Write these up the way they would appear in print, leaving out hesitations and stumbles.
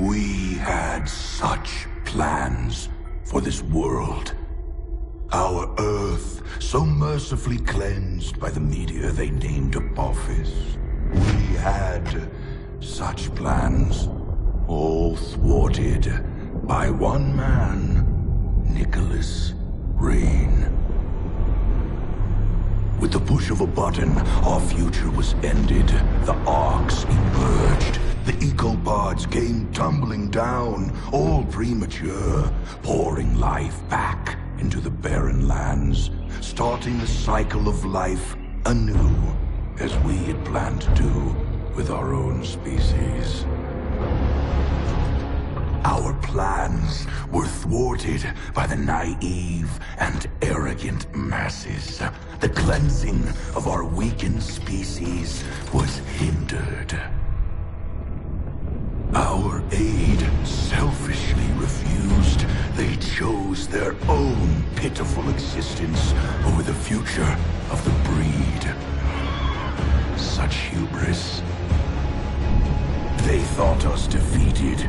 We had such plans for this world. Our Earth, so mercifully cleansed by the meteor they named Apophis. We had such plans, all thwarted by one man, Nicholas Rain. With the push of a button, our future was ended. The arcs emerged. The ecopods came tumbling down, all premature, pouring life back into the barren lands, starting the cycle of life anew, as we had planned to do with our own species. Our plans were thwarted by the naive and arrogant masses. The cleansing of our weakened species was hindered. Our aid selfishly refused. They chose their own pitiful existence over the future of the breed. Such hubris. They thought us defeated.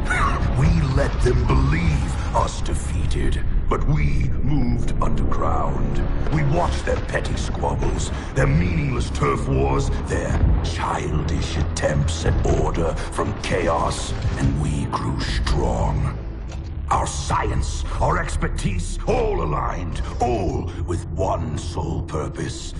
We let them believe us defeated. But we moved underground. We watched their petty squabbles, their meaningless turf wars, their childish attempts at order from chaos, and we grew strong. Our science, our expertise, all aligned, all with one sole purpose: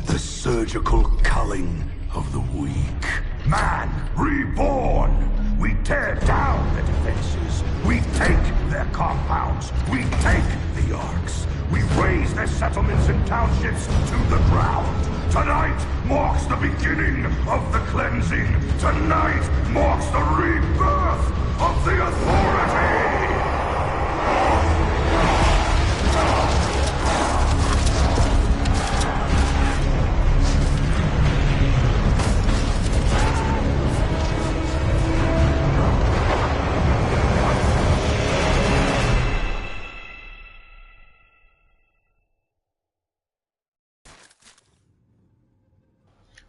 the surgical culling of the weak. Man reborn! We tear down their defenses. We take their compounds. We take the arcs. We raise their settlements and townships to the ground. Tonight marks the beginning of the cleansing. Tonight marks the rebirth of the authority!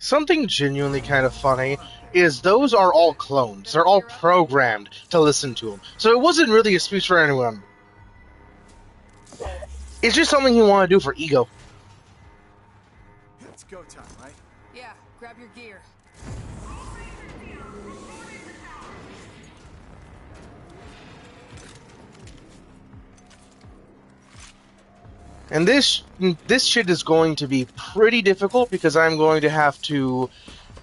Something genuinely kind of funny is those are all clones. They're all programmed to listen to him. So it wasn't really a speech for anyone. It's just something you want to do for ego. It's go time, right? Yeah, grab your gear. And this shit is going to be pretty difficult because I'm going to have to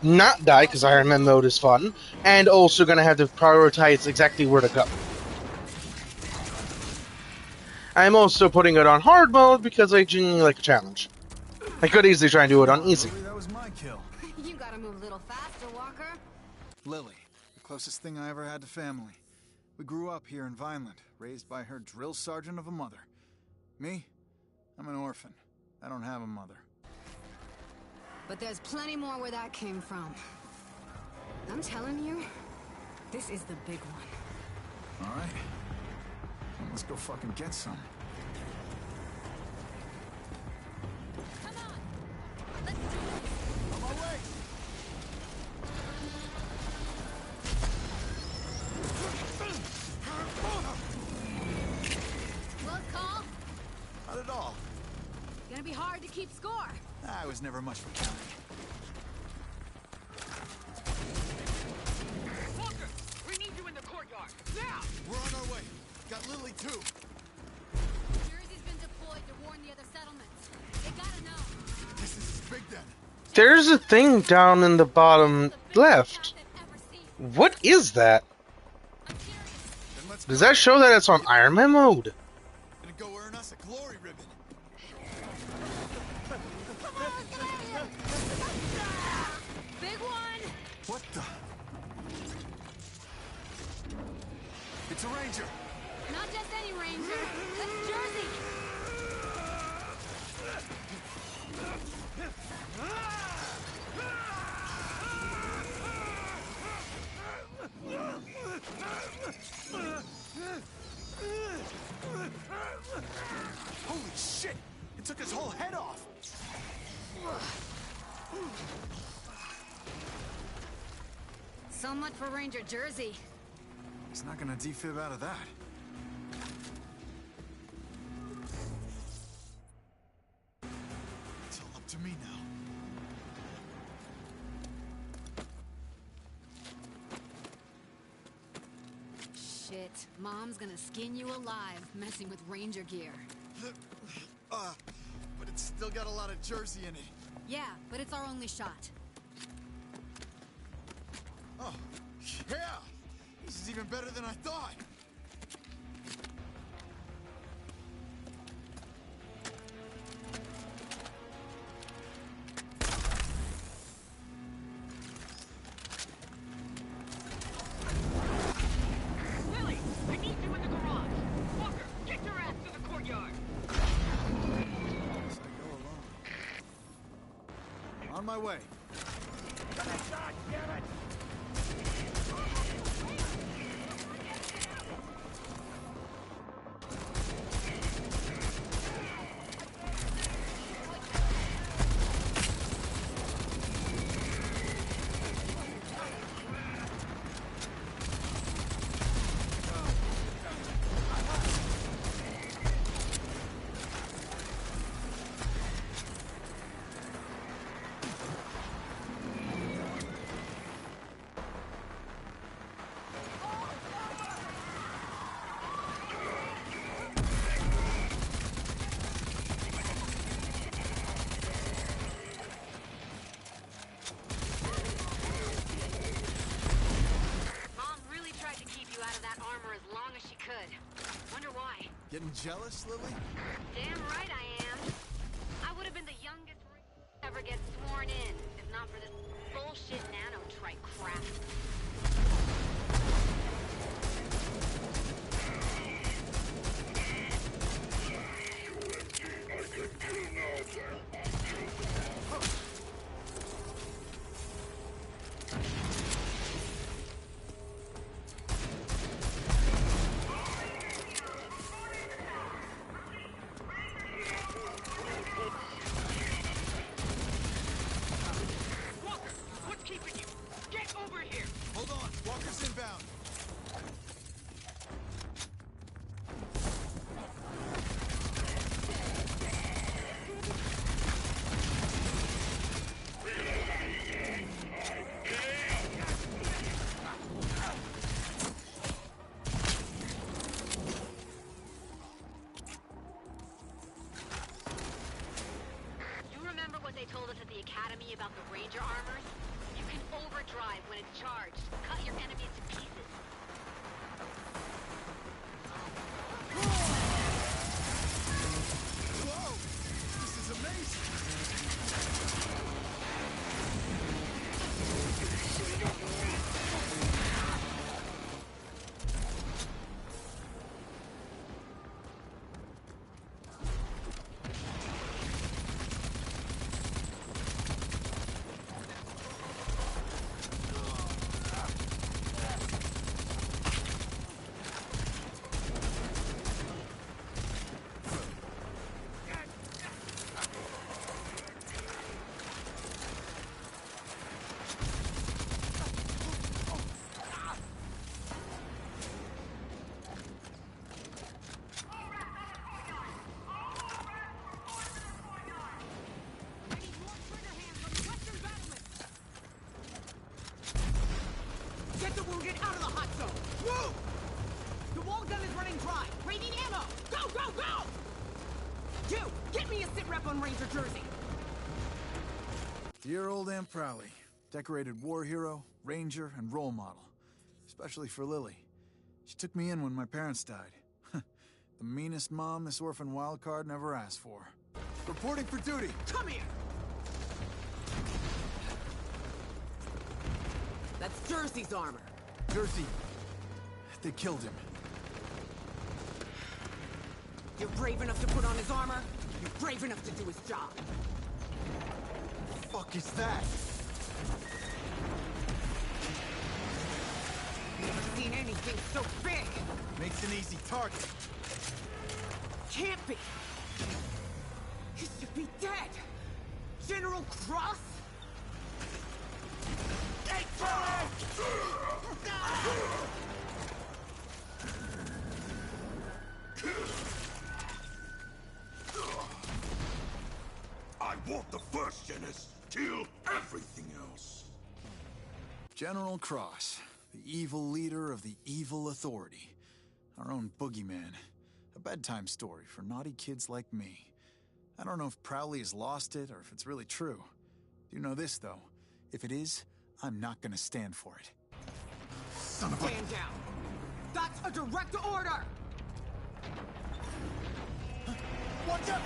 not die because Ironman mode is fun, and also going to have to prioritize exactly where to go. I'm also putting it on hard mode because I genuinely like a challenge. I could easily try and do it on easy. Lily, that was my kill. You gotta move a little faster, Walker. Lily, the closest thing I ever had to family. We grew up here in Vineland, raised by her drill sergeant of a mother. Me? I'm an orphan. I don't have a mother. But there's plenty more where that came from. I'm telling you, this is the big one. All right. Well, let's go fucking get some. Come on! Let's do this! On my way! Close call? Not at all. Gonna be hard to keep score. I was never much for counting. Walker, we need you in the courtyard, now! We're on our way. Got Lily, too. Jersey's been deployed to warn the other settlements. They gotta know. This is big then. There's a thing down in the bottom left. What is that? Then let's Does that show that it's on Ironman mode? Gonna go earn us a glory ribbon. Big one! What the? It's a ranger. Not just any ranger. That's Jersey. Holy shit! It took his whole head off. So much for Ranger Jersey. He's not gonna defib out of that. It's all up to me now. Shit, Mom's gonna skin you alive messing with Ranger gear. But it's still got a lot of jersey in it. Yeah, but it's our only shot. Oh, yeah! This is even better than I thought! Lily, I need you in the garage. Walker, get your ass to the courtyard. Guess I go alone. On my way. God damn it! Mom really tried to keep you out of that armor as long as she could. Wonder why. Getting jealous, Lily? Damn right I am. I would have been the youngest to ever get sworn in, if not for this bullshit nanotrite crap. Walker, what's keeping you? Get over here! Hold on, Walker's inbound. You remember what they told us at the academy about the Ranger armors? You can overdrive when it's charged. Cut your enemies to pieces. Whoa! This is amazing! Get the wounded out of the hot zone! Move! The wall gun is running dry. We need ammo! Go, go, go! You, get me a sit rep on Ranger jersey. Dear old Aunt Prowley. Decorated war hero, ranger, and role model. Especially for Lily. She took me in when my parents died. The meanest mom this orphan wildcard never asked for. Reporting for duty! Come here! That's Jersey's armor. Jersey. They killed him. You're brave enough to put on his armor. You're brave enough to do his job. Fuck is that? Never seen anything so big. Makes an easy target. Can't be. He should be dead. General Cross? Abort the first, Dennis. Kill everything else. General Cross, the evil leader of the evil authority. Our own boogeyman. A bedtime story for naughty kids like me. I don't know if Prowley has lost it or if it's really true. You know this, though. If it is, I'm not gonna stand for it. Son of a... Stand down. That's a direct order! Watch out!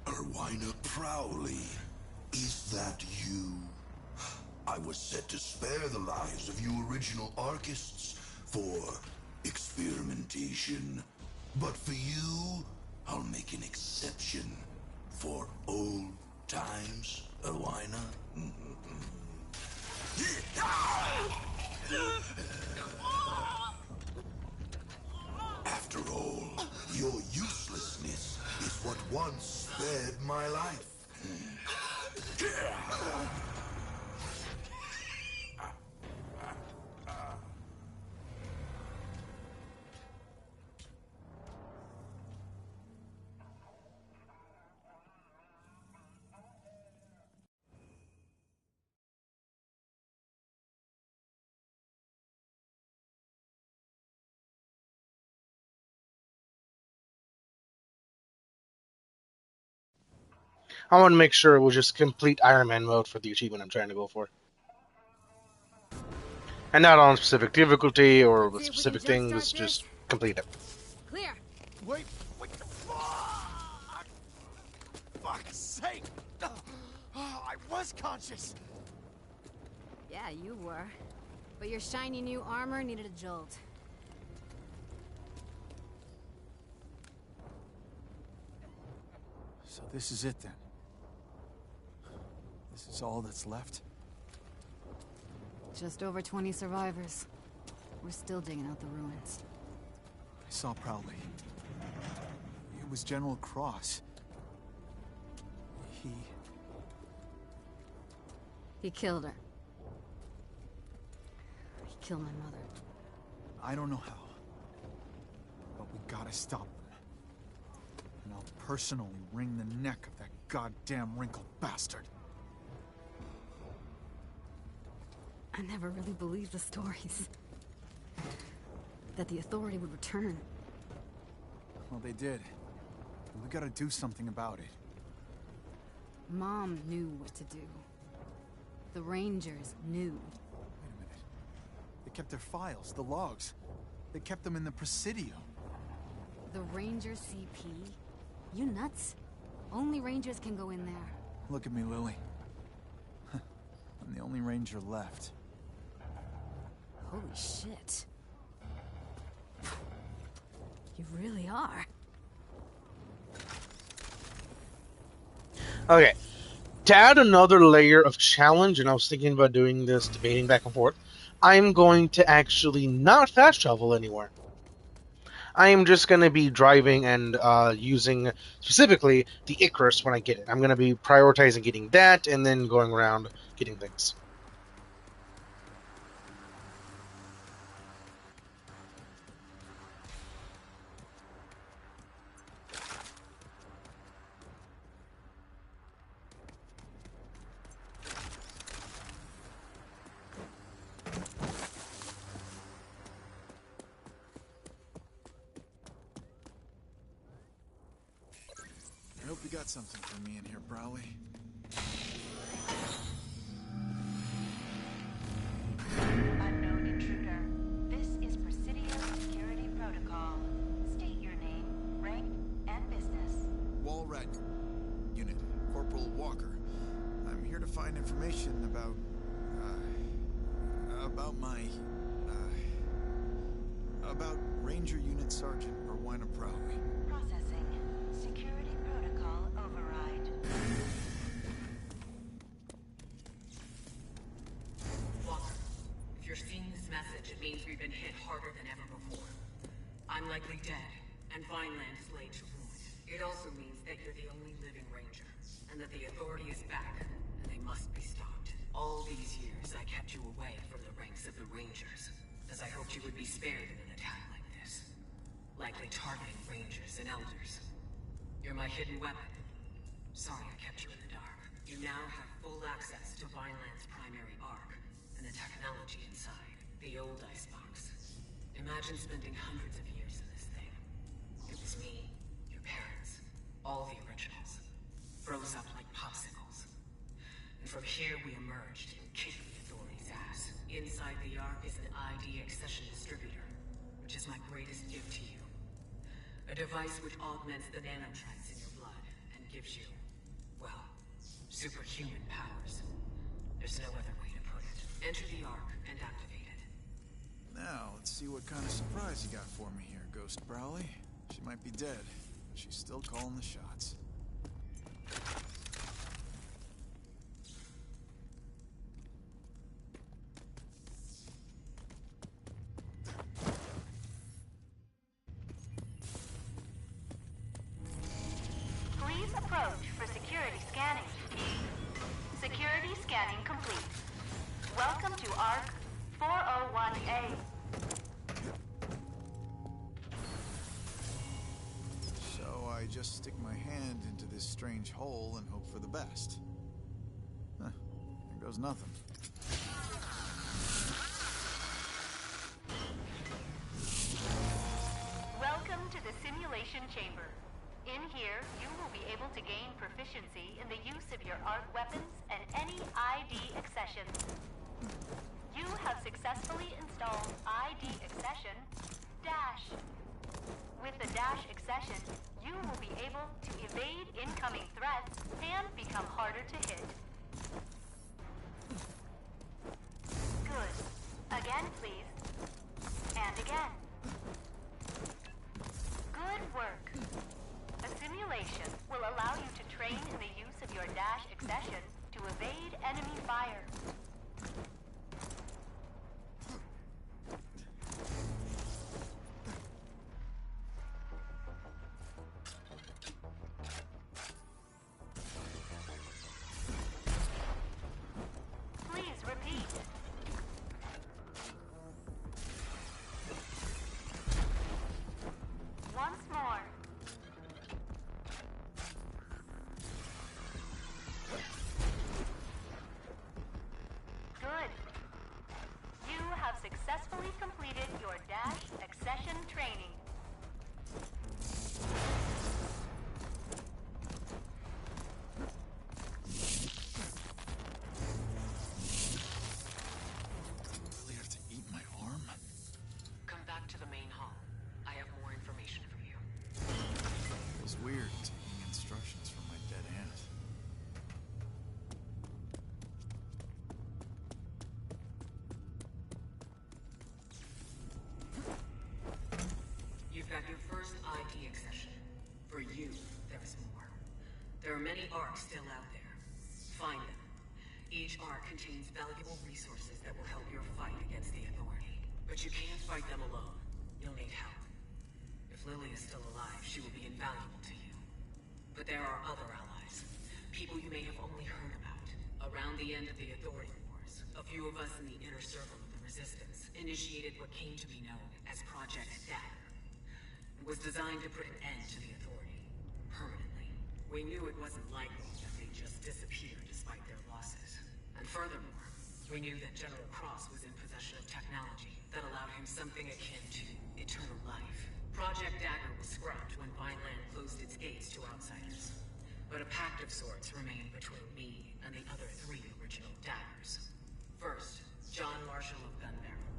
Erwina Prowley, is that you? I was set to spare the lives of you original Archists for experimentation. But for you, I'll make an exception. For old times, Erwina. After all, your uselessness is what once spared my life. I want to make sure it was just complete Ironman mode for the achievement I'm trying to go for. And not on a specific difficulty or a specific thing, let's just complete it. Clear. Wait, fuck! Fuck's sake! I was conscious! Yeah, you were. But your shiny new armor needed a jolt. So this is it then? This is all that's left? Just over 20 survivors. We're still digging out the ruins. I saw Prowley. It was General Cross. He killed her. He killed my mother. I don't know how. But we gotta stop them. And I'll personally wring the neck of that goddamn wrinkled bastard. I never really believed the stories. That the authority would return. Well, they did. And we gotta do something about it. Mom knew what to do. The Rangers knew. Wait a minute. They kept their files, the logs. They kept them in the Presidio. The Ranger CP? You nuts? Only Rangers can go in there. Look at me, Lily. I'm the only Ranger left. Holy shit. You really are. Okay. To add another layer of challenge, and I was thinking about doing this, debating back and forth, I'm going to actually not fast travel anywhere. I am just going to be driving and using specifically the Icarus when I get it. I'm going to be prioritizing getting that and then going around getting things. I hope you got something for me in here, Prowley. Unknown intruder. This is Presidio Security Protocol. State your name, rank, and business. Wall Rat Unit, Corporal Walker. I'm here to find information about about Ranger Unit Sergeant Erwina Prowley. Processing. Security protocol override. Walker, if you're seeing this message, it means we've been hit harder than ever before. I'm likely dead, and Vineland is laid to ruin. It also means that you're the only living Ranger, and that the Authority is back, and they must be stopped. All these years, I kept you away from the ranks of the Rangers, as I hoped you would be spared in an attack like this. Likely targeting Rangers and Elders. You're my hidden weapon. Sorry I kept you in the dark. You now have full access to Vineland's primary arc, and the technology inside. The old icebox. Imagine spending hundreds of years in this thing. It was me, your parents, all the originals. Froze up like popsicles. And from here we emerged and kicked the Authority's ass. Inside the Ark is an ID accession distributor, which is my greatest gift to you. A device which augments the nanotrites in your blood and gives you, well, superhuman powers. There's no other way to put it. Enter the Ark and activate it. Now, let's see what kind of surprise you got for me here, Ghost Prowley. She might be dead, but she's still calling the shots. Please approach for security scanning. Security scanning complete. Welcome to ARC 401A. So I just stick my hand into this strange hole and hope for the best. Huh, there goes nothing. Welcome to the simulation chamber. In here, you will be able to gain proficiency in the use of your ARC weapons and any ID accessions. You have successfully installed ID accession Dash. With the Dash accession, you will be able to evade incoming threats and become harder to hit. Good. Again, please. And again. Good work. A simulation will allow you to train in the use of your Dash accession to evade enemy fire. Please repeat. Once more. Good. You have successfully completed your Dash accession training. Really have to eat my arm? Come back to the main hall. I have more information for you. Feels weird taking instructions from my dead aunt. You've got your first ID accession. For you, there is more. There are many ARCs still out there. Find them. Each ARC contains valuable resources that will help your fight against the Authority. But you can't fight them alone. You'll need help. If Lily is still alive, she will be invaluable to you. But there are other allies. People you may have only heard about. Around the end of the Authority Wars, a few of us in the inner circle of the Resistance initiated what came to be known as Project Dagger. It was designed to put an end to the Authority. Permanently. We knew it wasn't likely that they'd just disappear despite their losses. And furthermore, we knew that General Cross was in possession of technology that allowed him something akin to eternal life. Project Dagger was scrapped when Vineland closed its gates to outsiders. But a pact of sorts remained between me and the other three original Daggers. First, John Marshall of Gunbarrel,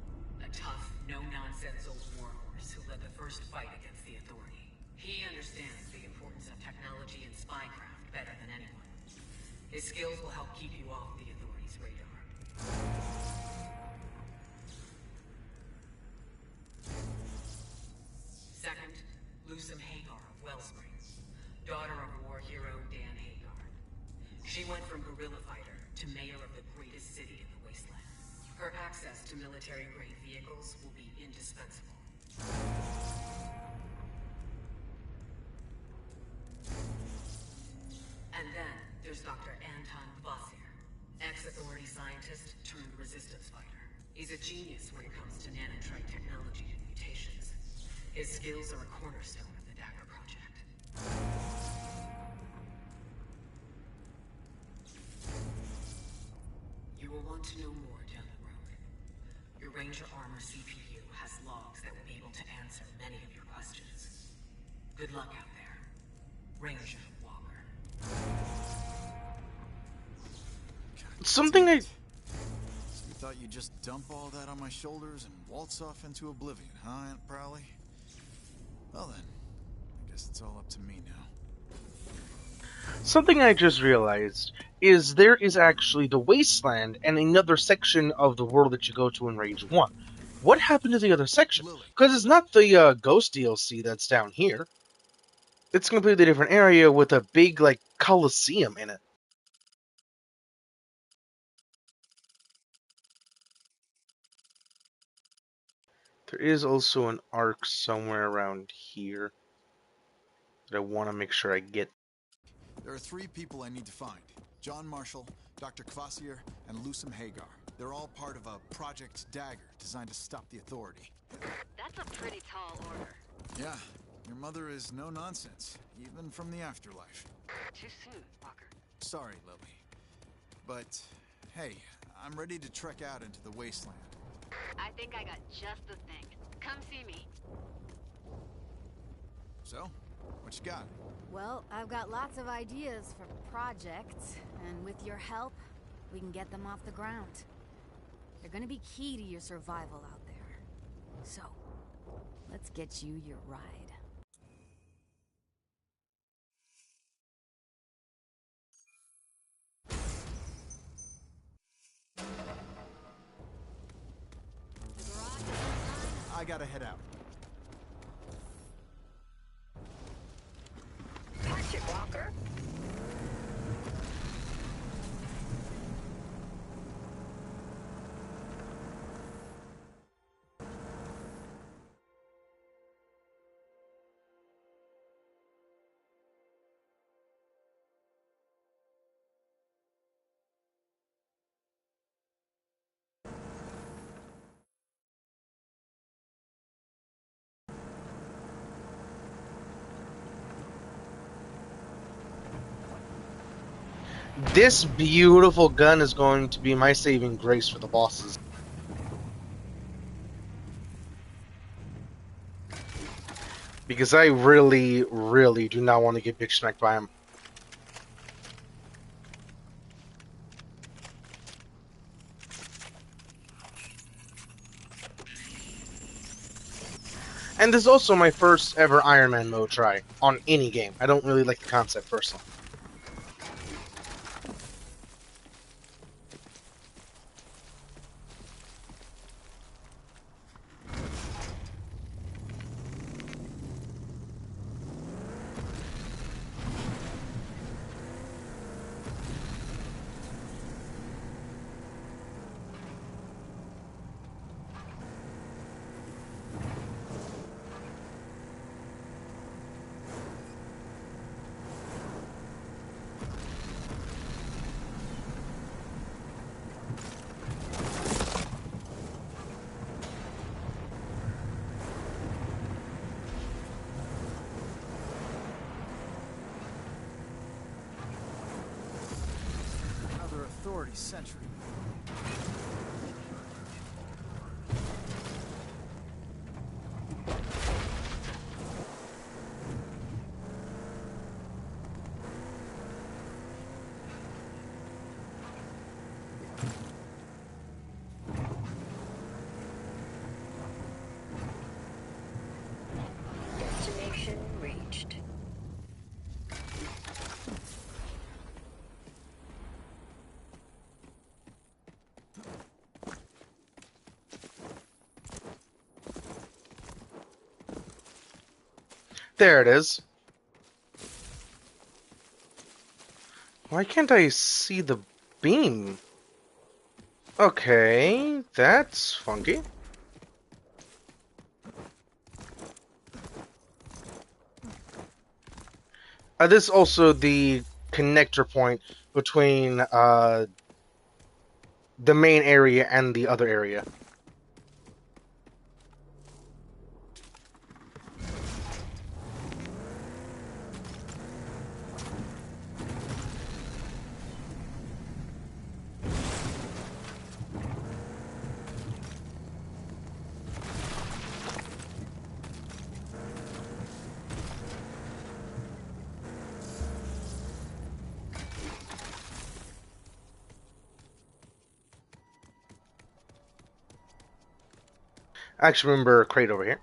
a tough, no-nonsense old warhorse who led the first fight against the Authority. He understands the importance of technology and spycraft better than anyone. His skills will help keep you off the authorities' radar. Second, Lucem Hagar of Wellspring, daughter of war hero Dan Hagar. She went from guerrilla fighter to mayor of the greatest city in the wasteland. Her access to military-grade vehicles will be indispensable. And then there's Dr. Anton Kvasir, ex-authority scientist turned resistance fighter. He's a genius when it comes to nanotrite technology and mutations. His skills are a cornerstone of the Dagger Project. You will want to know more down the road. Your Ranger Armor CPU has logs that will be able to answer many of your questions. Good luck out there, Ranger Walker. Something I... So you thought you'd just dump all that on my shoulders and waltz off into oblivion, huh, Aunt Prowley? Well then, I guess it's all up to me now. Something I just realized is there is actually the Wasteland and another section of the world that you go to in Rage 1. What happened to the other section? Lily. Because it's not the Ghost DLC that's down here. It's a completely different area with a big, like, coliseum in it. There is also an arc somewhere around here that I want to make sure I get. There are 3 people I need to find. John Marshall, Dr. Kvasir, and Lucem Hagar. They're all part of a Project Dagger designed to stop the Authority. That's a pretty tall order. Yeah, your mother is no nonsense, even from the afterlife. Too soon, Walker. Sorry, Lily. But, hey, I'm ready to trek out into the wasteland. I think I got just the thing. Come see me. So, what you got? Well, I've got lots of ideas for projects, and with your help, we can get them off the ground. They're gonna be key to your survival out there. So, let's get you your ride. I gotta head out. Watch it, Walker. This beautiful gun is going to be my saving grace for the bosses. Because I really, really do not want to get bitch smacked by him. And this is also my first ever Iron Man mode try on any game. I don't really like the concept personally. Another Authority sentry. Destination reached. There it is. Why can't I see the beam? Okay, that's funky. This is also the connector point between the main area and the other area. I actually remember a crate over here.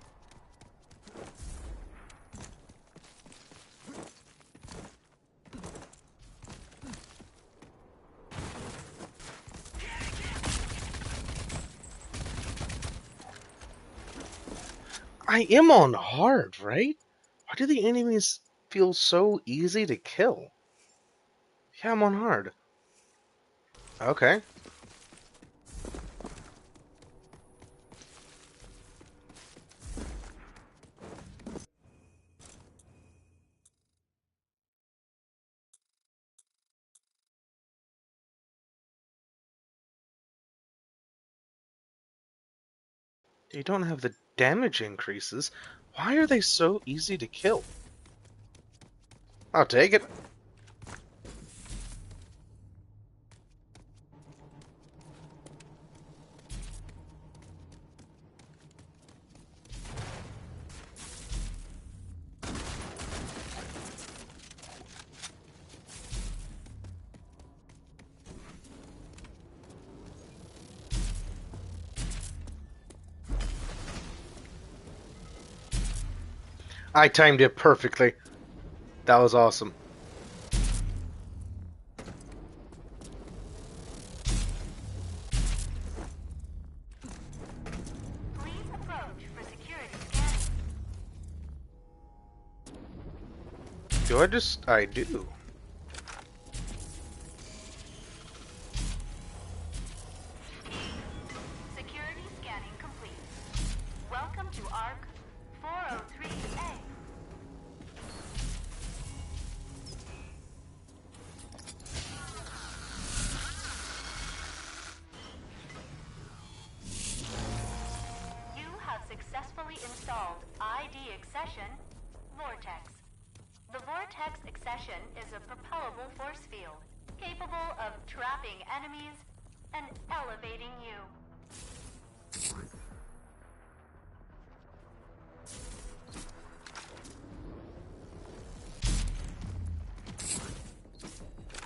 I am on hard, right? Why do the enemies feel so easy to kill? Yeah, I'm on hard. Okay. They don't have the damage increases. Why are they so easy to kill? I'll take it. I timed it perfectly. That was awesome. Please approach for security scanning. Do I just... I do. Security scanning complete. Welcome to ARC 403A. You have successfully installed ID accession Vortex. The Vortex accession is a propellable force field, capable of trapping enemies and elevating you.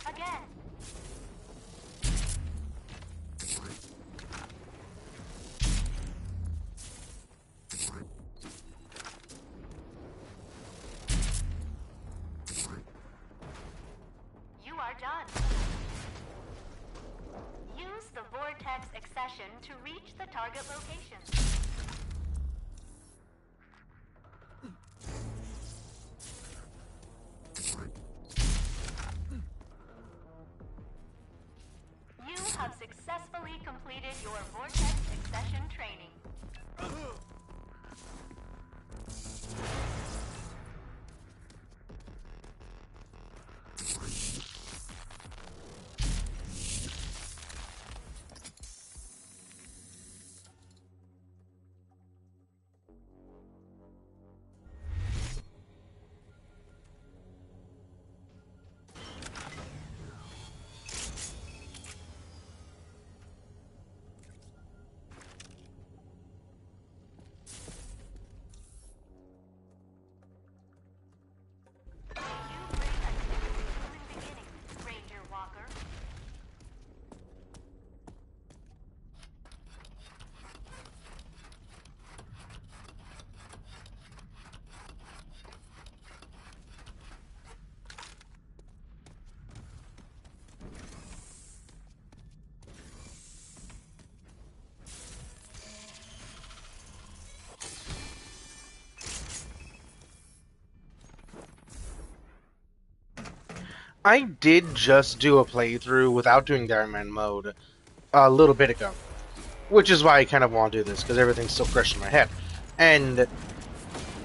Again. You are done. Use the Vortex accession to reach the target location. You have successfully completed your Vortex accession training. I did just do a playthrough without doing the Ironman mode a little bit ago, which is why I kind of want to do this, because everything's still fresh in my head. And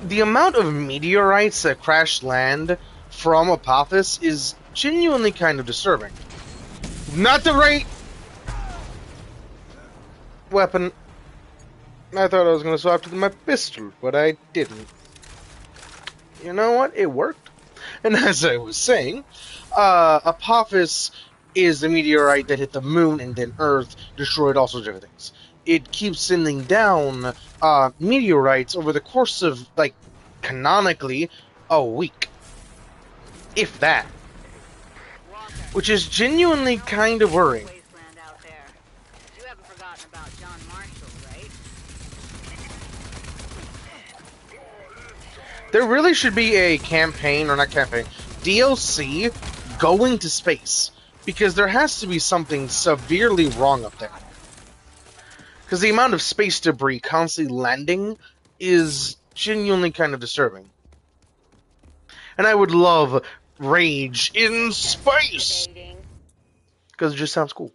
the amount of meteorites that crash land from Apophis is genuinely kind of disturbing. Not the right weapon. I thought I was going to swap to my pistol, but I didn't. You know what? It worked. And as I was saying, Apophis is the meteorite that hit the moon and then Earth, destroyed all sorts of different things. It keeps sending down meteorites over the course of, like, canonically, a week. If that. Which is genuinely kind of worrying. Wasteland out there. You haven't forgotten about John Marshall, right? There really should be a campaign, or not campaign, DLC going to space. Because there has to be something severely wrong up there. Because the amount of space debris constantly landing is genuinely kind of disturbing. And I would love Rage in space! Because it just sounds cool.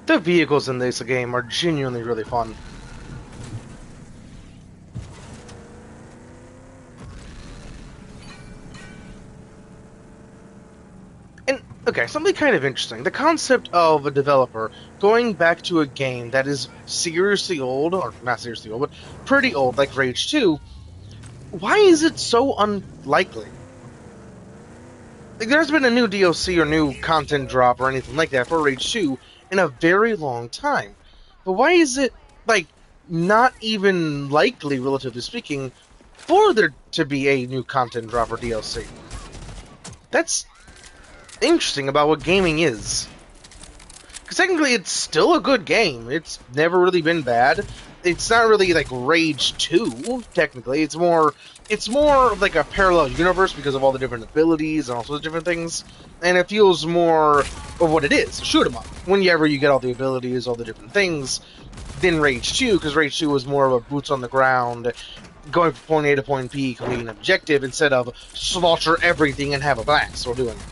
The vehicles in this game are genuinely really fun. And, okay, something kind of interesting. The concept of a developer going back to a game that is seriously old, or not seriously old, but pretty old, like Rage 2, why is it so unlikely? Like, there's been a new DLC or new content drop or anything like that for Rage 2 in a very long time. But why is it, like, not even likely, relatively speaking, for there to be a new content drop or DLC? That's interesting about what gaming is. Because technically it's still a good game. It's never really been bad. It's not really like Rage 2, technically. It's more of like a parallel universe because of all the different abilities and all sorts of different things. And it feels more of what it is, a shoot 'em up. Whenever you get all the abilities, all the different things, than Rage 2, because Rage 2 was more of a boots on the ground, going from point A to point B, completing an objective, instead of slaughter everything and have a blast while doing it.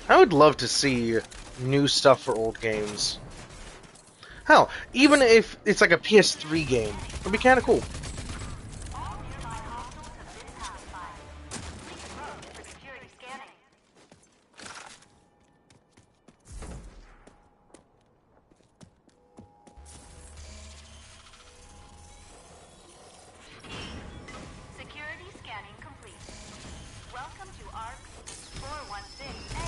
I would love to see new stuff for old games. Hell, even if it's like a PS3 game, it'd be kind of cool. All nearby hostiles have been pacified. Complete the road for security scanning. Security scanning complete. Welcome to ARC 416A.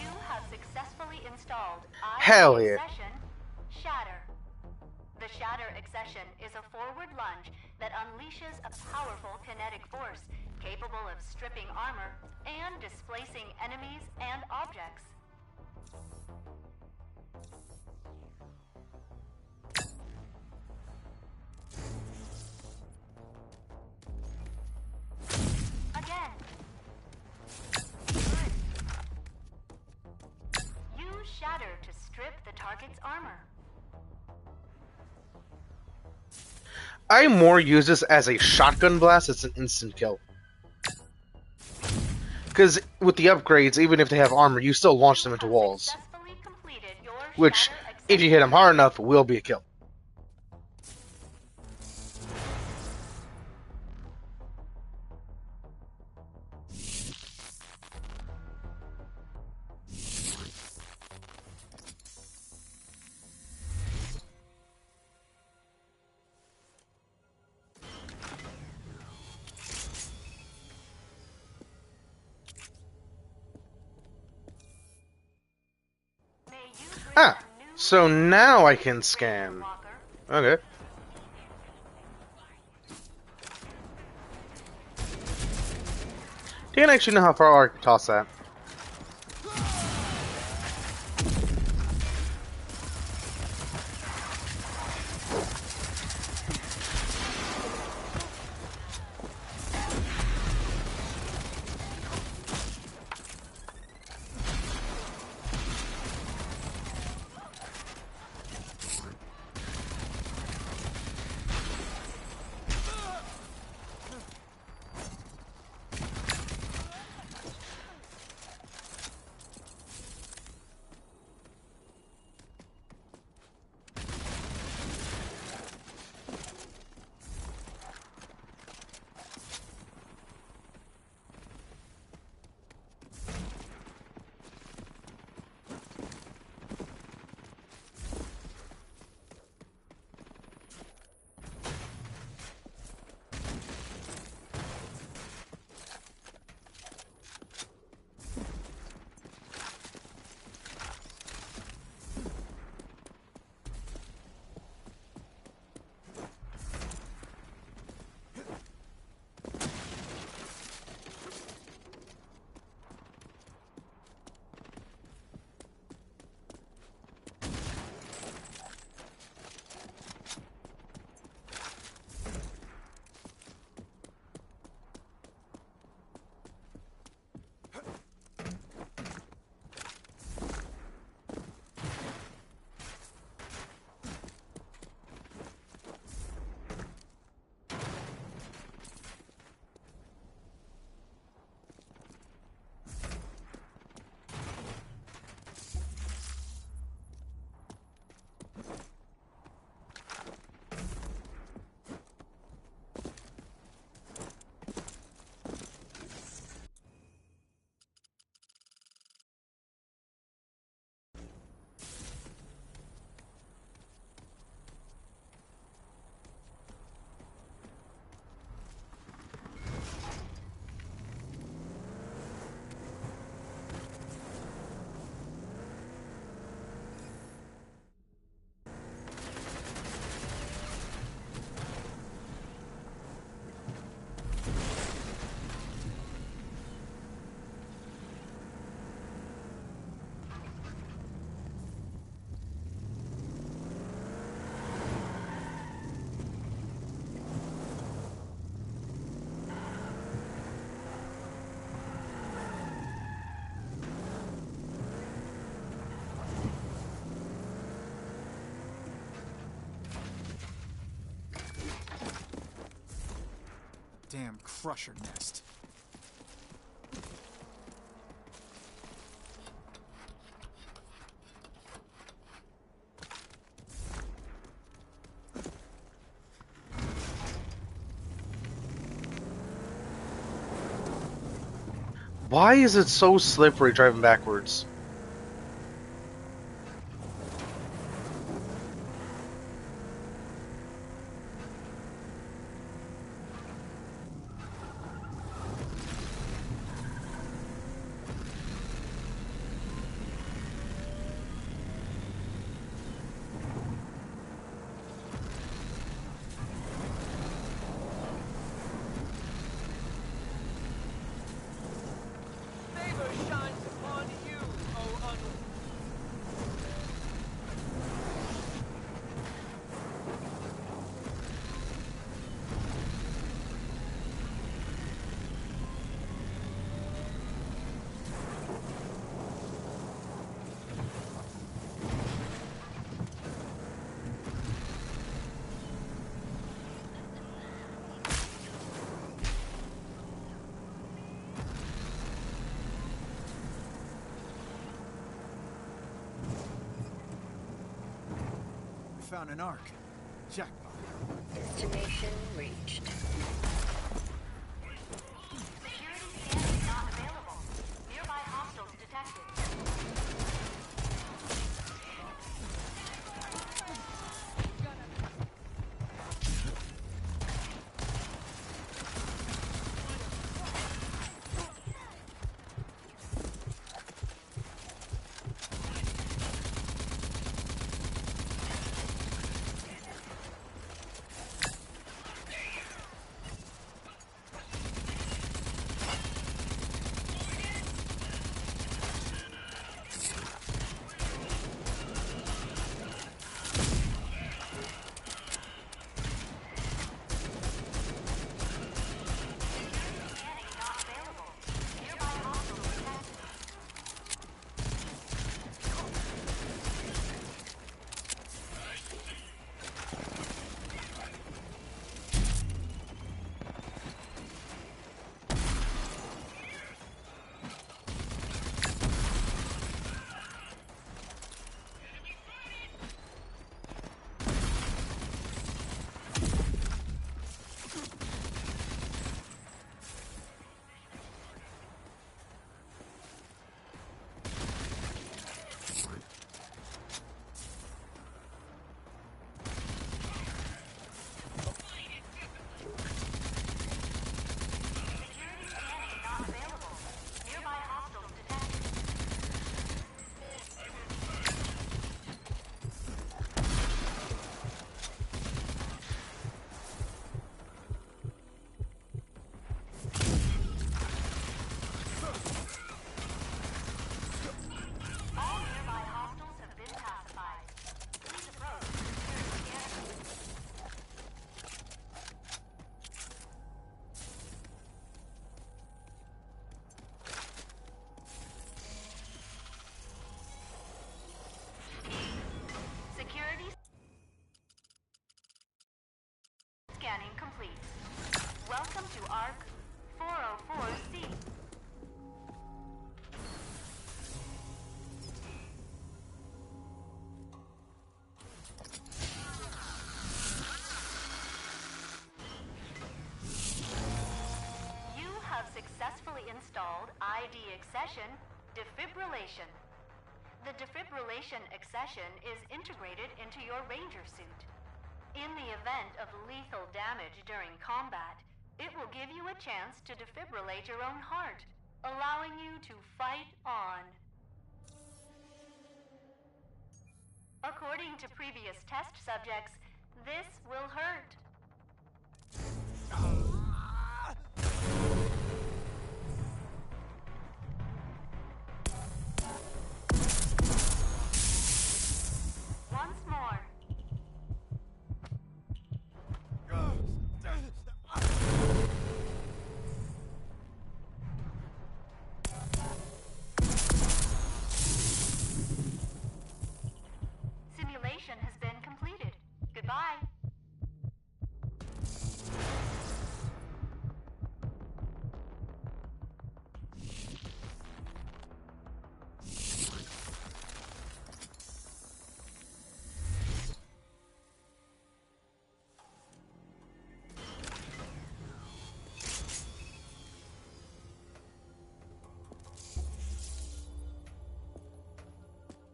You have successfully installed Hell yeah. Accession Shatter. The Shatter Accession is a forward lunge that unleashes a powerful kinetic force capable of stripping armor and displacing enemies and objects. target's armor. I more use this as a shotgun blast. It's an instant kill. Because with the upgrades, even if they have armor, you still launch them into walls. Successfully completed your Which, shatter if you hit them hard enough, will be a kill. May you bring Ah, a new so now I can scan. walker. Okay. Didn't actually know how far I could toss that. Damn crusher nest. Why is it so slippery driving backwards? Favor shines upon you. found an arc. Jackpot. Destination reached. Security scanning not available. Nearby hostiles detected. Scanning complete. Welcome to ARC 404C. You have successfully installed ID accession defibrillation. The defibrillation accession is integrated into your ranger suit. In the event of lethal damage during combat, it will give you a chance to defibrillate your own heart, allowing you to fight on. According to previous test subjects, this will hurt. Once more. Simulation has been completed. Goodbye.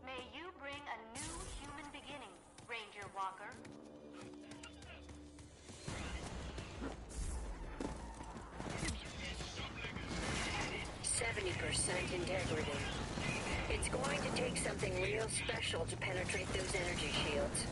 May you bring a new human beginning, Ranger Walker. 70% integrity. It's going to take something real special to penetrate those energy shields.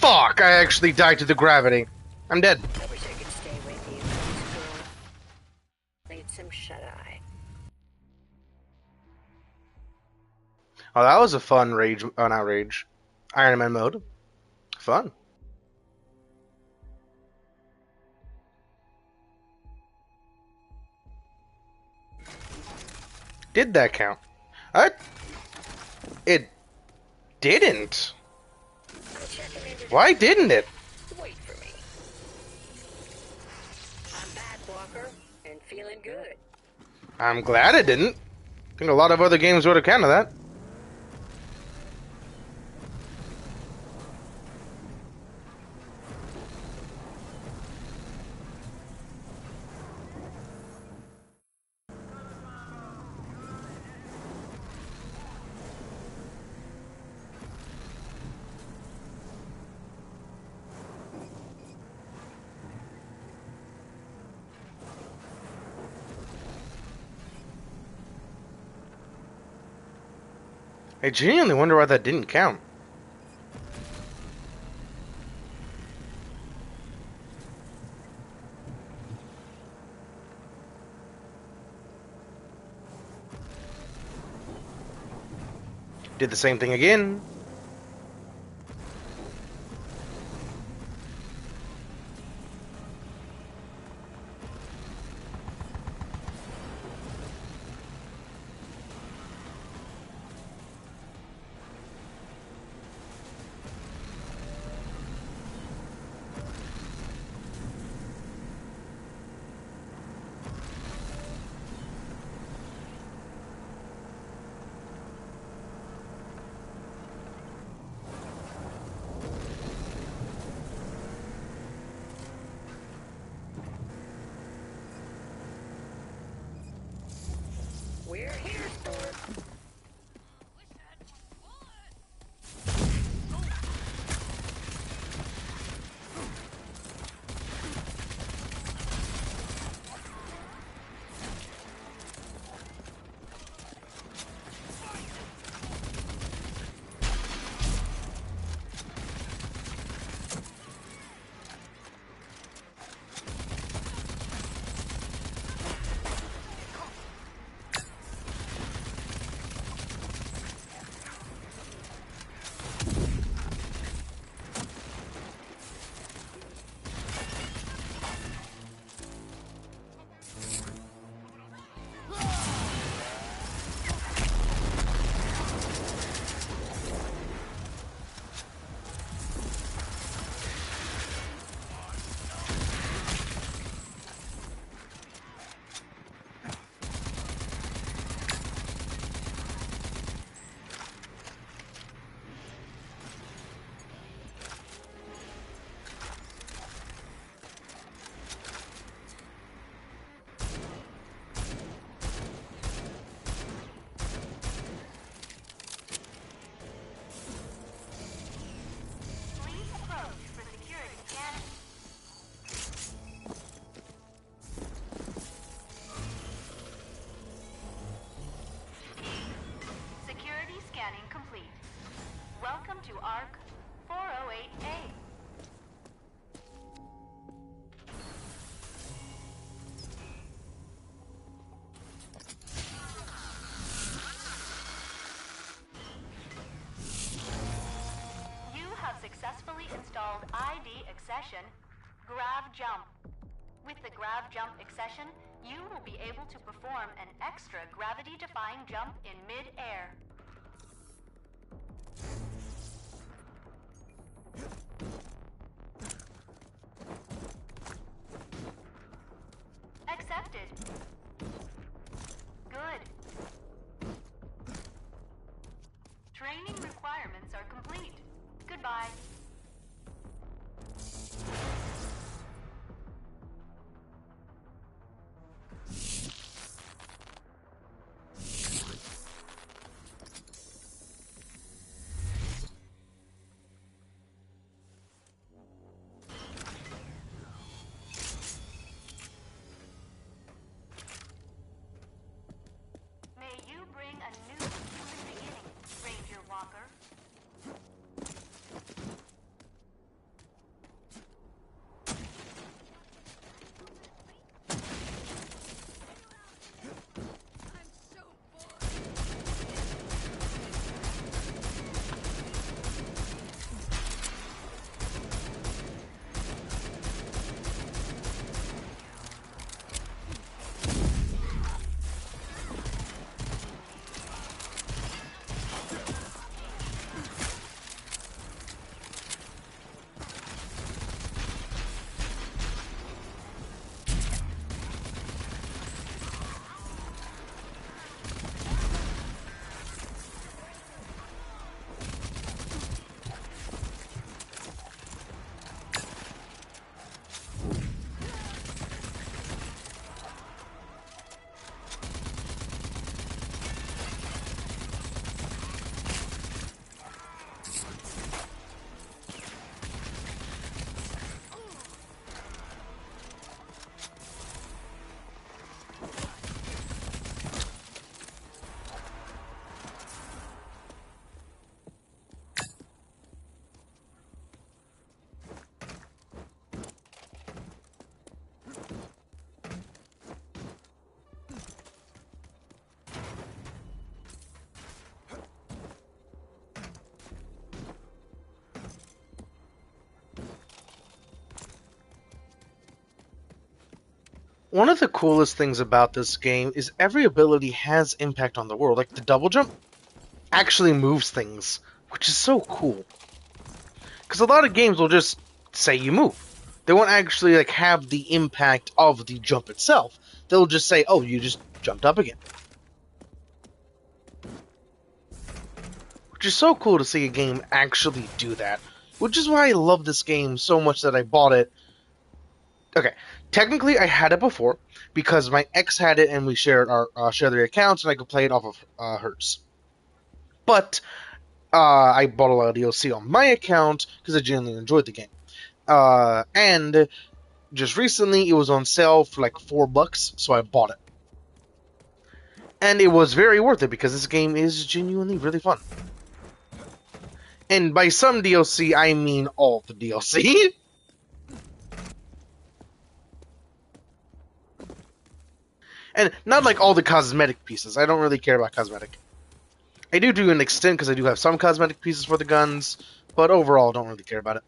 Fuck! I actually died to the gravity. I'm dead. I wish I could stay with you, girl. Need some shut-eye. Oh, that was a fun rage. Oh, not rage. Iron Man mode. Fun. Did that count? It didn't. Why didn't it? Wait for me. I'm back, Walker, and feeling good. I'm glad it didn't. I think a lot of other games would have counted that. I genuinely wonder why that didn't count. Did the same thing again. We're here, sport. Please approach for security scanning. Security scanning complete. Welcome to ARC 408A. You have successfully installed ID accession, Grav Jump. With the Grav Jump accession, you will be able to perform an extra gravity-defying jump in mid-air. Accepted. Good. Training requirements are complete. Goodbye. May you bring a new human beginning, Ranger Walker. One of the coolest things about this game is every ability has impact on the world. Like the double jump actually moves things, which is so cool. Because a lot of games will just say you move. They won't actually like have the impact of the jump itself. They'll just say, "Oh, you just jumped up again," which is so cool to see a game actually do that. Which is why I love this game so much that I bought it. Okay, technically I had it before because my ex had it and we shared our shared their accounts and I could play it off of hers. But I bought a lot of DLC on my account because I genuinely enjoyed the game. And just recently it was on sale for like $4, so I bought it. And it was very worth it because this game is genuinely really fun. And by some DLC, I mean all the DLC. And not like all the cosmetic pieces. I don't really care about cosmetic. I do an extent because I do have some cosmetic pieces for the guns, but overall, don't really care about it.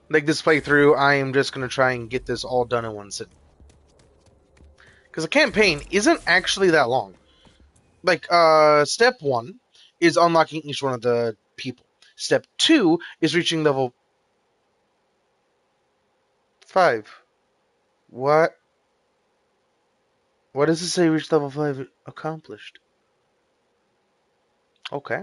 Like this playthrough, I am just going to try and get this all done in one sitting. Because the campaign isn't actually that long. Like, step 1 is unlocking each one of the people. Step 2 is reaching level 5. What? What does it say reach level 5 accomplished? Okay.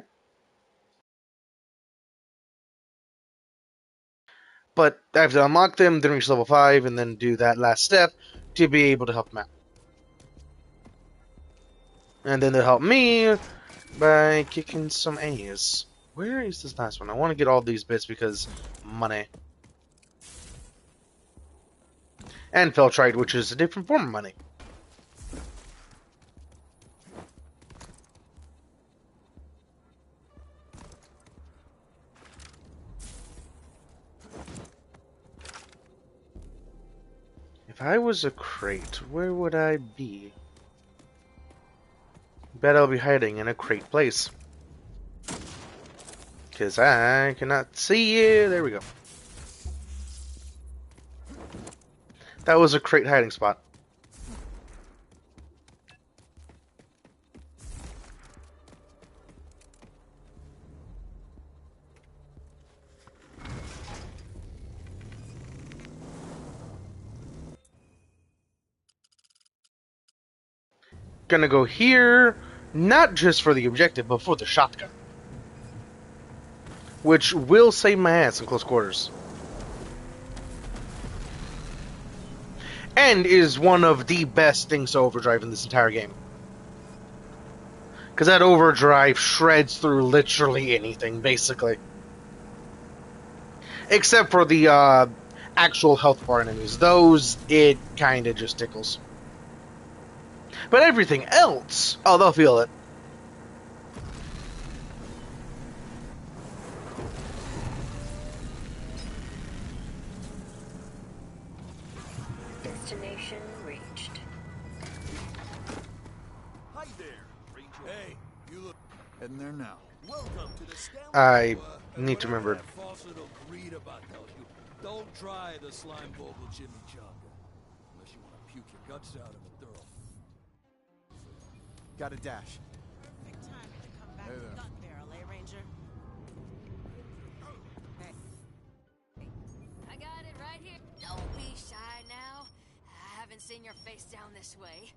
But I have to unlock them, then reach level 5, and then do that last step to be able to help them out. And then they'll help me by kicking some ass. Where is this last one? I want to get all these bits because money. And Feltrite, which is a different form of money. If I was a crate, where would I be? Bet I'll be hiding in a crate place. Because I cannot see you. There we go. That was a crate hiding spot. Gonna go here, not just for the objective, but for the shotgun. Which will save my ass in close quarters. And is one of the best things to overdrive in this entire game. Because that overdrive shreds through literally anything, basically. Except for the actual health bar enemies. Those, it kinda just tickles. But everything else, oh, they'll feel it. Destination reached. Hi there, Ranger. Hey, you look heading there now. Welcome to the Stanley. I need to remember. That faucet will read about tells you. Don't try the slime bogle Jimmy Chopper. Unless you want to puke your guts out of a thorough. Got a dash. Perfect time to come back Hey to there. gun barrel, eh, Ranger? I got it right here. Don't be shy now. I haven't seen your face down this way.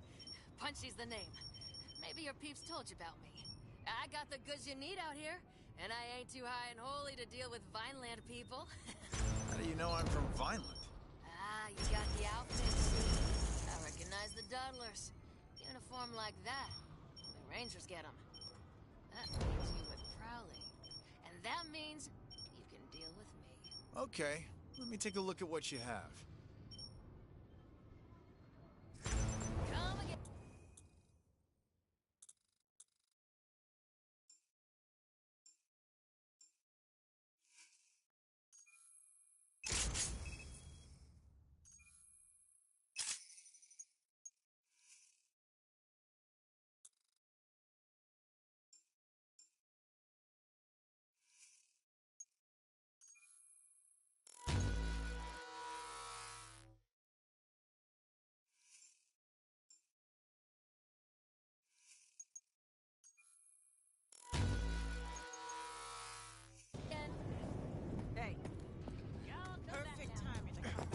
Punchy's the name. Maybe your peeps told you about me. I got the goods you need out here, and I ain't too high and holy to deal with Vineland people. How do you know I'm from Vineland? You got the outfit, see? I recognize the Dudlers. Uniform like that, only Rangers get them. That leaves you with Crowley. And that means Okay, let me take a look at what you have. Hey, perfect timing to come.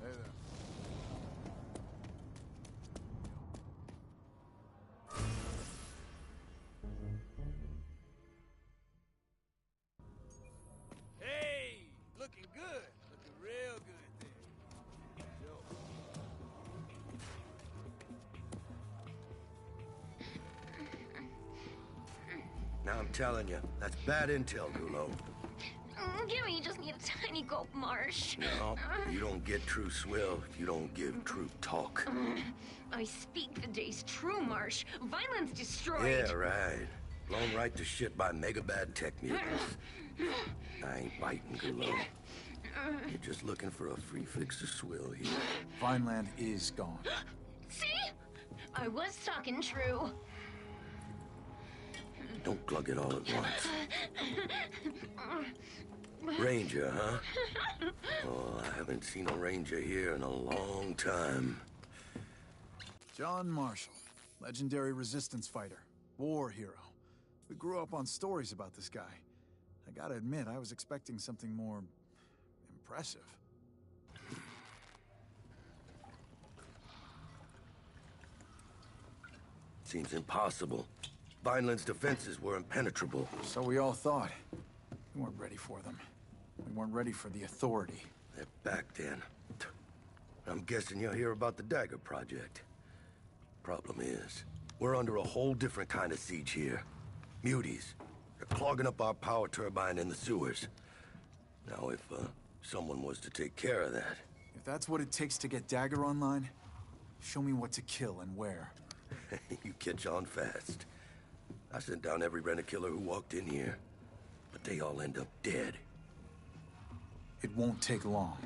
Hey there. Hey, looking good. Looking real good there. Yo. Now I'm telling you, that's bad intel, Gulo. Gimme, you just need a tiny gulp, Marsh. No, you don't get true swill if you don't give true talk. I speak the day's true, Marsh. Violence destroyed. Yeah, right. Blown right to shit by mega bad tech mutants. I ain't biting, Gulo. You're just looking for a free fix of swill here. Vineland is gone. See? I was talking true. Don't glug it all at once. Ranger, huh? Oh, I haven't seen a ranger here in a long time. John Marshall, legendary resistance fighter, war hero. We grew up on stories about this guy. I gotta admit, I was expecting something more impressive. Seems impossible. Vineland's defenses were impenetrable. So we all thought. We weren't ready for them. We weren't ready for the authority. They're back then. I'm guessing you'll hear about the Dagger Project. Problem is, we're under a whole different kind of siege here. Muties. They're clogging up our power turbine in the sewers. Now, if someone was to take care of that... If that's what it takes to get Dagger online, show me what to kill and where. You catch on fast. I sent down every rent-a-killer who walked in here, but they all end up dead. It won't take long.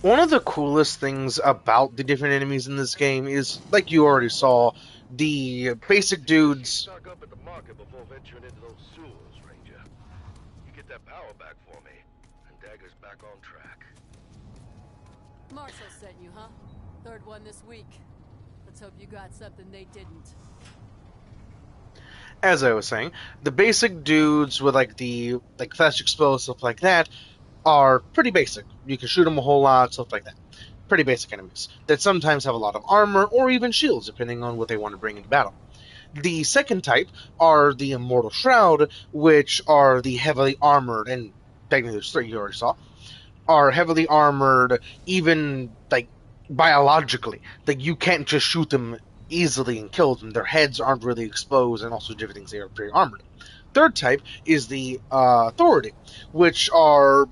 One of the coolest things about the different enemies in this game is, like you already saw, the basic dudes. Stock up at the market before venturing into those sewers, Ranger. You get that power back for me, and Dagger's back on track. Marshall sent you, huh? Third one this week. Let's hope you got something they didn't. As I was saying, the basic dudes with the fast explosive stuff like that are pretty basic. You can shoot them a whole lot, stuff like that. Pretty basic enemies that sometimes have a lot of armor or even shields, depending on what they want to bring into battle. The second type are the Immortal Shroud, which are the heavily armored, and technically there's three you already saw, are heavily armored, even biologically. Like you can't just shoot them easily and kill them. Their heads aren't really exposed, and also different things. They are pretty armored. Third type is the Authority, which are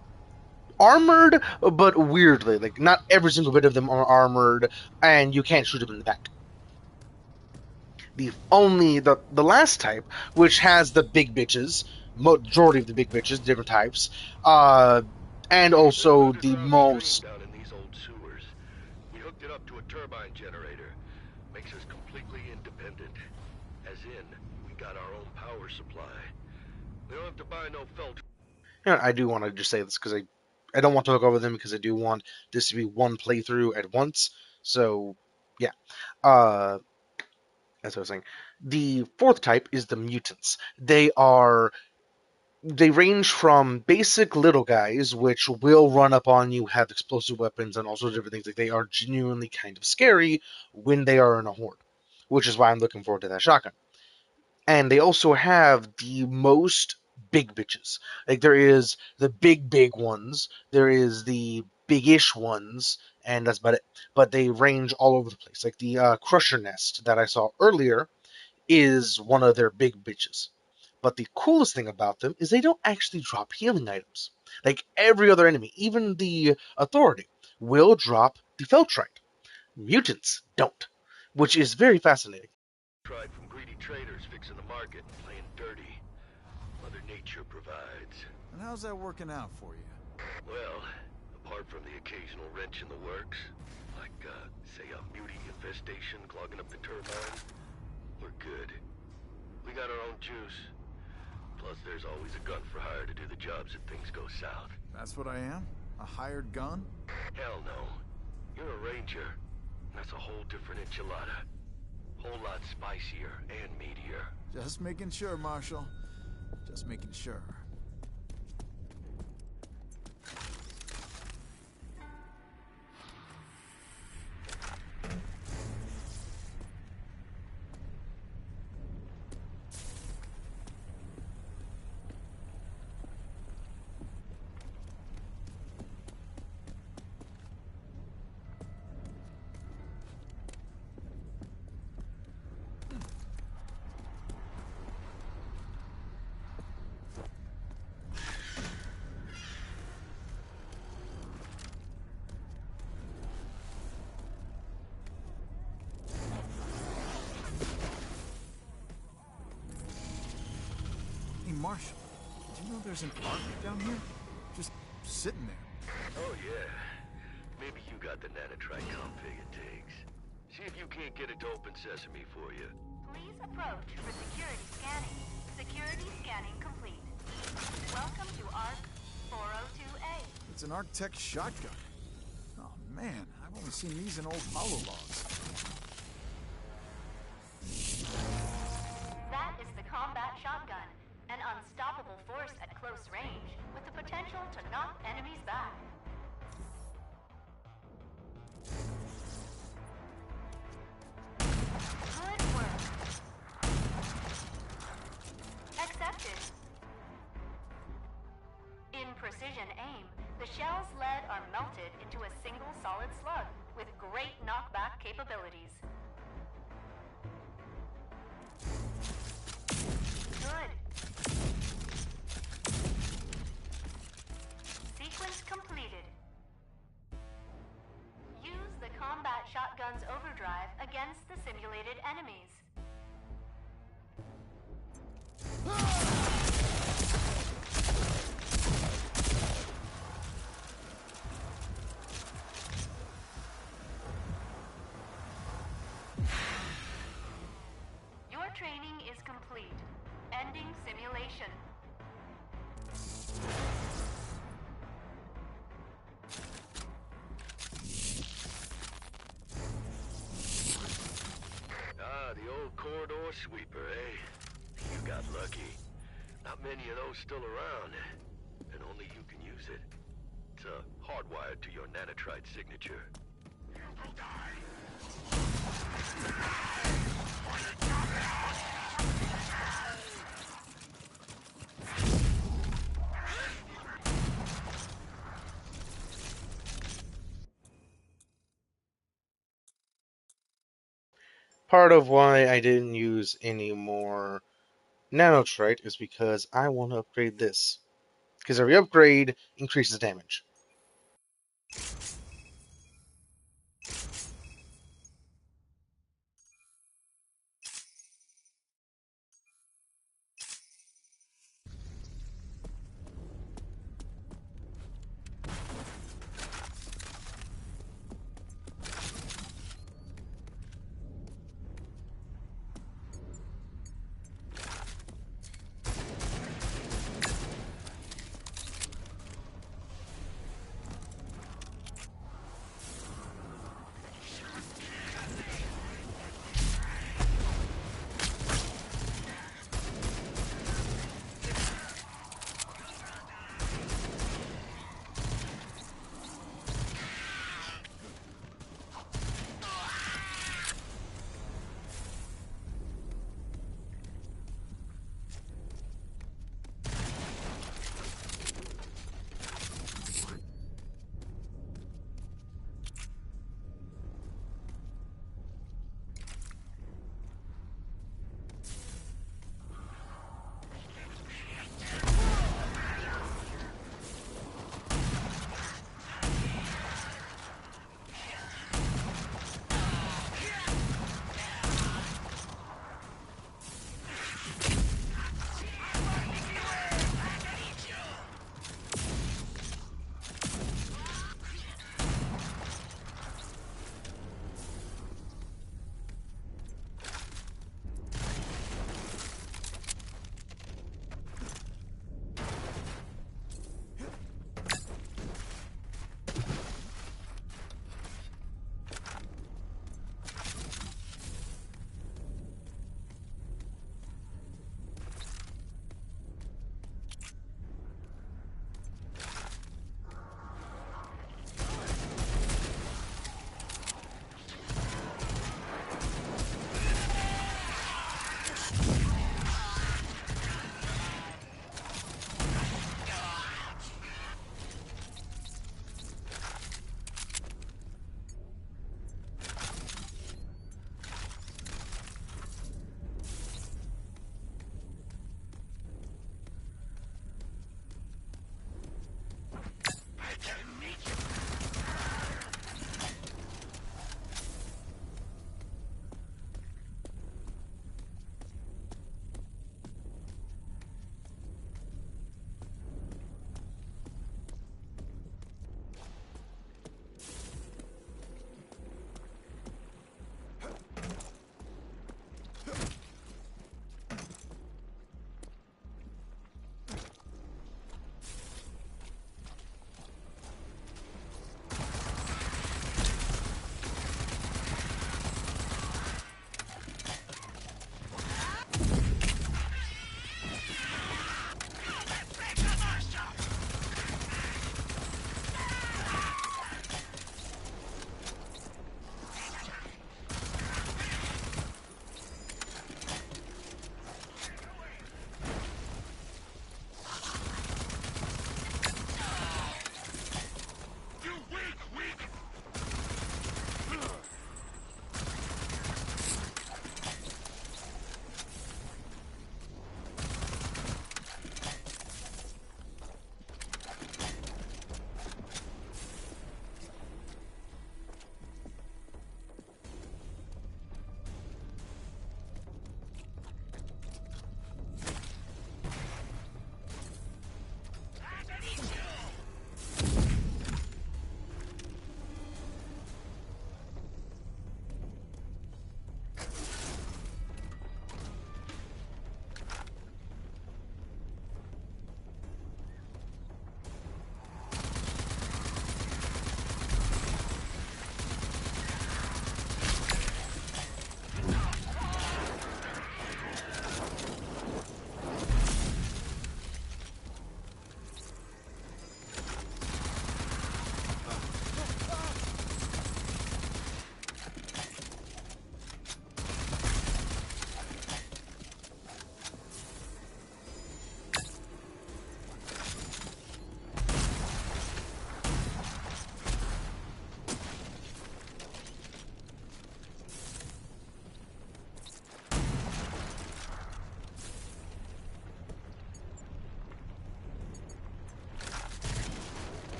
armored, but weirdly. Like not every single bit of them are armored, and you can't shoot them in the back. The last type, which has the big bitches, majority of the big bitches, different types, and also the most. Down in these old sewers. We hooked it up to a turbine generator. Makes us completely independent. As in, we got our own power supply. We don't have to buy no filter. I do want to just say this because I don't want to look over them because I do want this to be one playthrough at once. So, yeah. As I was saying, the fourth type is the mutants. They range from basic little guys, which will run up on you, have explosive weapons, and all sorts of different things. Like they are genuinely kind of scary when they are in a horde, which is why I'm looking forward to that shotgun. And they also have the most big bitches. Like there is the big ones. There is the big-ish ones, and that's about it. But they range all over the place. Like the Crusher Nest that I saw earlier is one of their big bitches. But the coolest thing about them is they don't actually drop healing items. Like every other enemy, even the Authority, will drop the Feltrite. Mutants don't, which is very fascinating. Tried from greedy traders fixing the market, playing dirty. Mother Nature provides. And how's that working out for you? Well, apart from the occasional wrench in the works, like, say a mutie infestation clogging up the turbine, we're good. We got our own juice. Plus, there's always a gun for hire to do the jobs if things go south. That's what I am? A hired gun? Hell no. You're a ranger. That's a whole different enchilada. Whole lot spicier and meatier. Just making sure, Marshal. Just making sure. Marshal, did you know there's an ark down here? Just sitting there. Oh, yeah. Maybe you got the nanotrite config it takes. See if you can't get it to open sesame for you. Please approach for security scanning. Security scanning complete. Welcome to ARC 402A. It's an Arc-Tech shotgun. Oh, man, I've only seen these in old hollow logs. That is the combat shotgun. An unstoppable force at close range, with the potential to knock enemies back. Good work. Accepted. In precision aim, the shell's lead are melted into a single solid slug, with great knockback capabilities. Good. Sequence completed. Use the combat shotgun's overdrive against the simulated enemies. Your training is complete. Ending simulation. Ah, the old corridor sweeper, eh? You got lucky. Not many of those still around, and only you can use it. It's hardwired to your nanotrite signature. You will die. Part of why I didn't use any more nanotrite is because I want to upgrade this. Because every upgrade increases damage.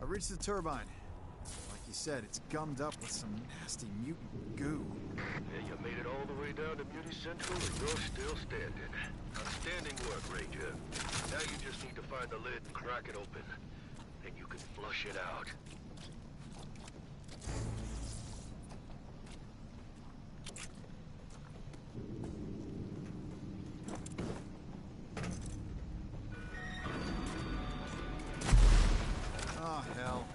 I reached the turbine. Like you said, it's gummed up with some nasty mutant goo. Yeah, you made it all the way down to Muty Central and you're still standing. Outstanding work, Ranger. Now you just need to find the lid and crack it open. Then you can flush it out. Oh, hell.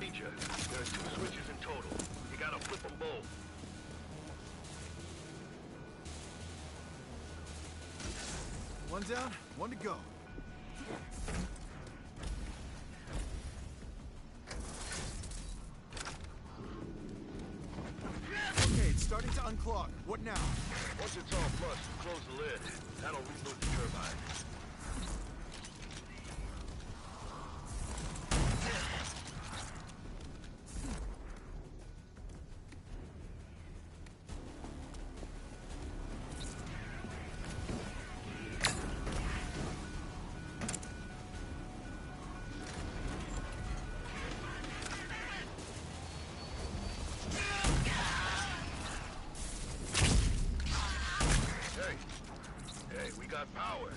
Ranger, there are 2 switches in total. You gotta flip them both. One down, one to go. Okay, it's starting to unclog. What now? Once it's all flushed, close the lid. That'll reboot the turbine. Hey, we got power.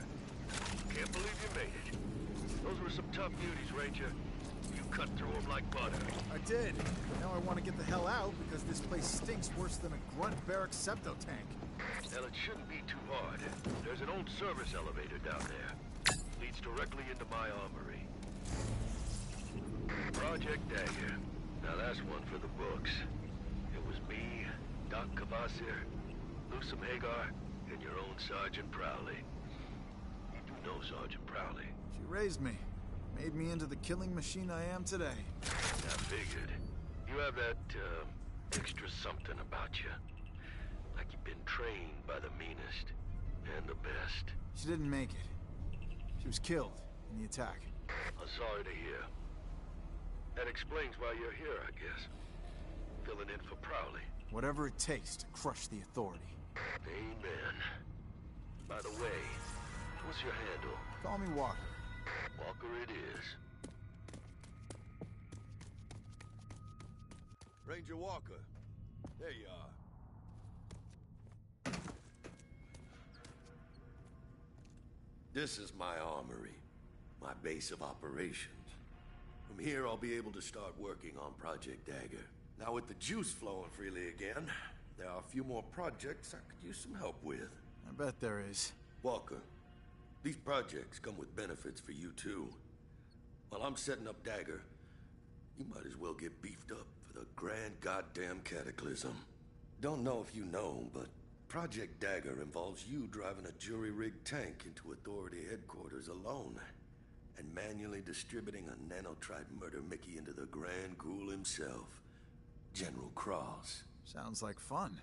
Can't believe you made it. Those were some tough beauties, Ranger. You cut through them like butter. I did. Now I want to get the hell out because this place stinks worse than a grunt barrack septo tank. Well, it shouldn't be too hard. There's an old service elevator down there. Leads directly into my armory. Project Dagger. Now that's one for the books. It was me, Doc Cavassier, Lusum Hagar, and your own Sergeant Prowley. You do know Sergeant Prowley. She raised me. Made me into the killing machine I am today. I figured. You have that, extra something about you. Like you've been trained by the meanest and the best. She didn't make it. She was killed in the attack. I'm sorry to hear. That explains why you're here, I guess. Filling in for Prowley. Whatever it takes to crush the authority. Amen. By the way, what's your handle? Call me Walker. Walker it is. Ranger Walker. There you are. This is my armory. My base of operations. From here, I'll be able to start working on Project Dagger. Now, with the juice flowing freely again, there are a few more projects I could use some help with. I bet there is. Walker, these projects come with benefits for you, too. While I'm setting up Dagger, you might as well get beefed up for the grand goddamn cataclysm. Don't know if you know, but Project Dagger involves you driving a jury-rigged tank into Authority headquarters alone and manually distributing a nanotrite murder Mickey into the Grand Ghoul himself, General Cross. Sounds like fun.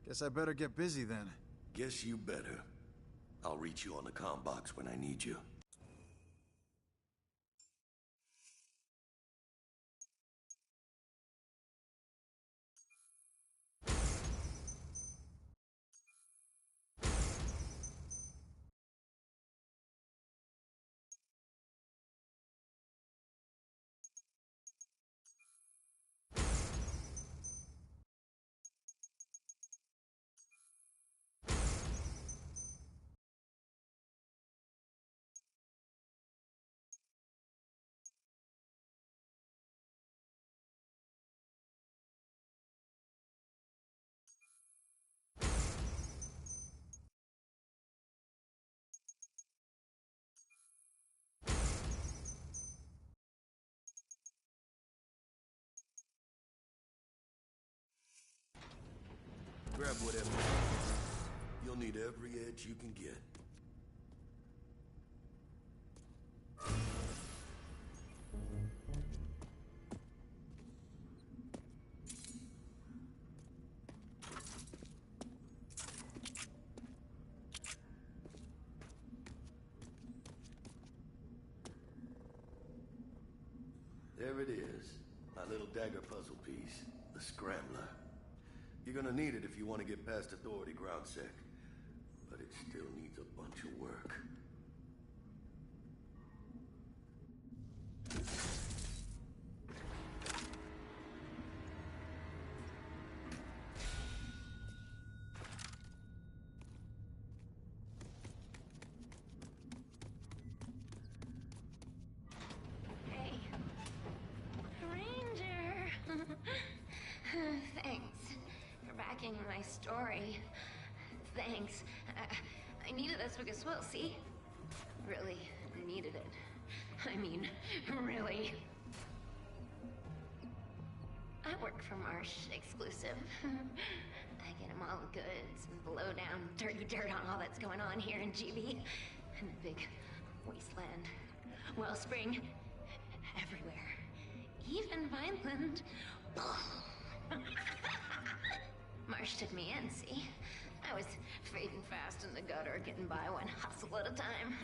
Guess I better get busy then. Guess you better. I'll reach you on the comm box when I need you. Grab whatever. You'll need every edge you can get. There it is. My little dagger puzzle piece. The Scrambler. You're gonna need it if you want to get past Authority ground sec. But it still needs a bunch of work. Hey. Ranger! Thanks for backing my story. Thanks. I needed this because, well, see? Really needed it. I mean, really. I work for Marsh Exclusive. I get him all the goods and the lowdown dirty dirt on all that's going on here in GB. And the big wasteland. Wellspring. Everywhere. Even Vineland. Marsh took me in, see? I was fading fast in the gutter, getting by one hustle at a time.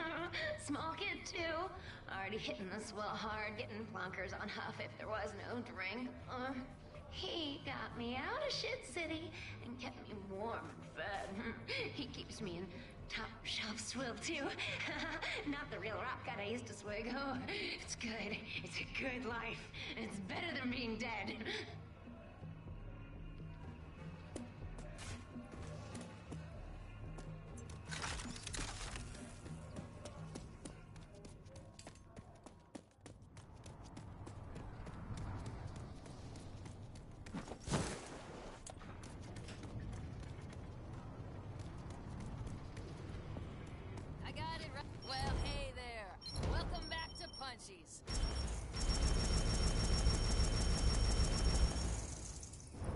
Small kid, too. Already hitting the swell hard, getting plonkers on Huff if there was no drink. He got me out of Shit City and kept me warm and fed. He keeps me in top shelf swill, too. Not the real rock kind I used to swig. Oh, it's good. It's a good life. It's better than being dead. I got it right. Well, hey there. Welcome back to Punchies.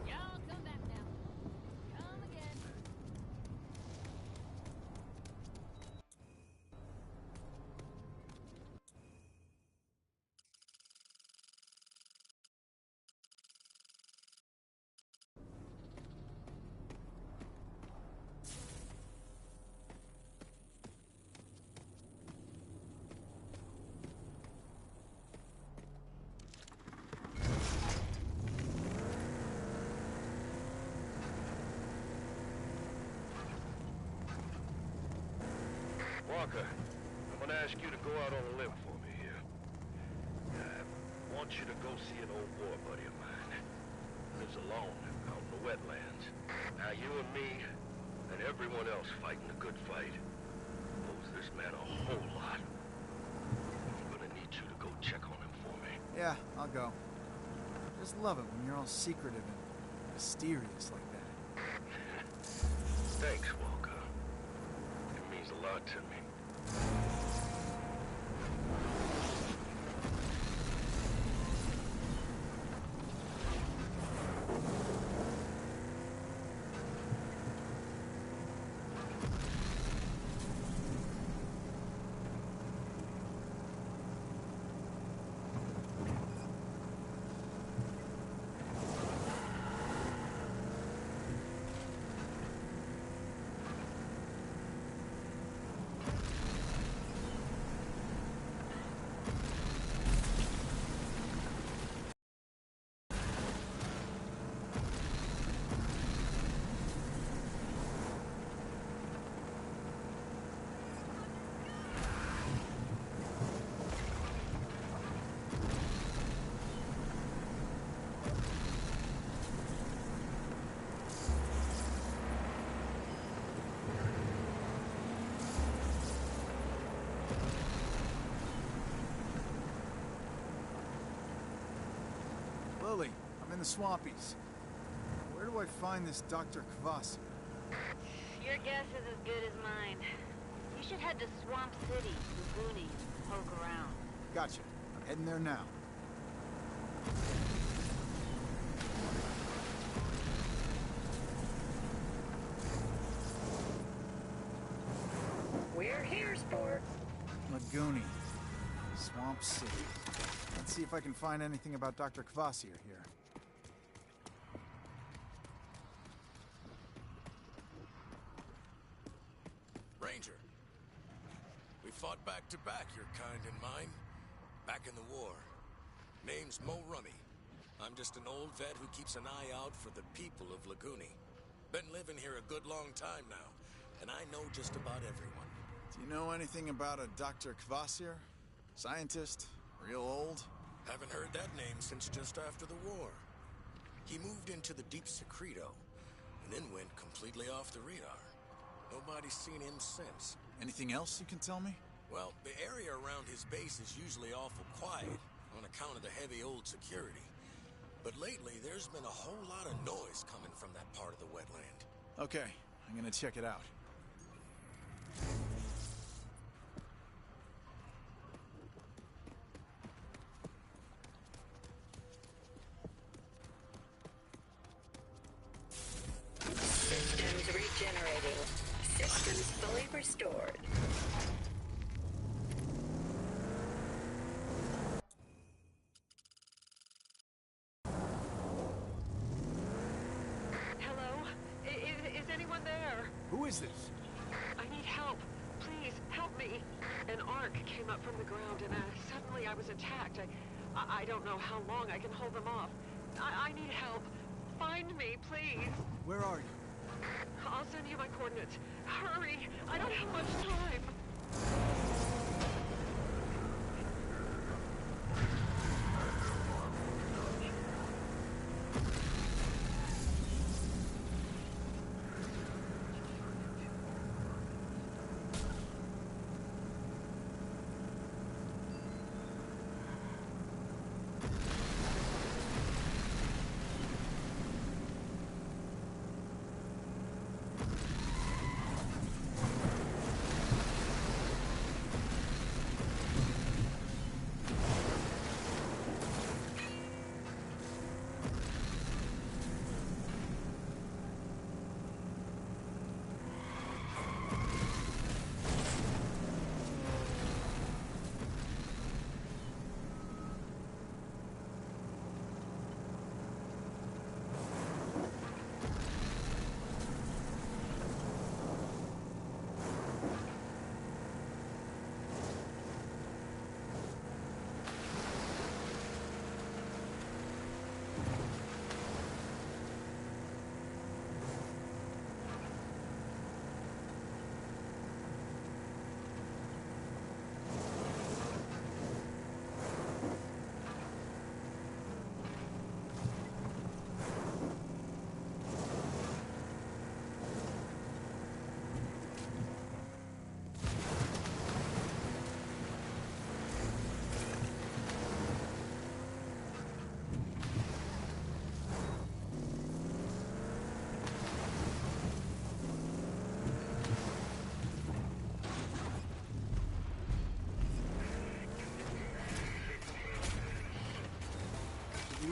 Y'all come back now. Come again. Walker, I'm gonna ask you to go out on a limb for me here. I want you to go see an old war buddy of mine. Lives alone out in the wetlands. Now you and me, and everyone else fighting the good fight, owes this man a whole lot. I'm gonna need you to go check on him for me. Yeah, I'll go. Just love it when you're all secretive and mysterious like that. Thanks, Walker. It means a lot to me. Lily, I'm in the Swampies. Where do I find this Dr. Kvasir? Your guess is as good as mine. You should head to Swamp City, the Goonies, and poke around. Gotcha. I'm heading there now. We're here, sport. Lagooni. Swamp City. Let's see if I can find anything about Dr. Kvasir here. Ranger. We fought back to back, your kind and mine. Back in the war. Name's Mo Rummy. I'm just an old vet who keeps an eye out for the people of Laguni. Been living here a good long time now, and I know just about everyone. Do you know anything about a Dr. Kvasir? Scientist? Real old? Haven't heard that name since just after the war. He moved into the deep secreto, and then went completely off the radar. Nobody's seen him since. Anything else you can tell me? Well, the area around his base is usually awful quiet on account of the heavy old security. But lately, there's been a whole lot of noise coming from that part of the wetland. Okay, I'm gonna check it out. Systems regenerating. Systems fully restored. Hello? Is anyone there? Who is this? I need help. Please, help me. An arc came up from the ground and suddenly I was attacked. I don't know how long I can hold them off. I need help. Find me, please. Where are you? I'll send you my coordinates. Hurry! I don't have much time.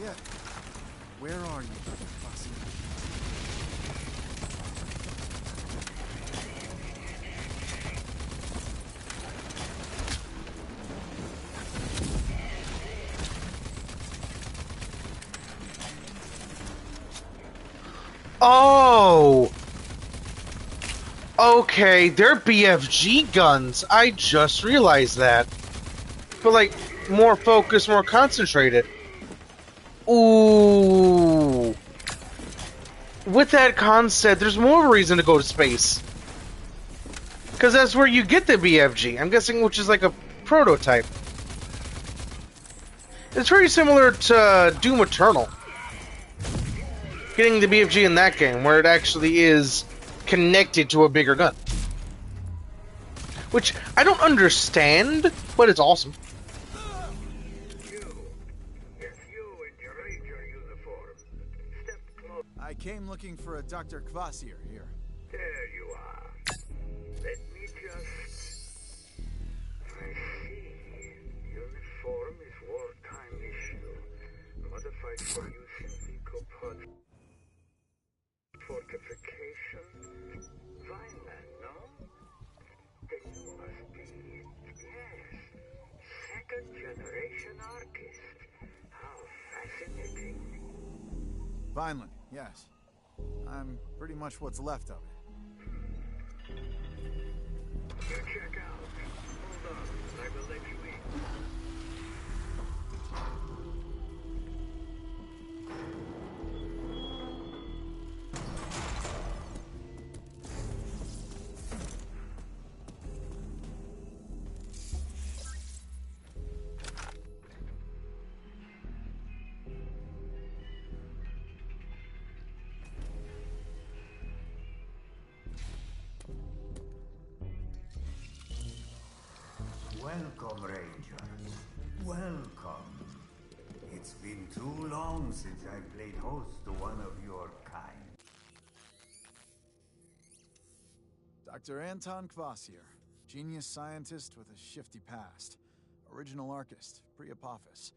Yeah. Where are you, Foxy? Oh! Okay, they're BFG guns. I just realized that. But, like, more focused, more concentrated. Ooh. With that concept, there's more of a reason to go to space. Because that's where you get the BFG, I'm guessing, which is like a prototype. It's very similar to Doom Eternal. Getting the BFG in that game, where it actually is connected to a bigger gun. Which, I don't understand, but it's awesome. I came looking for a Dr. Kvasir here. There you are. Let me just... I see. Uniform is wartime issue. Modified for use in Ecopod. Fortification. Vineland, no? Then you must be... yes. Second generation artist. How fascinating. Vineland, yes. I'm pretty much what's left of it. You check out. Hold on, I will let you in. Welcome, Rangers. Welcome. It's been too long since I played host to one of your kind. Dr. Anton Kvasir, genius scientist with a shifty past. Original Archist, pre-Apophis.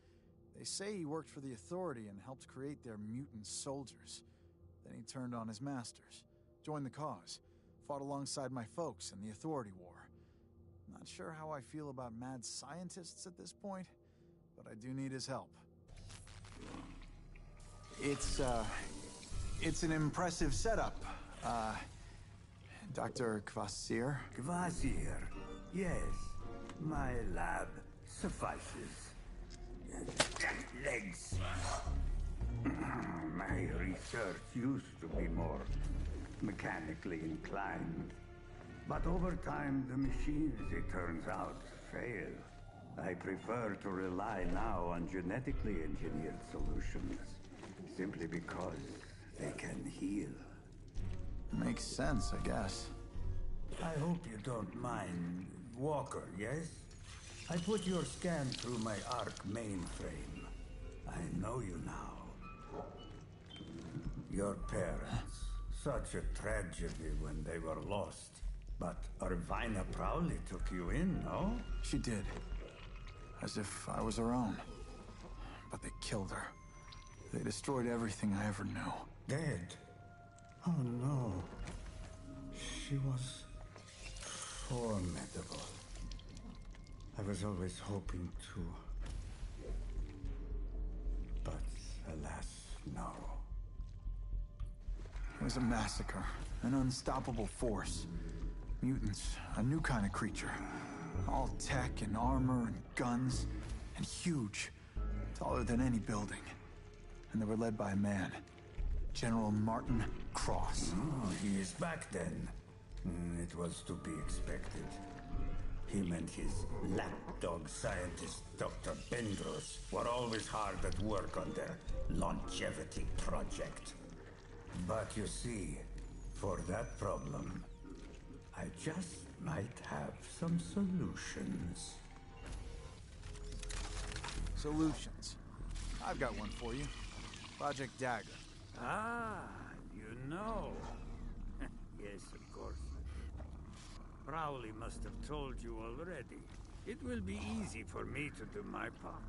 They say he worked for the Authority and helped create their mutant soldiers. Then he turned on his masters, joined the cause, fought alongside my folks in the Authority War. Not sure how I feel about mad scientists at this point, but I do need his help. It's an impressive setup. Dr. Kvasir? Kvasir, yes. My lab suffices. Legs. My research used to be more mechanically inclined. But over time, the machines, it turns out, fail. I prefer to rely now on genetically engineered solutions, simply because they can heal. Makes sense, I guess. I hope you don't mind. Walker, yes? I put your scan through my ARC mainframe. I know you now. Your parents. Such a tragedy when they were lost. But Irvina proudly took you in, no? She did. As if I was her own. But they killed her. They destroyed everything I ever knew. Dead? Oh no. She was formidable. I was always hoping to. But alas, no. It was a massacre. An unstoppable force. Mutants, a new kind of creature. All tech and armor and guns. And huge. Taller than any building. And they were led by a man. General Martin Cross. Oh, he is back then. It was to be expected. Him and his lapdog scientist, Dr. Bendros, were always hard at work on their longevity project. But you see, for that problem, I just might have some solutions. Solutions. I've got one for you. Project Dagger. Ah, you know. Yes, of course. Crowley must have told you already. It will be easy for me to do my part.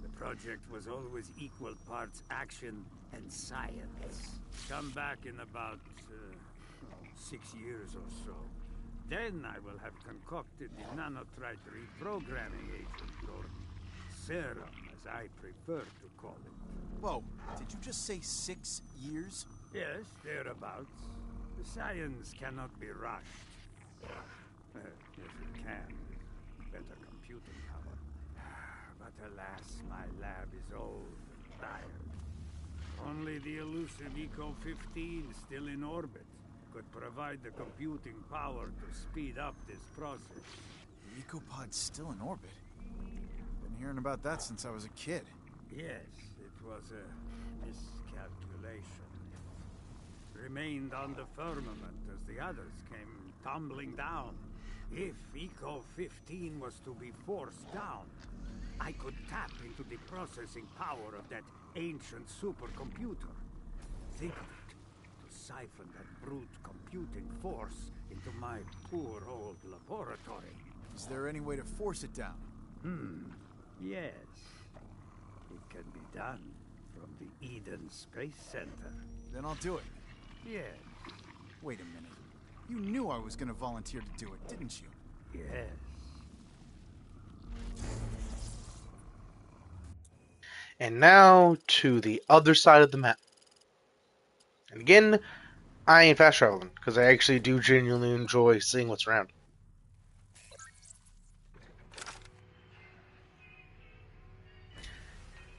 The project was always equal parts action and science. Come back in about 6 years or so. Then I will have concocted the nanotrite reprogramming agent, or serum, as I prefer to call it. Whoa, did you just say 6 years? Yes, thereabouts. The science cannot be rushed. Yes, it can. Better computing power. But alas, my lab is old and tired. Only the elusive Eco-15 still in orbit could provide the computing power to speed up this process. The Ecopod's still in orbit? Been hearing about that since I was a kid. Yes, it was a miscalculation. It remained on the firmament as the others came tumbling down. If Eco-15 was to be forced down, I could tap into the processing power of that ancient supercomputer. Think of it, to siphon that brute computing force into my poor old laboratory. Is there any way to force it down? Yes. It can be done from the Eden Space Center. Then I'll do it. Yes. Wait a minute. You knew I was gonna volunteer to do it, didn't you? Yes. And now to the other side of the map. And again, I ain't fast traveling, because I actually do genuinely enjoy seeing what's around.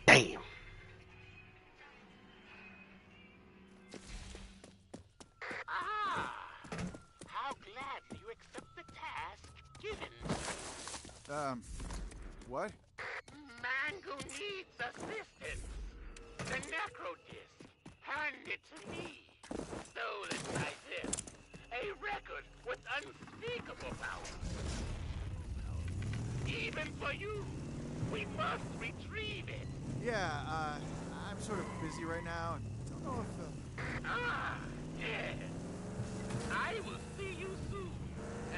Damn. How gladly you accept the task given. What? Mango needs assistance. The Necro Disc. Hand it to me. Stolen by this. A record with unspeakable power. weapon for you. We must retrieve it. Yeah, I'm sort of busy right now. Don't know if, Ah, yes. I will see you soon,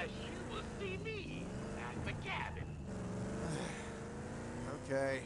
as you will see me at the cabin. Okay.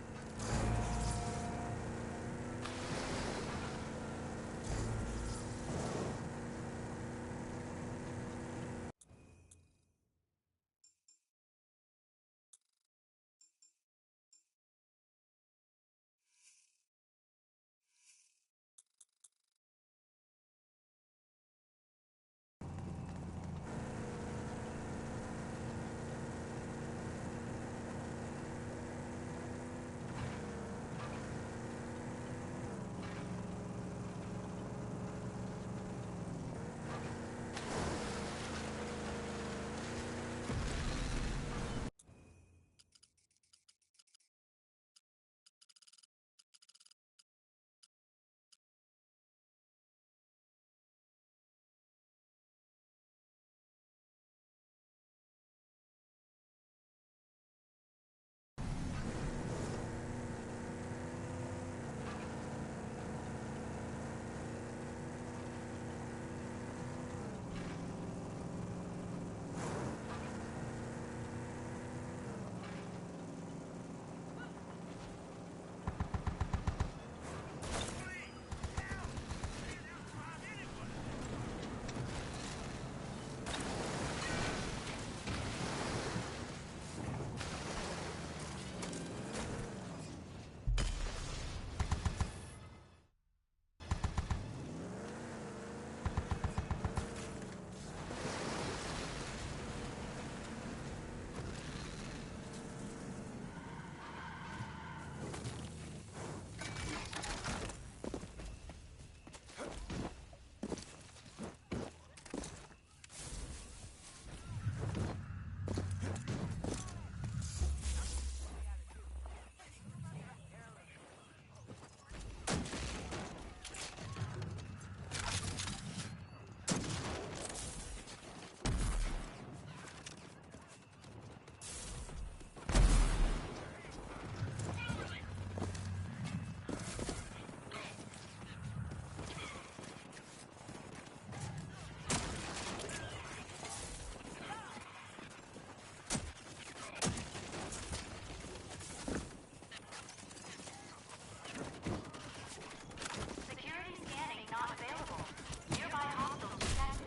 Security scanning not available. Nearby hostiles detected.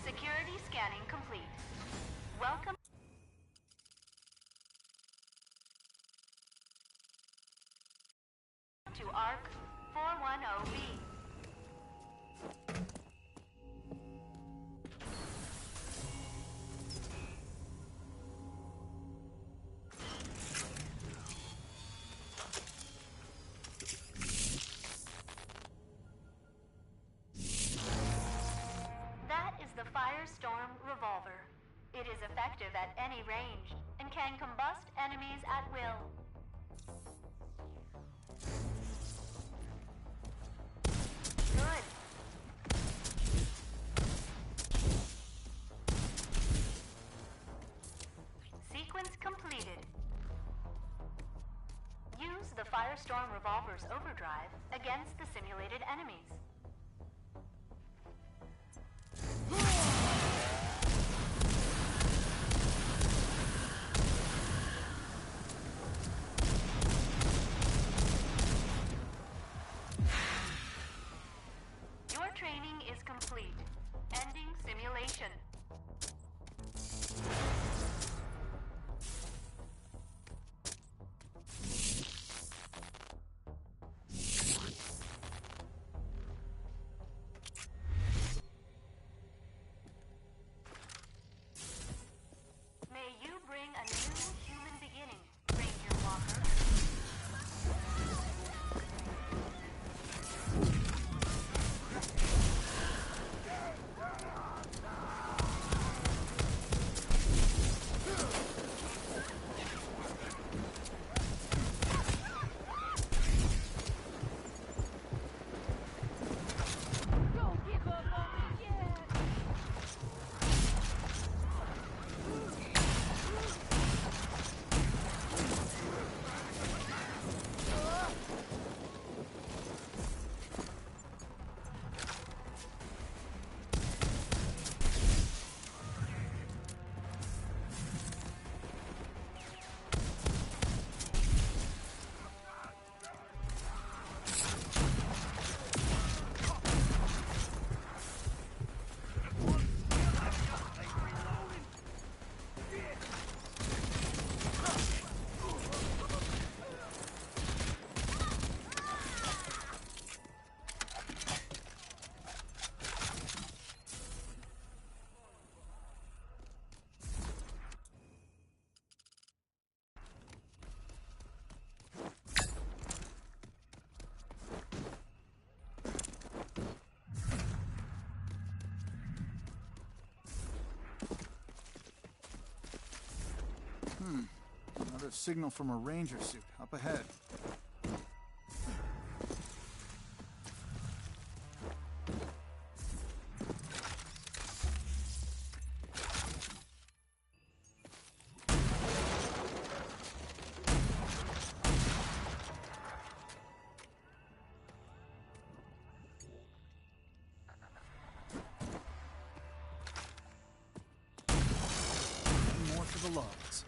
Security scanning complete. Welcome to ARC 410B. That is the Firestorm revolver. It is effective at any range and can combust enemies at will. Good. Sequence completed. Use the Firestorm revolver's overdrive against the simulated enemies. complete. Ending simulation. May you bring a new human beginning, Ranger Walker. Don't give up on me yet! Another signal from a ranger suit up ahead. More to the logs.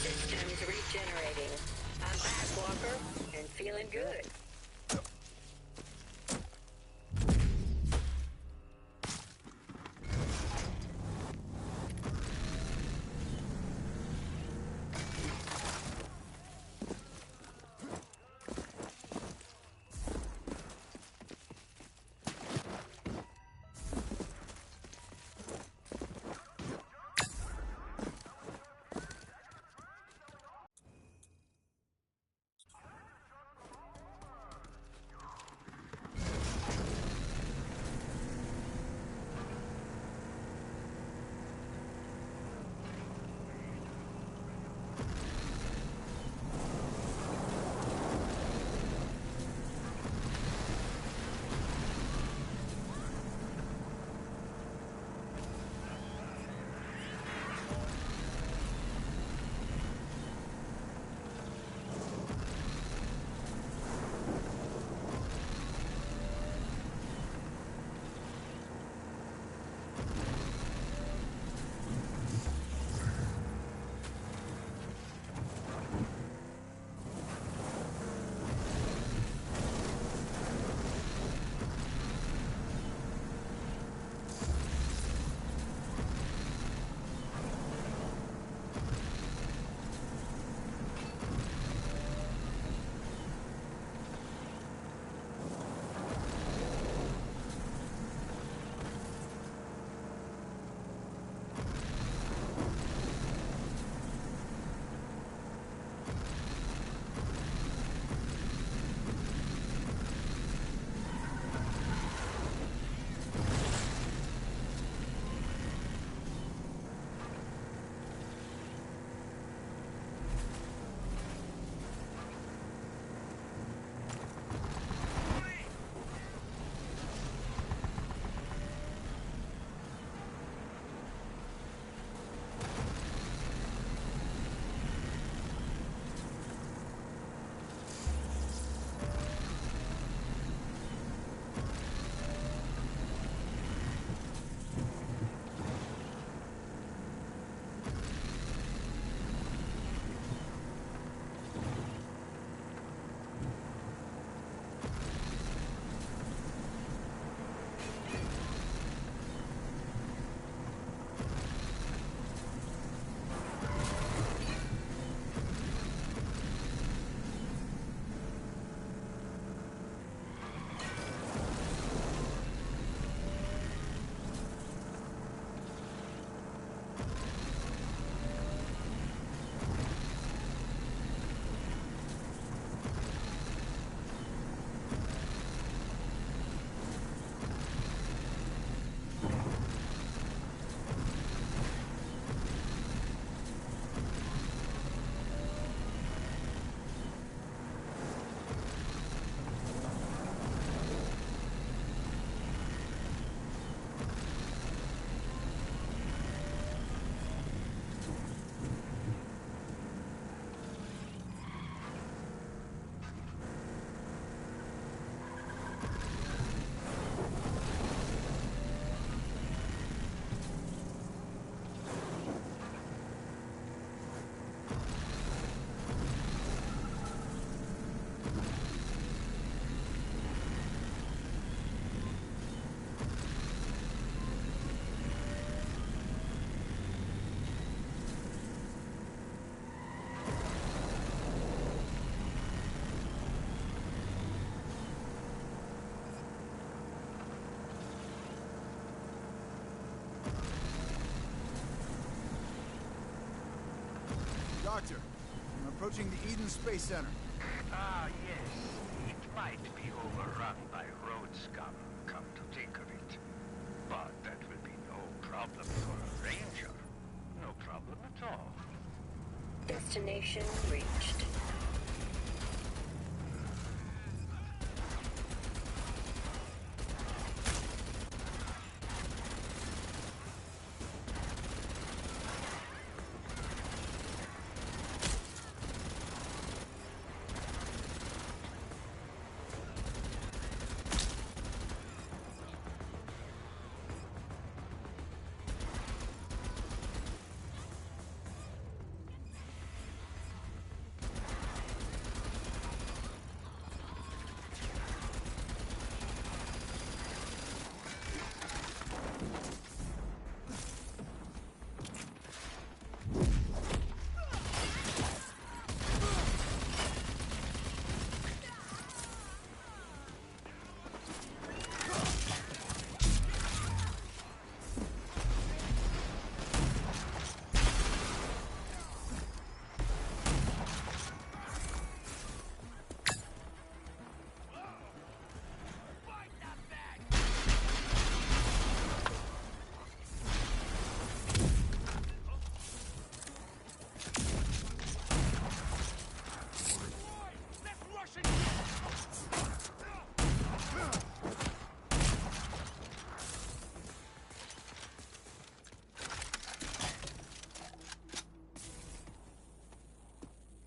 Systems regenerating. I'm back, Walker, and feeling good. Doctor, I'm approaching the Eden Space Center. Ah, yes. It might be overrun by road scum, come to think of it. But that will be no problem for a ranger. No problem at all. Destination reached.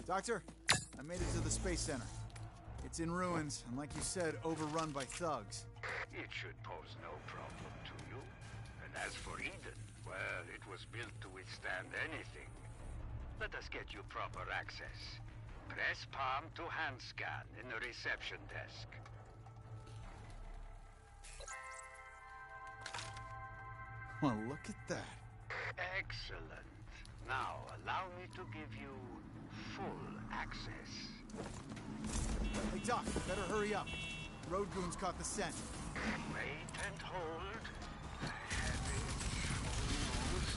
Doctor, I made it to the Space Center. It's in ruins, and like you said, overrun by thugs. It should pose no problem to you. And as for Eden, well, it was built to withstand anything. Let us get you proper access. Press palm to hand scan in the reception desk. Well, look at that. Excellent. Now, allow me to give you full access. Hey, Doc, you better hurry up. Road goons caught the scent. Wait and hold. I have it almost.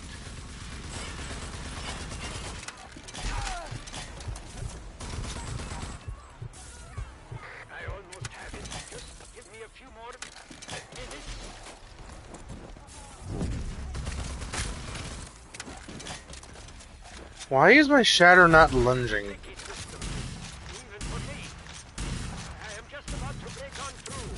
I almost have it. Just give me a few more minutes. Why is my shadow not lunging? Even for me. I am just about to break on through.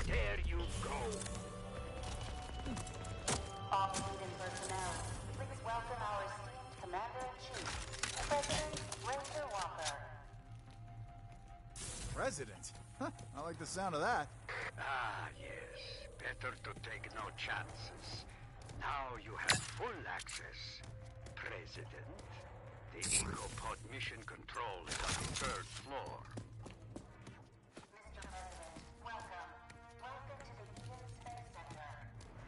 There you go. All Eden personnel, please welcome our esteemed Commander-in-Chief, President Ranger Walker. President? Huh, I like the sound of that. Ah, yes. Better to take no chances. Now you have full access, President. The EcoPod mission control is on the 3rd floor. Mr. President, welcome. Welcome to the Eden Space Center.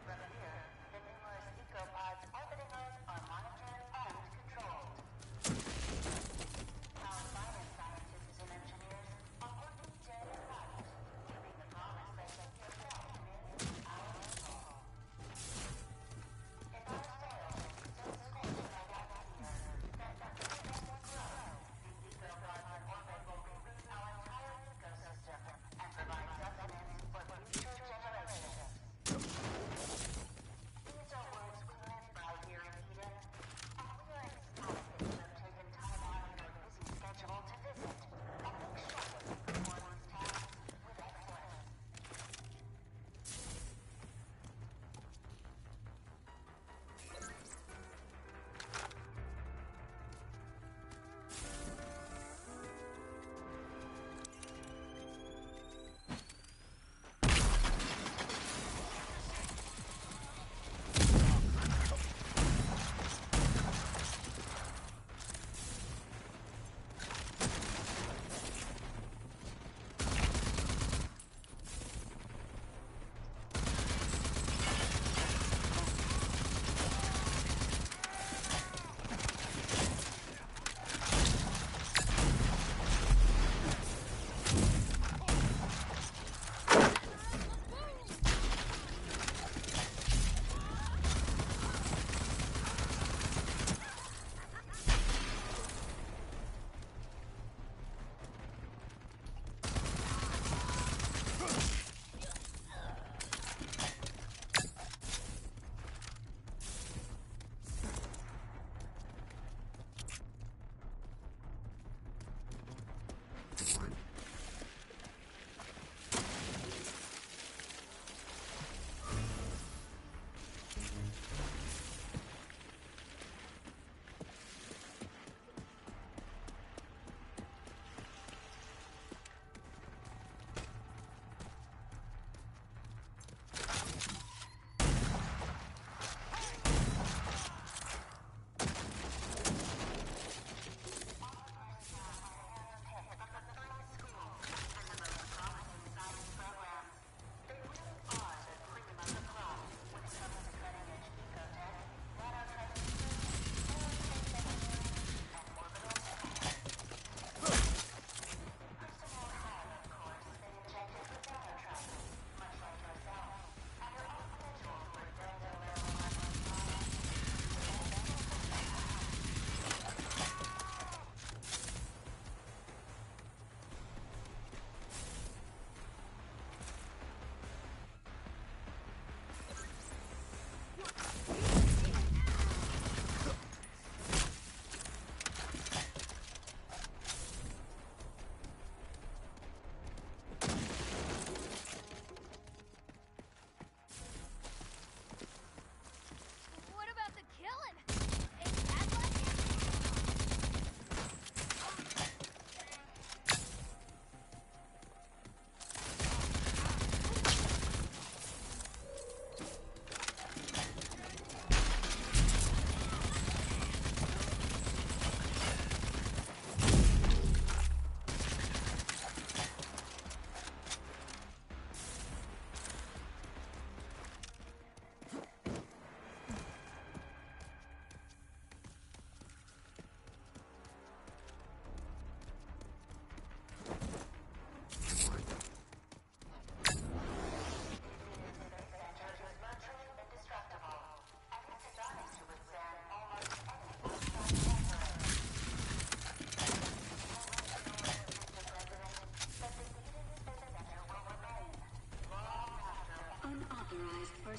From here, the numerous ecopods orbiting Earth are monitored and controlled. Our finest scientists and engineers are working day and night to bring the promise that you yourself in our home. If our sails so scorched by that atmosphere that the humans grow, the ecopods in orbit will reroute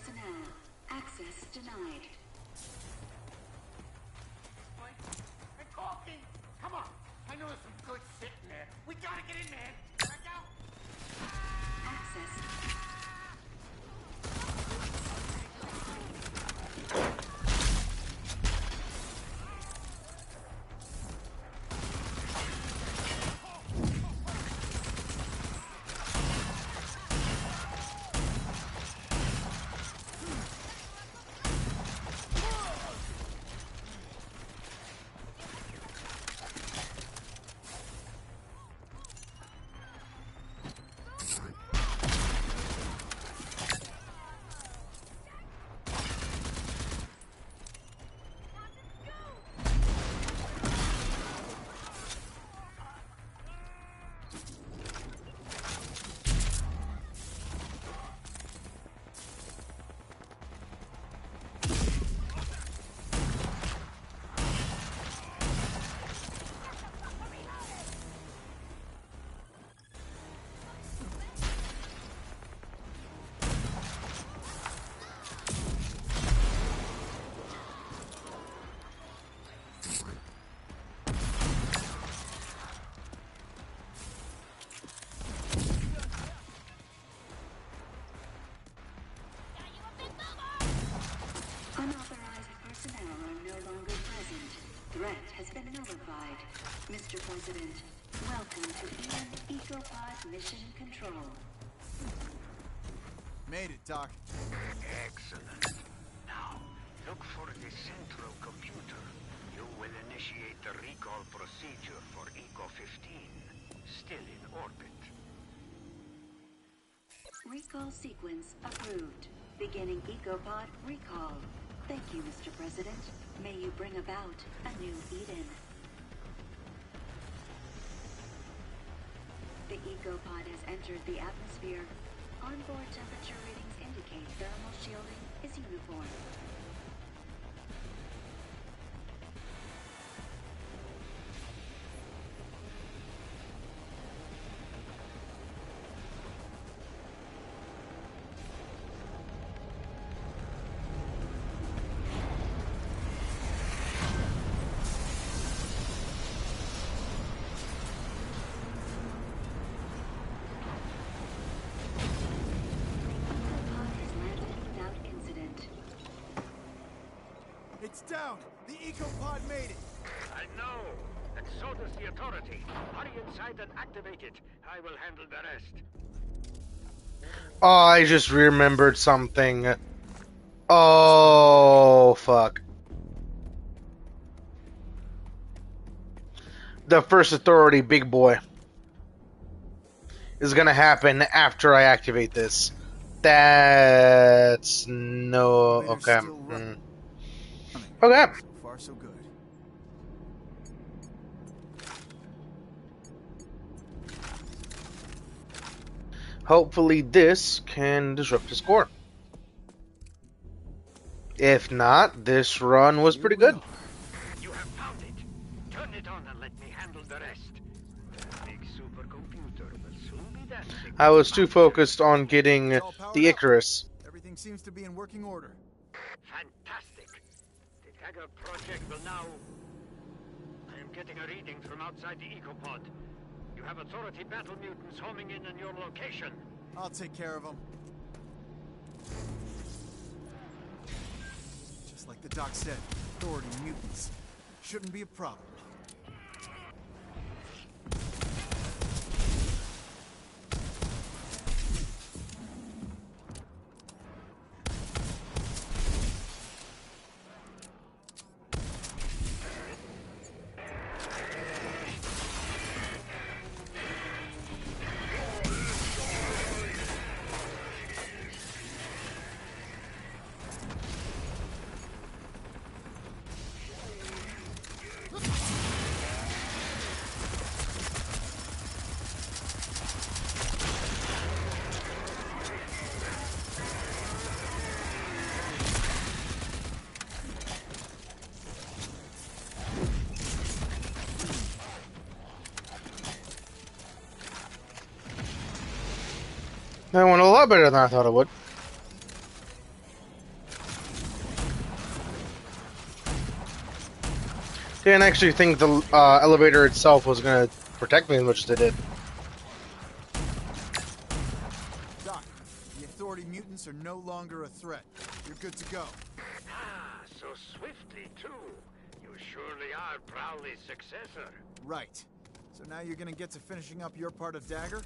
personnel. Access denied. Hey, Coffee! Come on! I know there's some good sitting there. We gotta get in there! Right now? Access. Unauthorized personnel are no longer present. Threat has been nullified. Mr. President, welcome to EcoPod Mission Control. Made it, Doc. Excellent. Now, look for the central computer. You will initiate the recall procedure for Eco-15. Still in orbit. Recall sequence approved. Beginning EcoPod recall. Thank you, Mr. President. May you bring about a new Eden. The EcoPod has entered the atmosphere. Onboard temperature readings indicate thermal shielding is uniform. It's down! The EcoPod made it! I know! And so does the Authority. Hurry inside and activate it. I will handle the rest. Oh, I just remembered something. Oh, fuck. The First Authority, big boy, is gonna happen after I activate this. That's no... Okay. Okay. So far, so good. Hopefully this can disrupt the score. If not, this run was pretty good. You have found it. Turn it on and let me handle the rest. The big supercomputer will soon be dancing. I was too focused on getting the Icarus. Everything seems to be in working order. Fantastic. The Dagger project will now... I am getting a reading from outside the Ecopod. You have Authority battle mutants homing in on your location. I'll take care of them. Just like the doc said, Authority mutants. Shouldn't be a problem. That went a lot better than I thought it would. Didn't actually think the elevator itself was gonna protect me as much as it did. Doc, the Authority mutants are no longer a threat. You're good to go. Ah, so swiftly, too. You surely are Prowley's successor. Right. So now you're gonna get to finishing up your part of Dagger?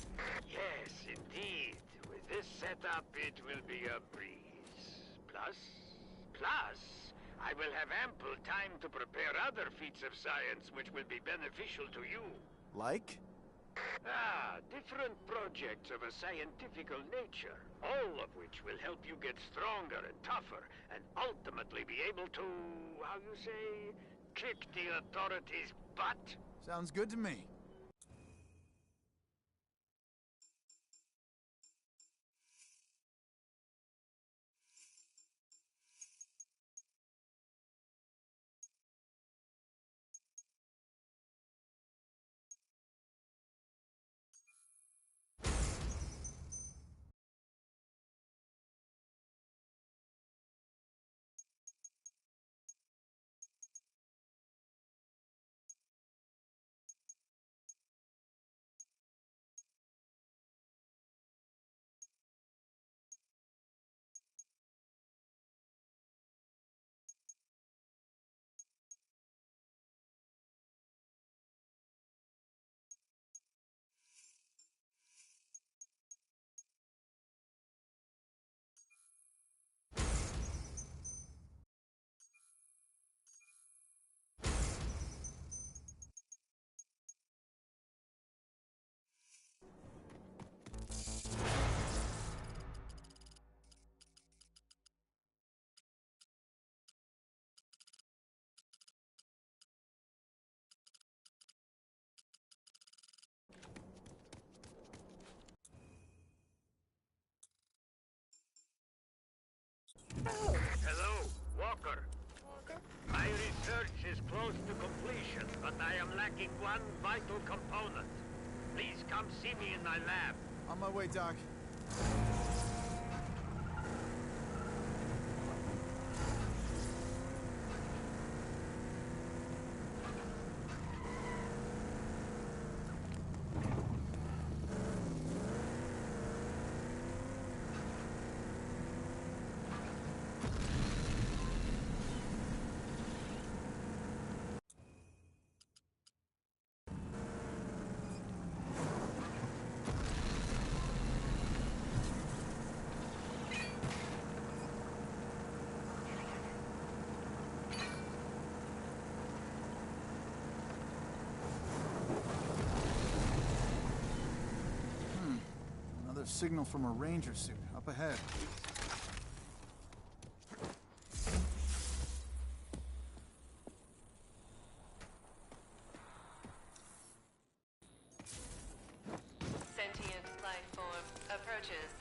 Yes, indeed. With this setup, it will be a breeze. Plus, I will have ample time to prepare other feats of science which will be beneficial to you. Like? Different projects of a scientifical nature, all of which will help you get stronger and tougher, and ultimately be able to, how you say, kick the authorities' butt. Sounds good to me. Hello, Walker. My research is close to completion, but I am lacking one vital component. Please come see me in my lab. On my way, Doc. Another signal from a ranger suit up ahead. Sentient life form approaches.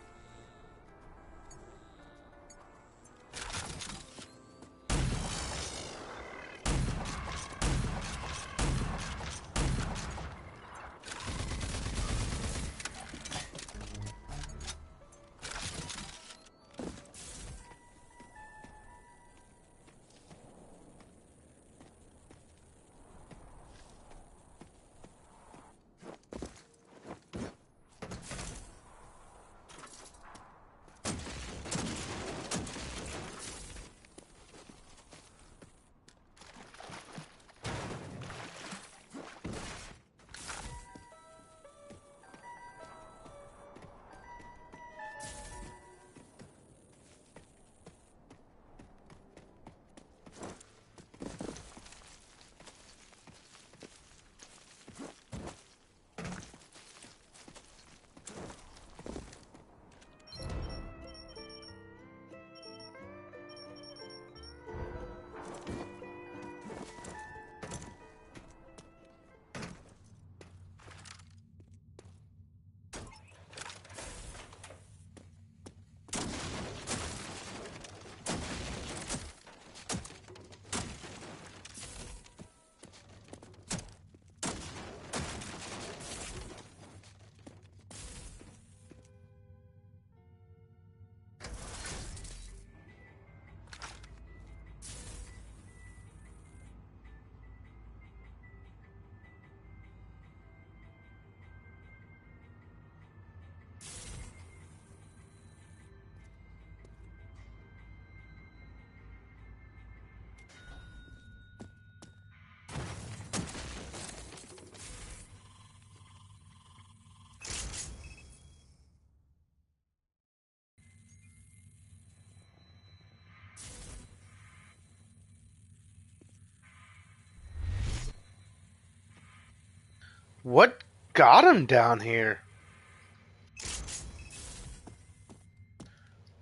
What got him down here?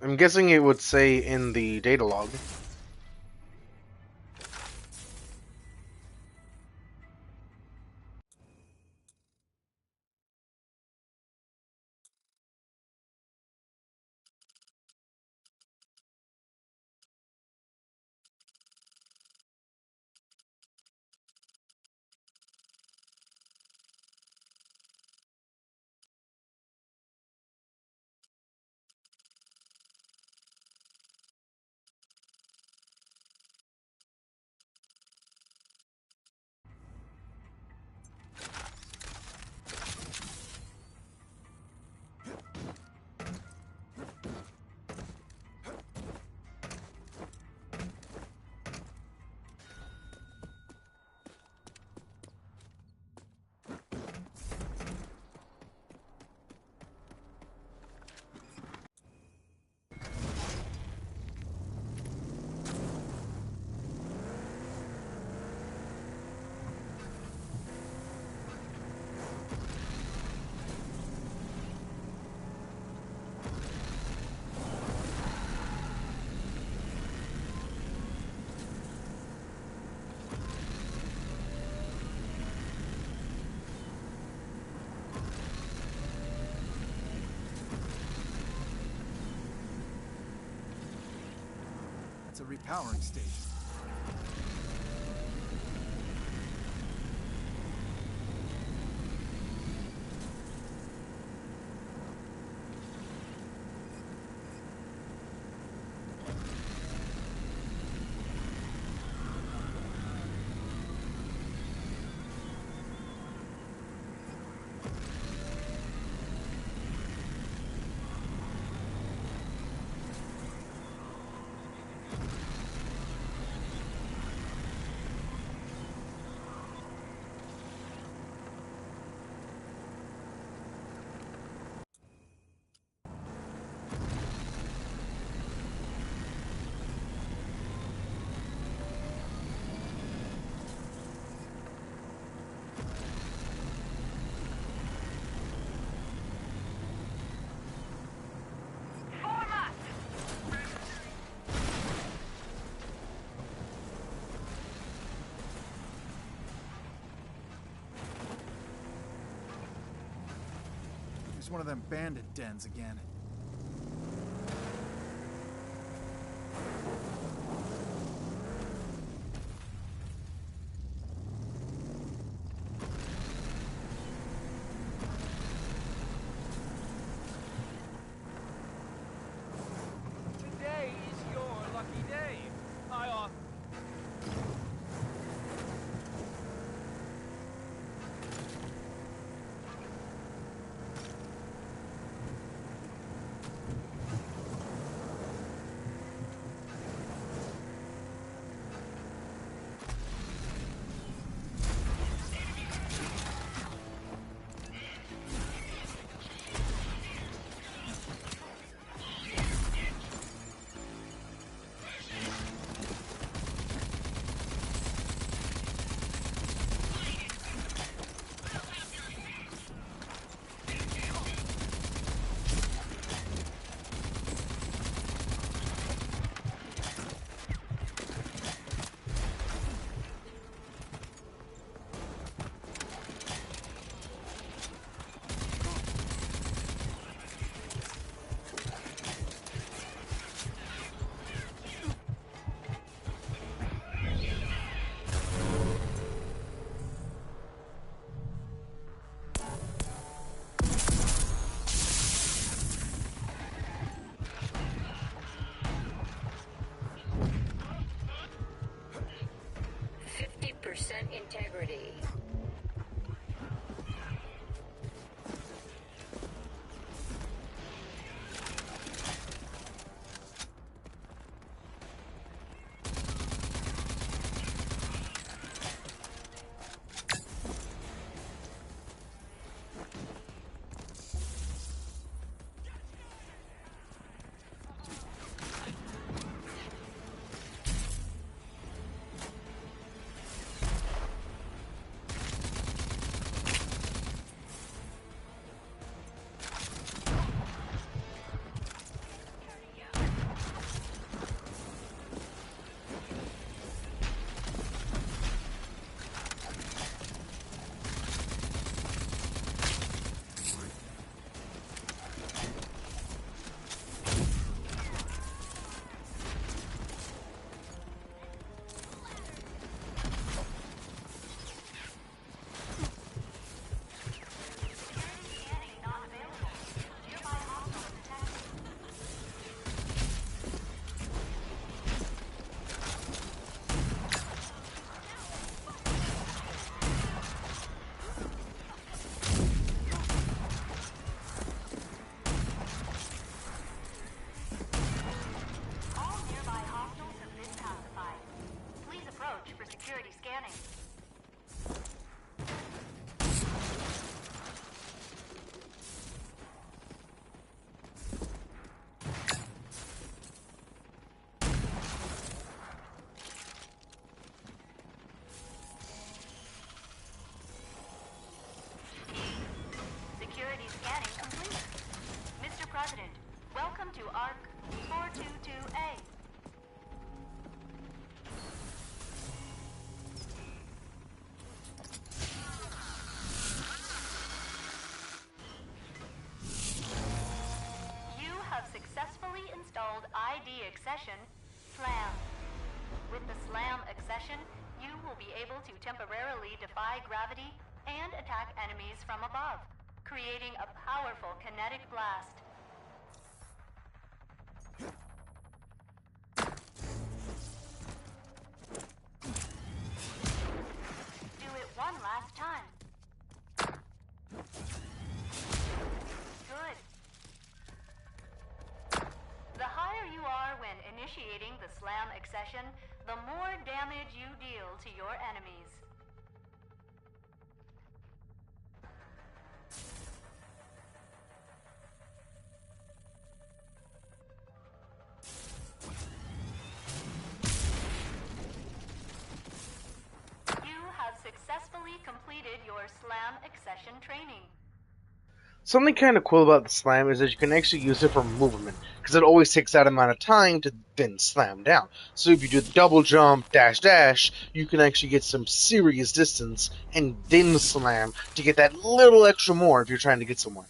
I'm guessing it would say in the data log. That's a repowering station. It's one of them bandit dens again. Today is your lucky day. installed ID accession, SLAM. With the SLAM accession, you will be able to temporarily defy gravity and attack enemies from above, creating a powerful kinetic blast. Do it one last time. Good. The higher you are when initiating the SLAM accession, the more damage you deal to your enemies. You have successfully completed your SLAM accession training. Something kind of cool about the slam is that you can actually use it for movement, because it always takes that amount of time to then slam down. So if you do the double jump, dash, dash, you can actually get some serious distance and then slam to get that little extra more if you're trying to get somewhere.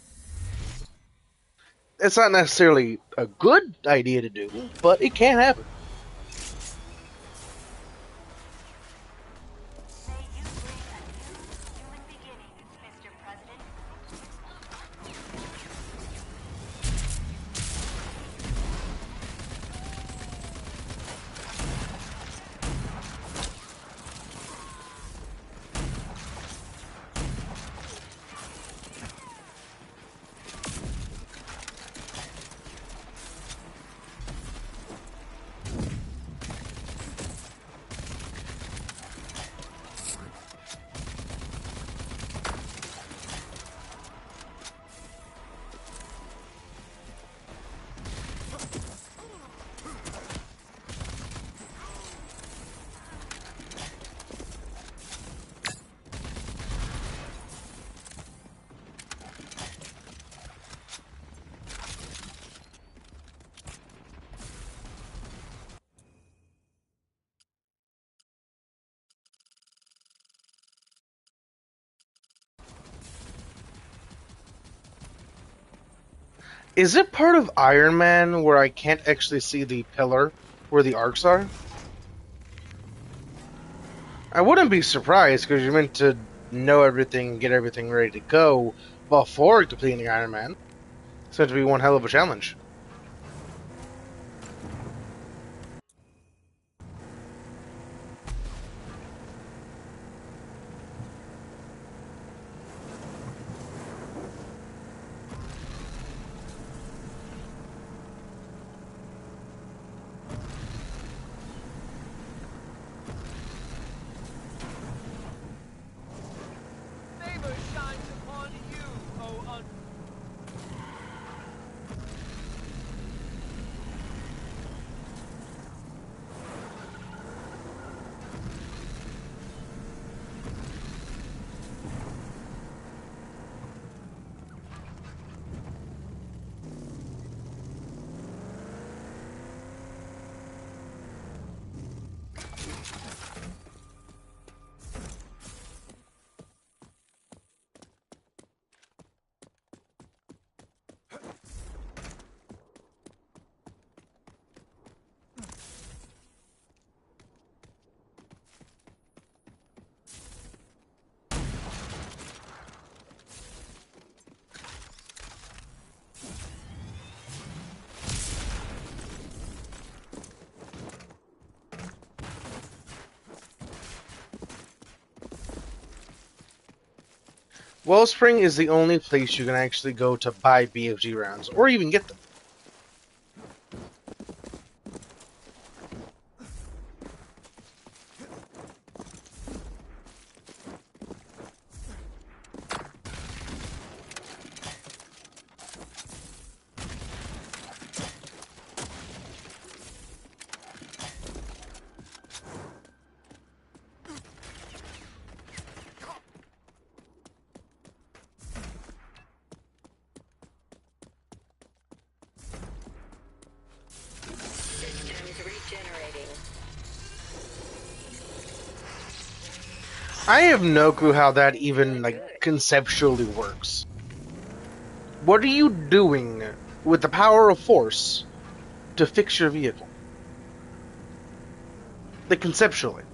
It's not necessarily a good idea to do, but it can happen. Is it part of Iron Man where I can't actually see the pillar where the arcs are? I wouldn't be surprised, because you're meant to know everything and get everything ready to go before completing Iron Man. It's going to be one hell of a challenge. Favor shines upon you, oh Wellspring is the only place you can actually go to buy BFG rounds, or even get them. I have no clue how that even, conceptually works. What are you doing with the power of force to fix your vehicle. Like, conceptually.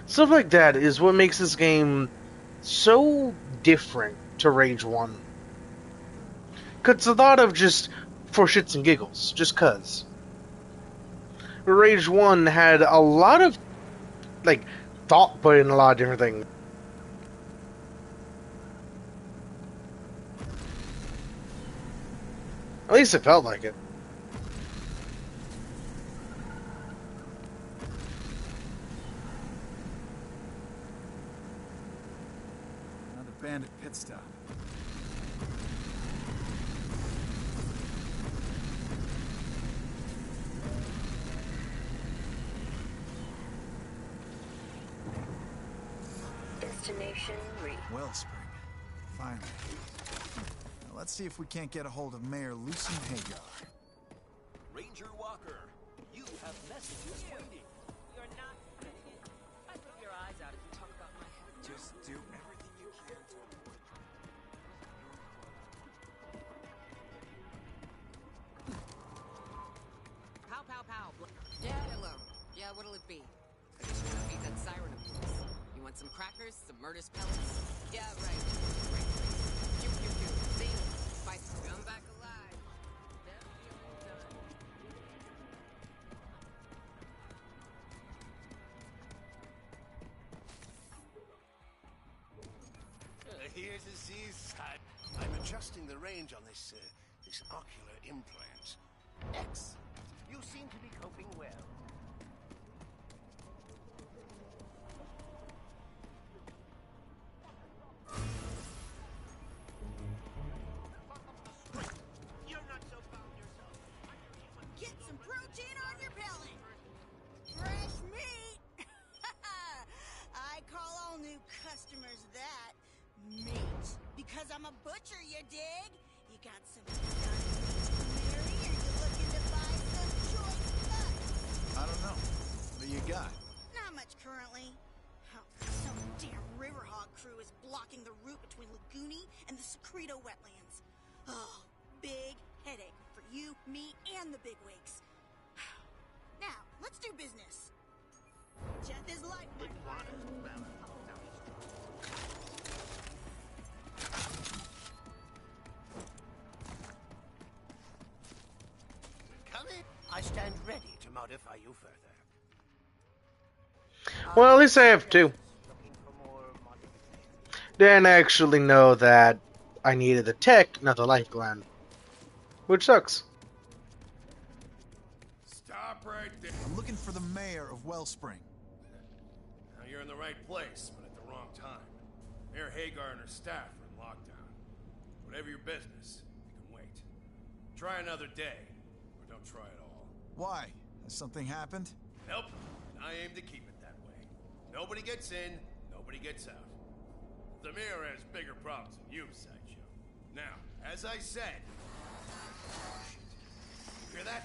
Stuff like that is what makes this game so different to Rage 1. Cause it's a lot of just for shits and giggles, just cuz. Rage 1 had a lot of, like, thought put in a lot of different things. At least it felt like it. Another bandit pit stop. Destination reached. Wellspring. Finally. Now let's see if we can't get a hold of Mayor Lucen Hagar. Ranger Walker, you have messages waiting. You're not getting it. I put your eyes out if you talk about my head. Just do everything you can to avoid. Pow, pow, pow. Yeah, hello. Yeah, what'll it be? I just want to feed that siren, of course. You want some crackers? Some Murder's pellets? Yeah, right. Right. Pew, pew, pew. Zing. Spice. Come back alive. Never the only time. Here's Aziz, son. I'm adjusting the range on this ocular implant. X. You seem to be coping well. You're not so proud of yourself. Get some protein on your pellet. Fresh meat. I call all new customers that meat. Because I'm a butcher, you dig? You got some meat to marry, or you looking to buy some choice cuts? I don't know. What do you got? Not much currently. Oh, some damn river hog crew is blocking the route between Laguni and the Secreto wetlands. Oh, big headache for you, me, and the bigwigs. Now, let's do business. Death is life, my friend. Come in. I stand ready to modify you further. Well, at least I have two. Didn't actually know that I needed the tech, not the life gland. Which sucks. Stop right there. I'm looking for the mayor of Wellspring. Now you're in the right place, but at the wrong time. Mayor Hagar and her staff are in lockdown. Whatever your business, you can wait. Try another day, or don't try at all. Why? Has something happened? Nope, and I aim to keep it that way. Nobody gets in, nobody gets out. The mayor has bigger problems than you, Sideshow. Now, as I said... You hear that?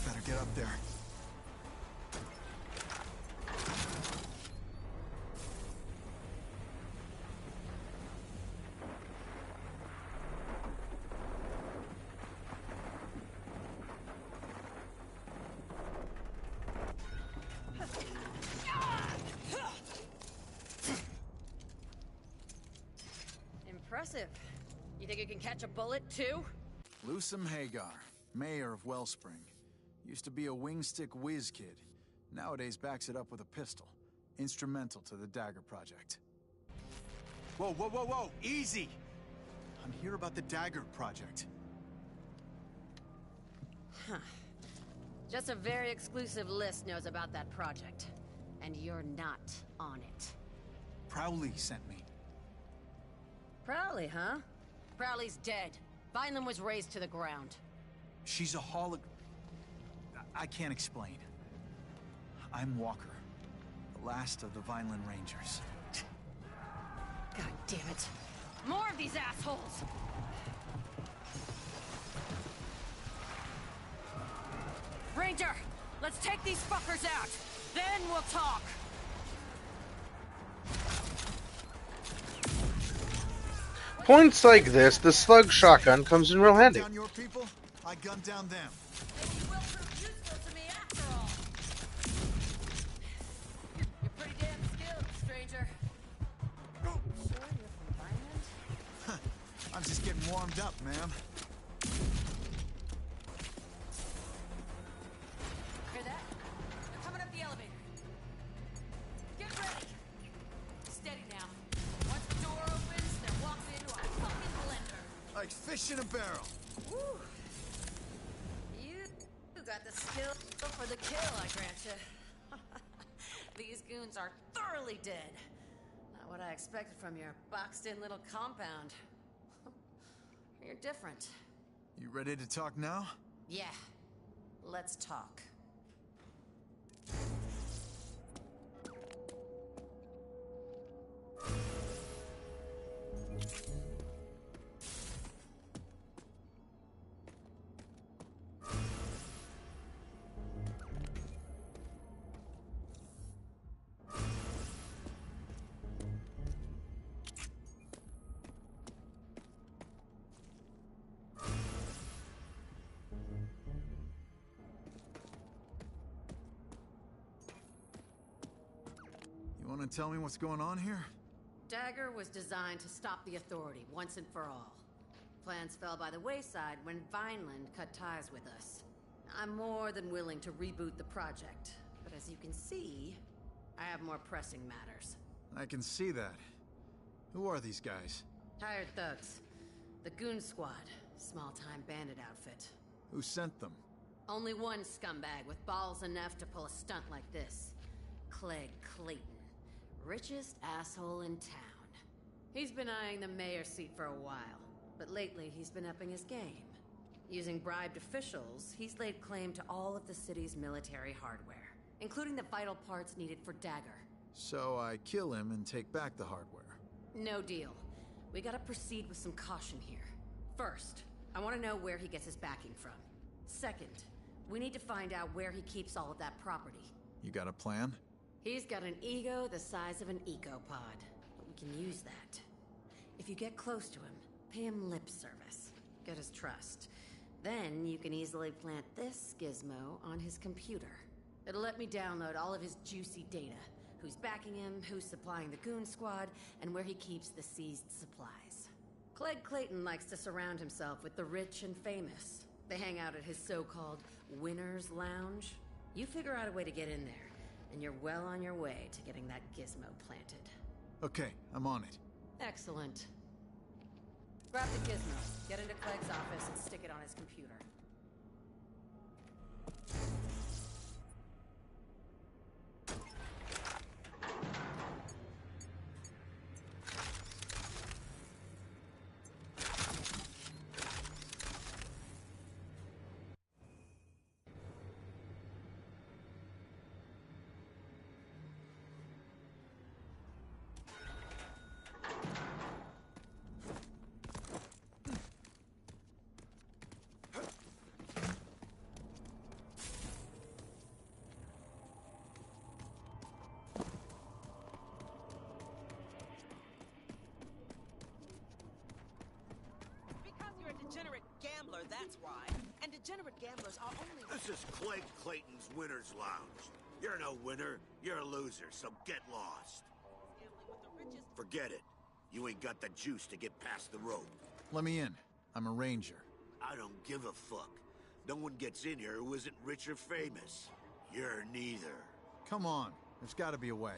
Better get up there. Impressive. You think you can catch a bullet, too? Lucem Hagar, mayor of Wellspring. Used to be a wingstick whiz kid. Nowadays backs it up with a pistol. Instrumental to the Dagger Project. Whoa, whoa, whoa, whoa! Easy! I'm here about the Dagger Project. Huh. Just a very exclusive list knows about that project. And you're not on it. Prowley sent me. Prowley, huh? Prowley's dead. Vineland was razed to the ground. She's a I can't explain. I'm Walker, the last of the Vineland Rangers. God damn it. More of these assholes! Ranger, let's take these fuckers out. Then we'll talk. Points like this, the slug shotgun comes in real handy. Down your people, I gun down them. Maybe you will prove useful to me after all. You're pretty damn skilled, stranger. Sure you're from Vineland? I'm just getting warmed up, ma'am. Hear that? They're coming up the elevator. Get ready. Steady now. Once the door opens, they're walking into a fucking blender. Like fish in a barrel. Woo. You got the skill for the kill, I grant you. These goons are thoroughly dead. Not what I expected from your boxed-in little compound. You're different. You ready to talk now? Yeah. Let's talk. You want to tell me what's going on here? Dagger was designed to stop the Authority once and for all. Plans fell by the wayside when Vineland cut ties with us. I'm more than willing to reboot the project, but as you can see, I have more pressing matters. I can see that. Who are these guys? Hired thugs. The Goon Squad. Small-time bandit outfit. Who sent them? Only one scumbag with balls enough to pull a stunt like this. Clegg Clayton. Richest asshole in town. He's been eyeing the mayor's seat for a while, but lately he's been upping his game. Using bribed officials, he's laid claim to all of the city's military hardware, including the vital parts needed for Dagger. So I kill him and take back the hardware. No deal. We gotta proceed with some caution here. First, I want to know where he gets his backing from. Second, we need to find out where he keeps all of that property. You got a plan? He's got an ego the size of an ecopod, but we can use that. If you get close to him, pay him lip service. Get his trust. Then you can easily plant this gizmo on his computer. It'll let me download all of his juicy data. Who's backing him, who's supplying the Goon Squad, and where he keeps the seized supplies. Clegg Clayton likes to surround himself with the rich and famous. They hang out at his so-called Winner's Lounge. You figure out a way to get in there, and you're well on your way to getting that gizmo planted. Okay, I'm on it. Excellent. Grab the gizmo, get into Clegg's office, and stick it on his computer. Degenerate gambler, that's why. And degenerate gamblers are only... This is Clegg Clayton's Winner's Lounge. You're no winner, you're a loser, so get lost. Forget it. You ain't got the juice to get past the rope. Let me in. I'm a ranger. I don't give a fuck. No one gets in here who isn't rich or famous. You're neither. Come on. There's gotta be a way.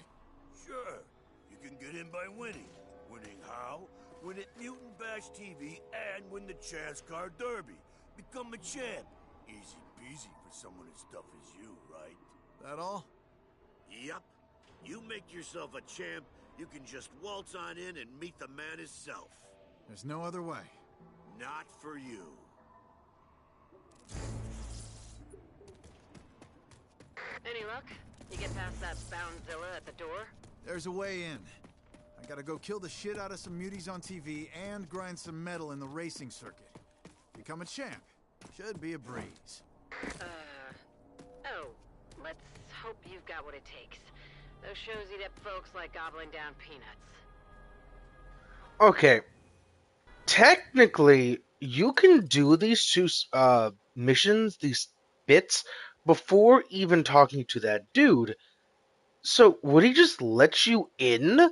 Sure. You can get in by winning. Winning how? Win at Mutant Bash TV and win the Chance Car Derby. Become a champ. Easy peasy for someone as tough as you, right? That all? Yep. You make yourself a champ, you can just waltz on in and meet the man himself. There's no other way. Not for you. Any luck? You get past that Boundzilla at the door? There's a way in. I gotta go kill the shit out of some muties on TV and grind some metal in the racing circuit. Become a champ. Should be a breeze. Oh, let's hope you've got what it takes. Those shows eat up folks like gobbling down peanuts. Okay. Technically, you can do these two missions, these bits, before even talking to that dude. So, would he just let you in?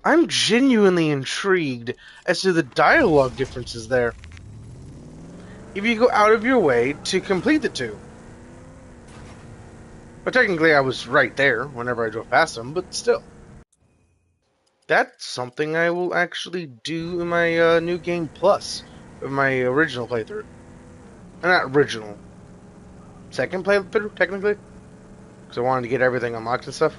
I'm genuinely intrigued as to the dialogue differences there. If you go out of your way to complete the two. But technically, I was right there whenever I drove past him, but still. That's something I will actually do in my New Game Plus, of my original playthrough. Not original. Second playthrough, technically? Because I wanted to get everything unlocked and stuff.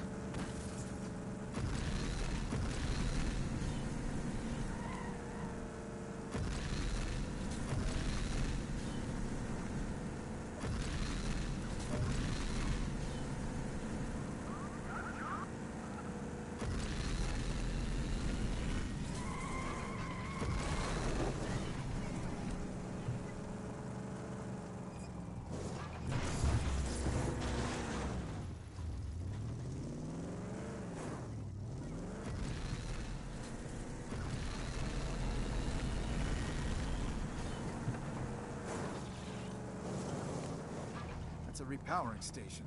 That's a repowering station.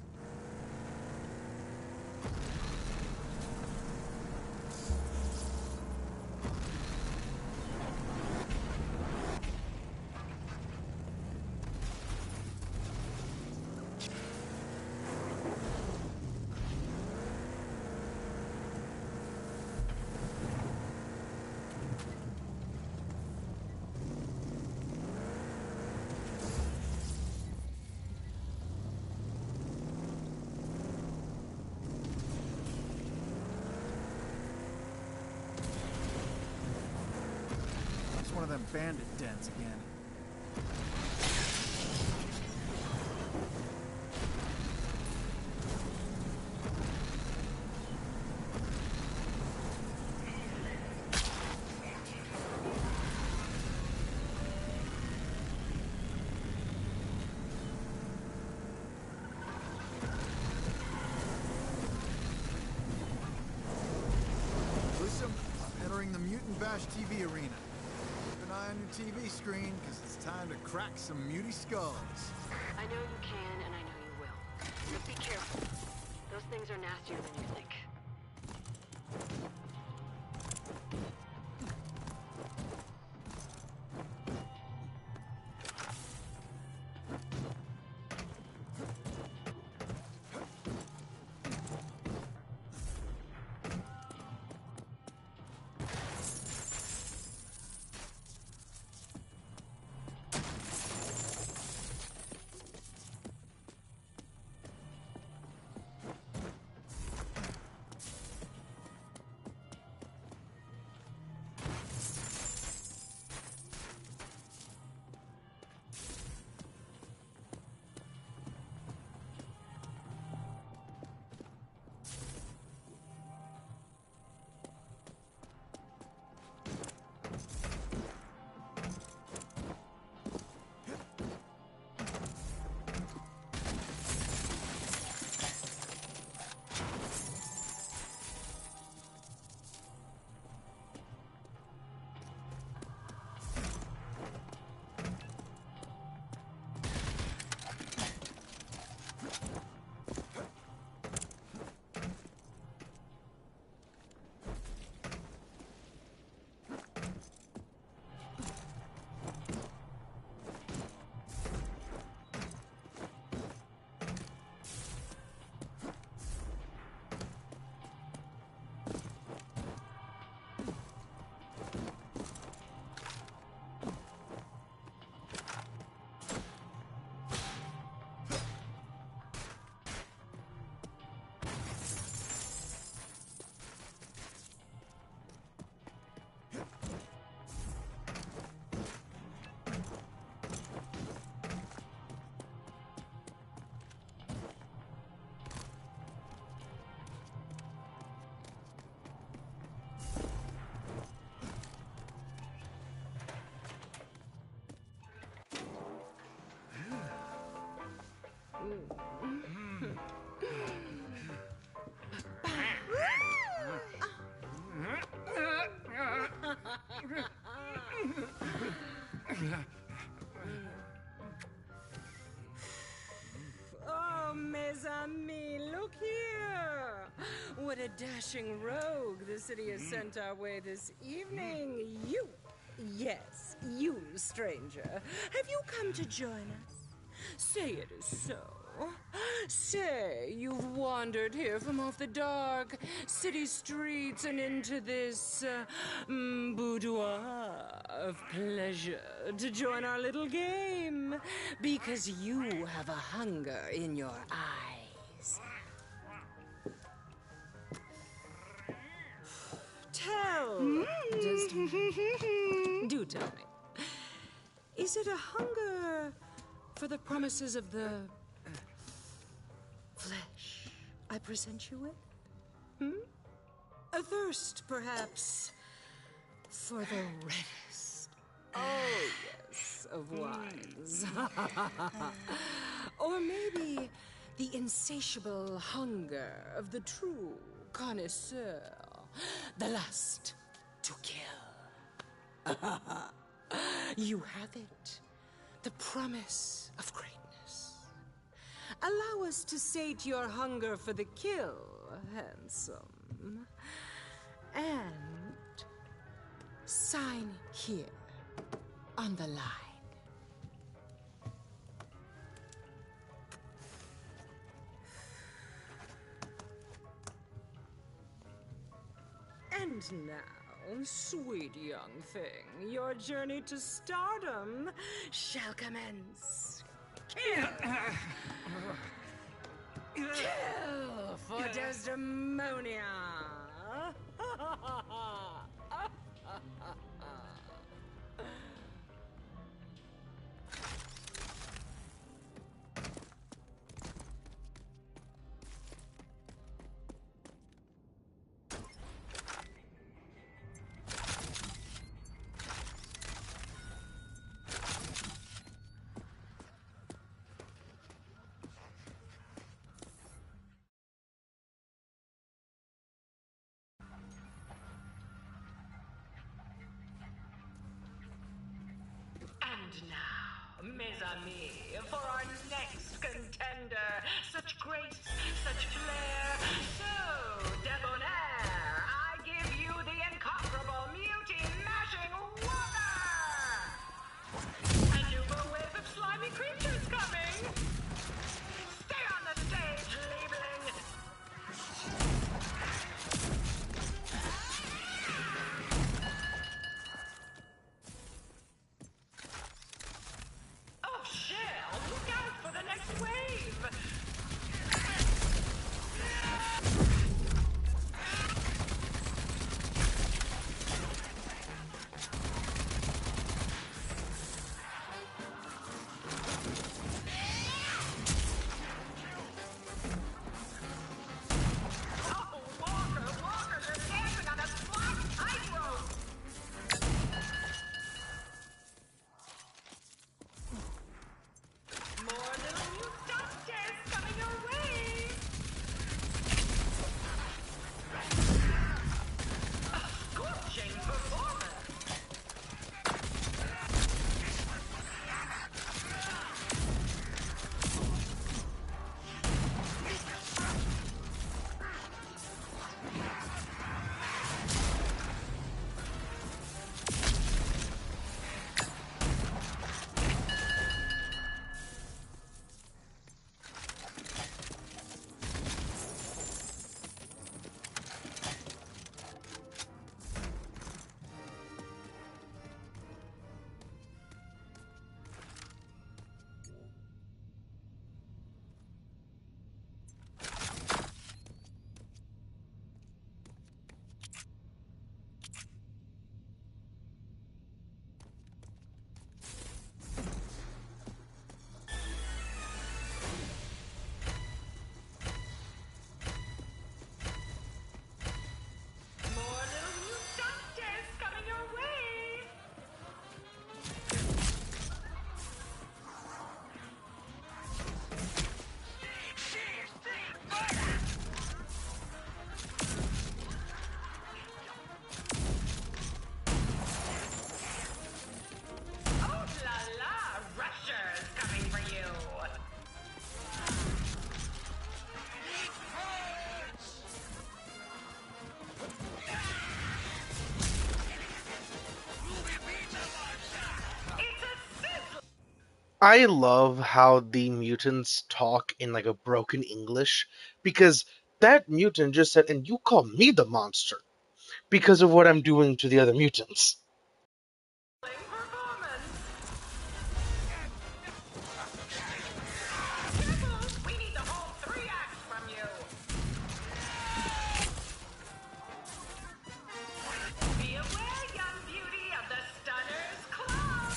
It's one of them bandit dens again. Listen, I'm entering the Mutant Bash TV arena. Keep an eye on your TV screen, because it's time to crack some muty skulls. I know you can, and I know you will. But be careful. Those things are nastier than you think. Oh, mes amis, look here! What a dashing rogue the city has sent our way this evening. You! Yes, you, stranger. Have you come to join us? Say it is so. Say you've wandered here from off the dark city streets and into this boudoir of pleasure to join our little game because you have a hunger in your eyes. Do tell me. Is it a hunger for the promises of the flesh I present you with? A thirst, perhaps, for the reddest, oh yes, of wines. Or maybe the insatiable hunger of the true connoisseur, the lust to kill. You have it, the promise of greatness. Allow us to sate your hunger for the kill, handsome. And sign here on the line. And now, sweet young thing, your journey to stardom shall commence. Kill! Kill for Desdemonia! And now, mes amis, for our next contender, such grace, such flair, so debonair, I give you the incomparable muty-mashing Whopper! A nouveau wave of slimy creatures coming! Stay on the stage, Liebling! Oh, Shell, look out for the next wave! I love how the mutants talk in like a broken English because that mutant just said, and you call me the monster because of what I'm doing to the other mutants. We need the whole 3 acts from you. Be aware, young beauty, of the Stunner's Club.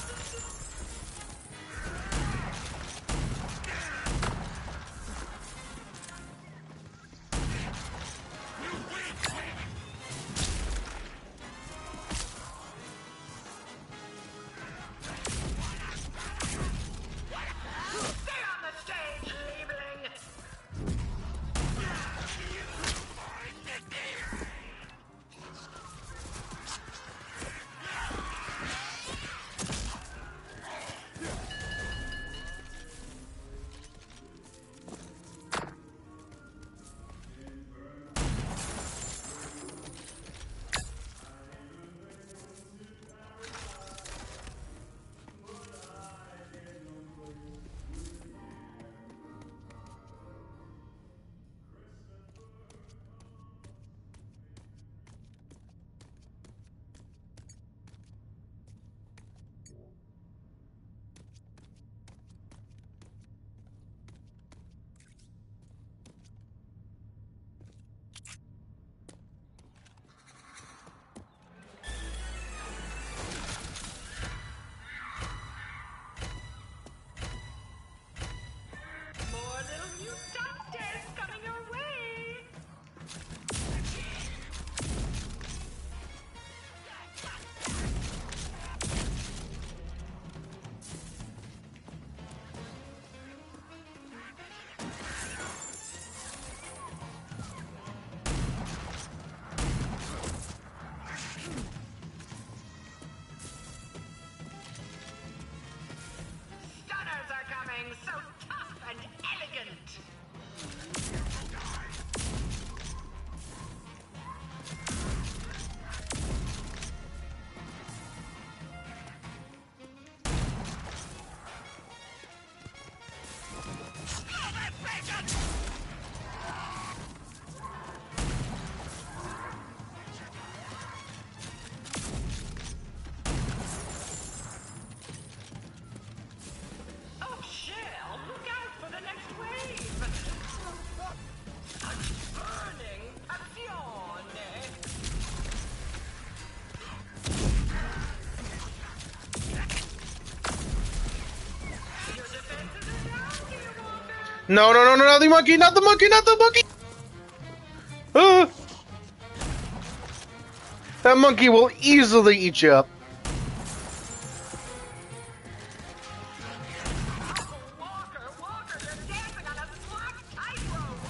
Stay on the stage, Liebling. More little mutantes coming your way. Stunners are coming, so tough and elegant. Oh, Shell, look out for the next wave. Burning passione. Your defenses are down, dear Walker. No, no, no, no, not the monkey, not the monkey, not the monkey! Ah! That monkey will easily eat you up. Walker, you're dancing on a slack tightrope.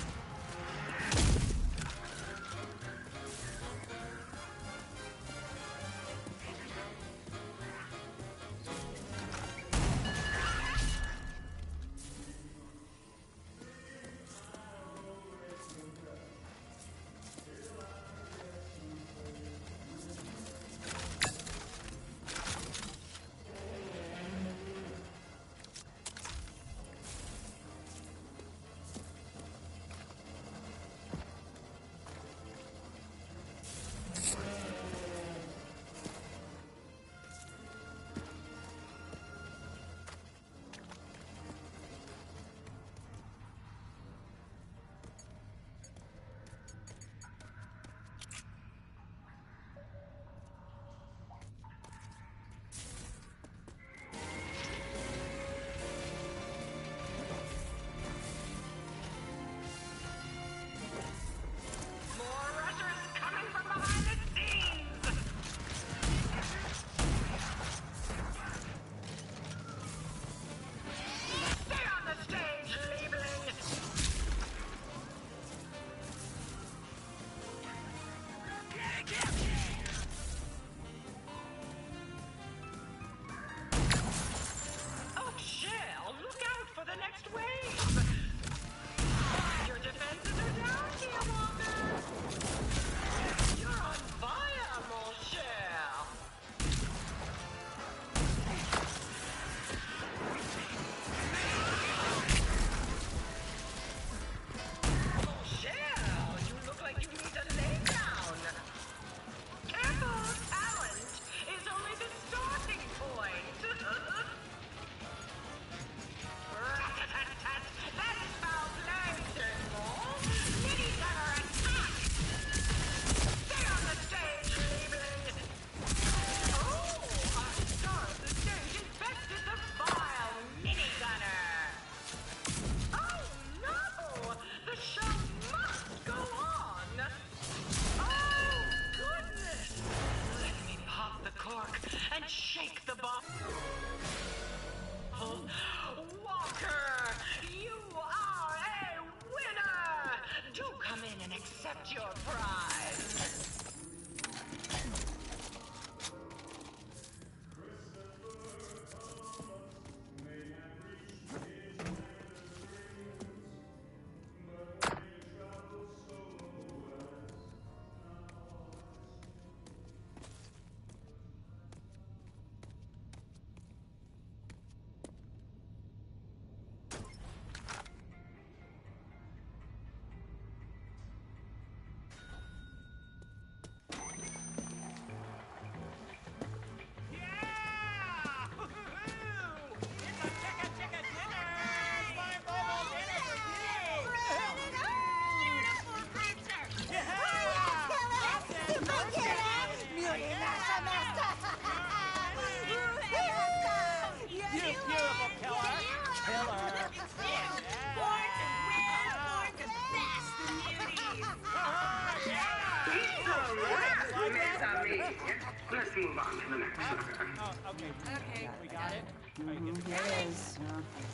move on to the next sucker. Oh, okay. Okay, we got it. All right, get the Here gun. it is.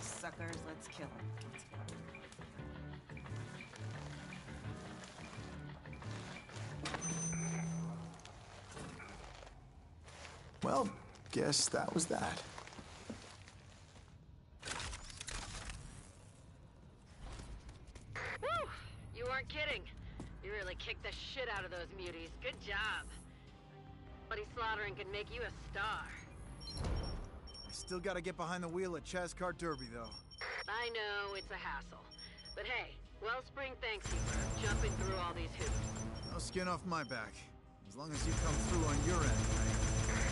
Suckers, let's kill him. Well, guess that was that. Whew! You weren't kidding. You really kicked the shit out of those muties. Good job. Bloody slaughtering could make you a star. I still gotta get behind the wheel at Chazcar Derby, though. I know, it's a hassle. But hey, Wellspring thanks you for jumping through all these hoops. No skin off my back. As long as you come through on your end.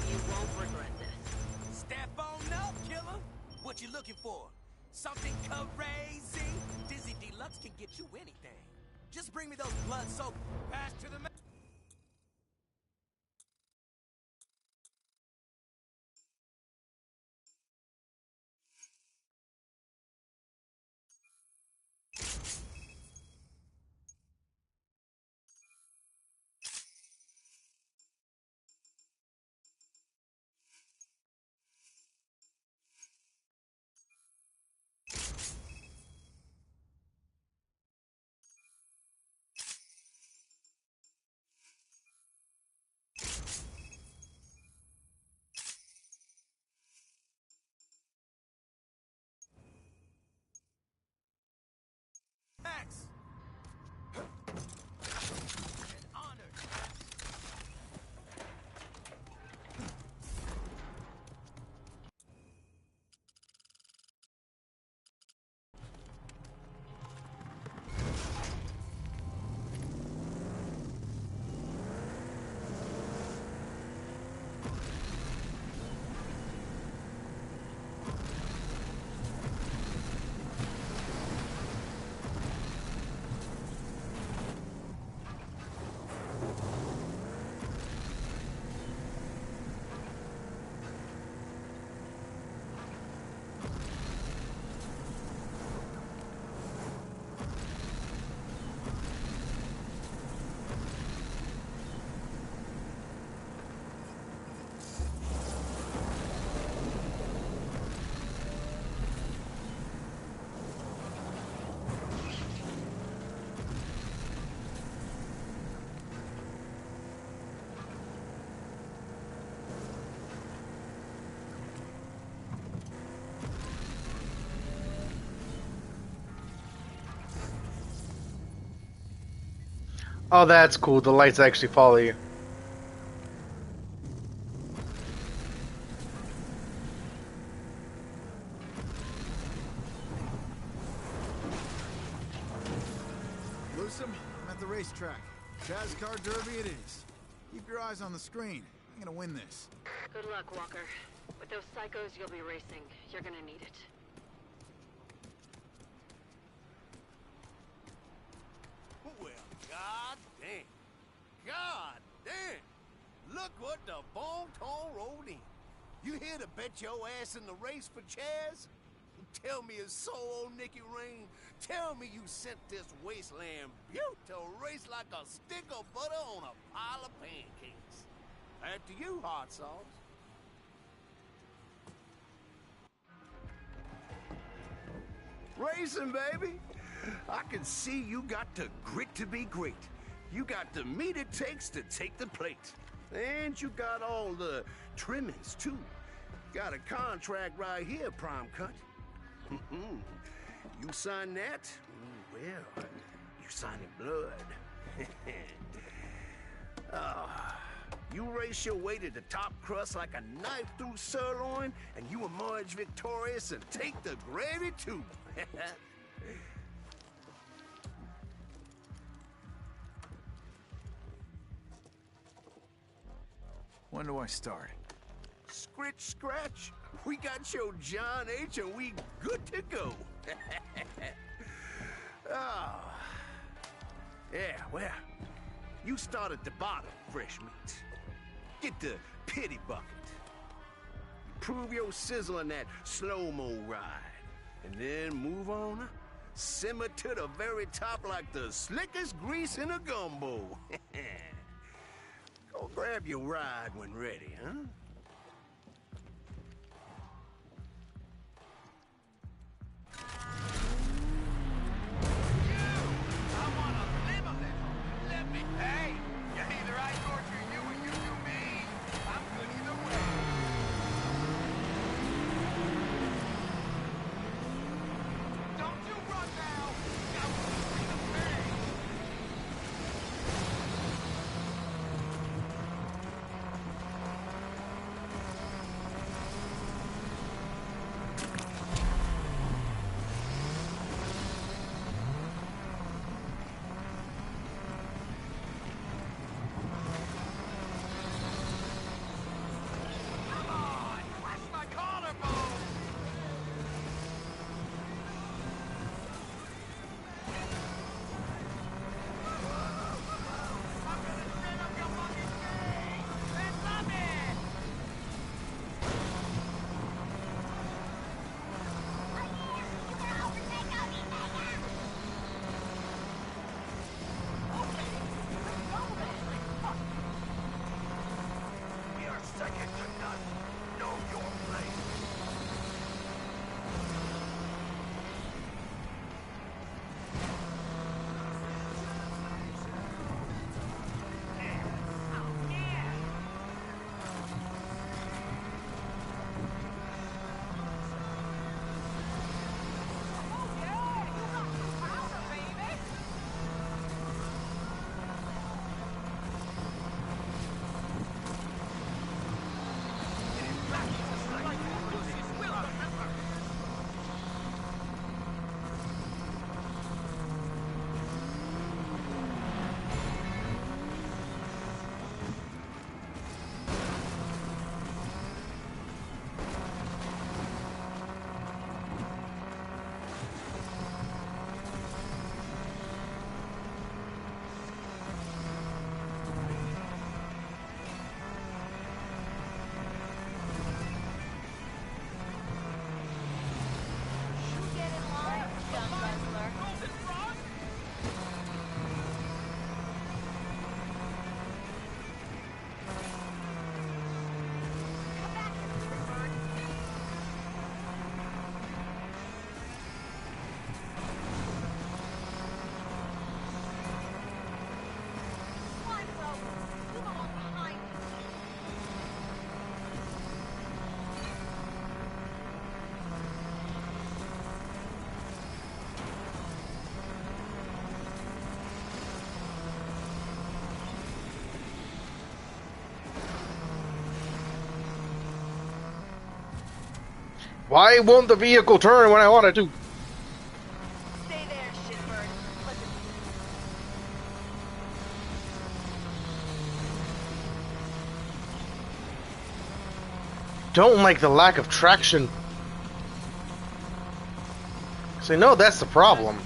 You won't regret this. Step on up, killer. What you looking for? Something crazy? Dizzy Deluxe can get you anything. Just bring me those blood-soaked. Pass to the man. Max! And honored. Oh, that's cool. The lights actually follow you. Lusum, I'm at the racetrack. Chazcar Derby it is. Keep your eyes on the screen. I'm gonna win this. Good luck, Walker. With those psychos you'll be racing, you're gonna need it. Well, god damn. God damn. Look what the Bon-Ton rolled in. You here to bet your ass in the race for Chaz? Tell me it's so, old Nicky Rain. Tell me you sent this wasteland beaut to race like a stick of butter on a pile of pancakes. After you, hot sauce. Racing, baby. I can see you got the grit to be great. You got the meat it takes to take the plate. And you got all the trimmings, too. Got a contract right here, Prime Cut. You sign that? Well, you sign in blood. You race your way to the top crust like a knife through sirloin, and you emerge victorious and take the gravy, too. When do I start? Scritch, scratch. We got your John H. and we good to go. Oh. Yeah, well, you start at the bottom, fresh meat. Get the pity bucket. Prove your sizzle in that slow-mo ride. And then move on up. Simmer to the very top like the slickest grease in a gumbo. I'll grab your ride when ready, huh? Hey, you either I torture you or you do me. I'm good either way. Don't you run now. I want to see the pain. Why won't the vehicle turn when I want it to? Stay there, shitbird. Don't like the lack of traction. So no, that's the problem.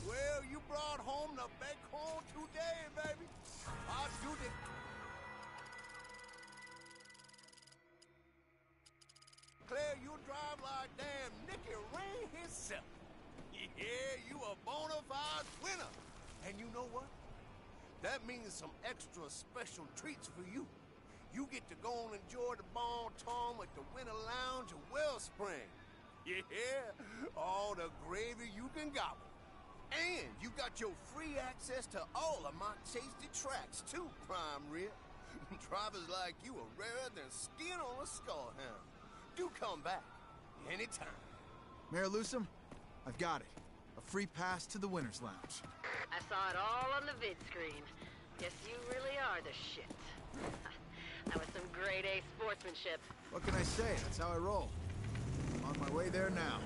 Well, you brought home the bacon today, baby. I'll do the... Claire, you drive like damn Nicky Rain himself. Yeah, you a bona fide winner. And you know what? That means some extra special treats for you. You get to go and enjoy the bon ton at the Winter Lounge of Wellspring. Yeah, all the gravy you can gobble. And you got your free access to all of my tasty tracks, too, Prime Rib. Drivers like you are rarer than skin on a skullhound. Do come back anytime. Mayor Lusum, I've got it. A free pass to the Winner's Lounge. I saw it all on the vid screen. Guess you really are the shit. That was some grade A sportsmanship. What can I say? That's how I roll. I'm on my way there now.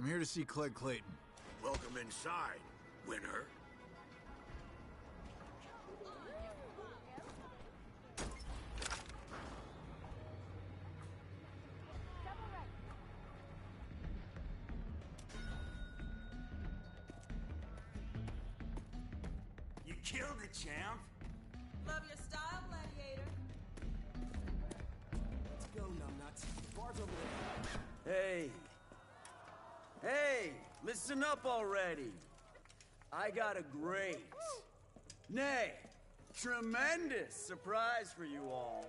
I'm here to see Clegg Clayton. Welcome inside, winner. You killed it, champ. Love your style, gladiator. Let's go, numbnuts. Bar's over there. Hey. Hey, listen up already. I got a great, nay, tremendous surprise for you all.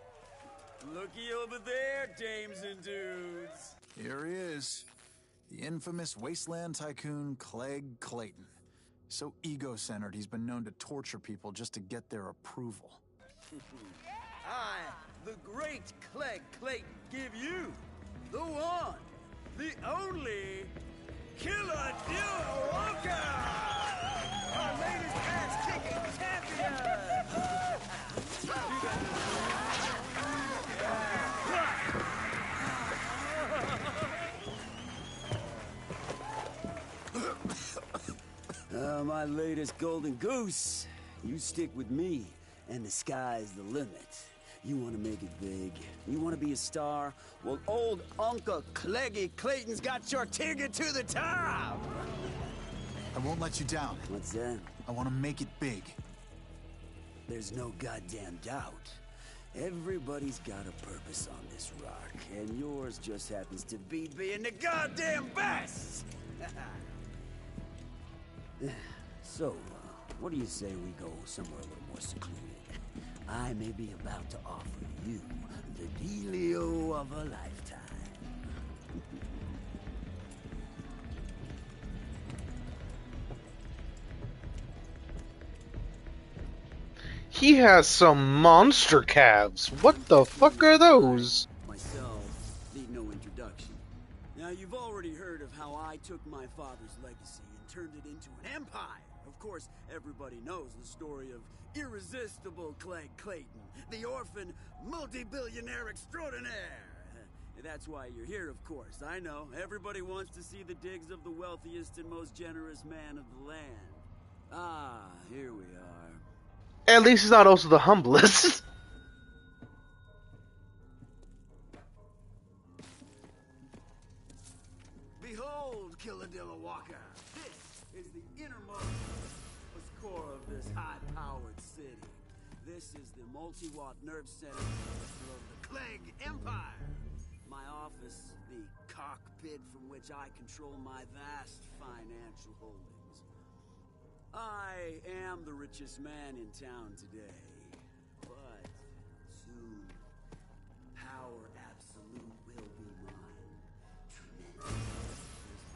Looky over there, dames and dudes. Here he is. The infamous wasteland tycoon Clegg Clayton. So ego-centered, he's been known to torture people just to get their approval. I, the great Clegg Clayton, give you the one, the only Killer Deal Walker! Our latest ass-kicking champion! My latest golden goose. You stick with me, and the sky's the limit. You want to make it big? You want to be a star? Well, old Uncle Cleggy Clayton's got your ticket to the top! I won't let you down. What's that? I want to make it big. There's no goddamn doubt. Everybody's got a purpose on this rock, and yours just happens to be being the goddamn best! So, what do you say we go somewhere a little more secluded? I may be about to offer you the dealio of a lifetime. He has some monster calves. What the fuck are those? Myself need no introduction. Now, you've already heard of how I took my father's legacy and turned it into an empire. Of course, everybody knows the story of irresistible Clegg Clayton, the orphan multi-billionaire extraordinaire. That's why you're here, of course. I know. Everybody wants to see the digs of the wealthiest and most generous man of the land. Ah, here we are. At least he's not also the humblest. Behold, Killadilla Walker. This is the innermost core of this high-powered city. This is the multi-watt nerve center of the Clegg Empire. My office, the cockpit from which I control my vast financial holdings. I am the richest man in town today, but soon, power absolute will be mine. Tremendous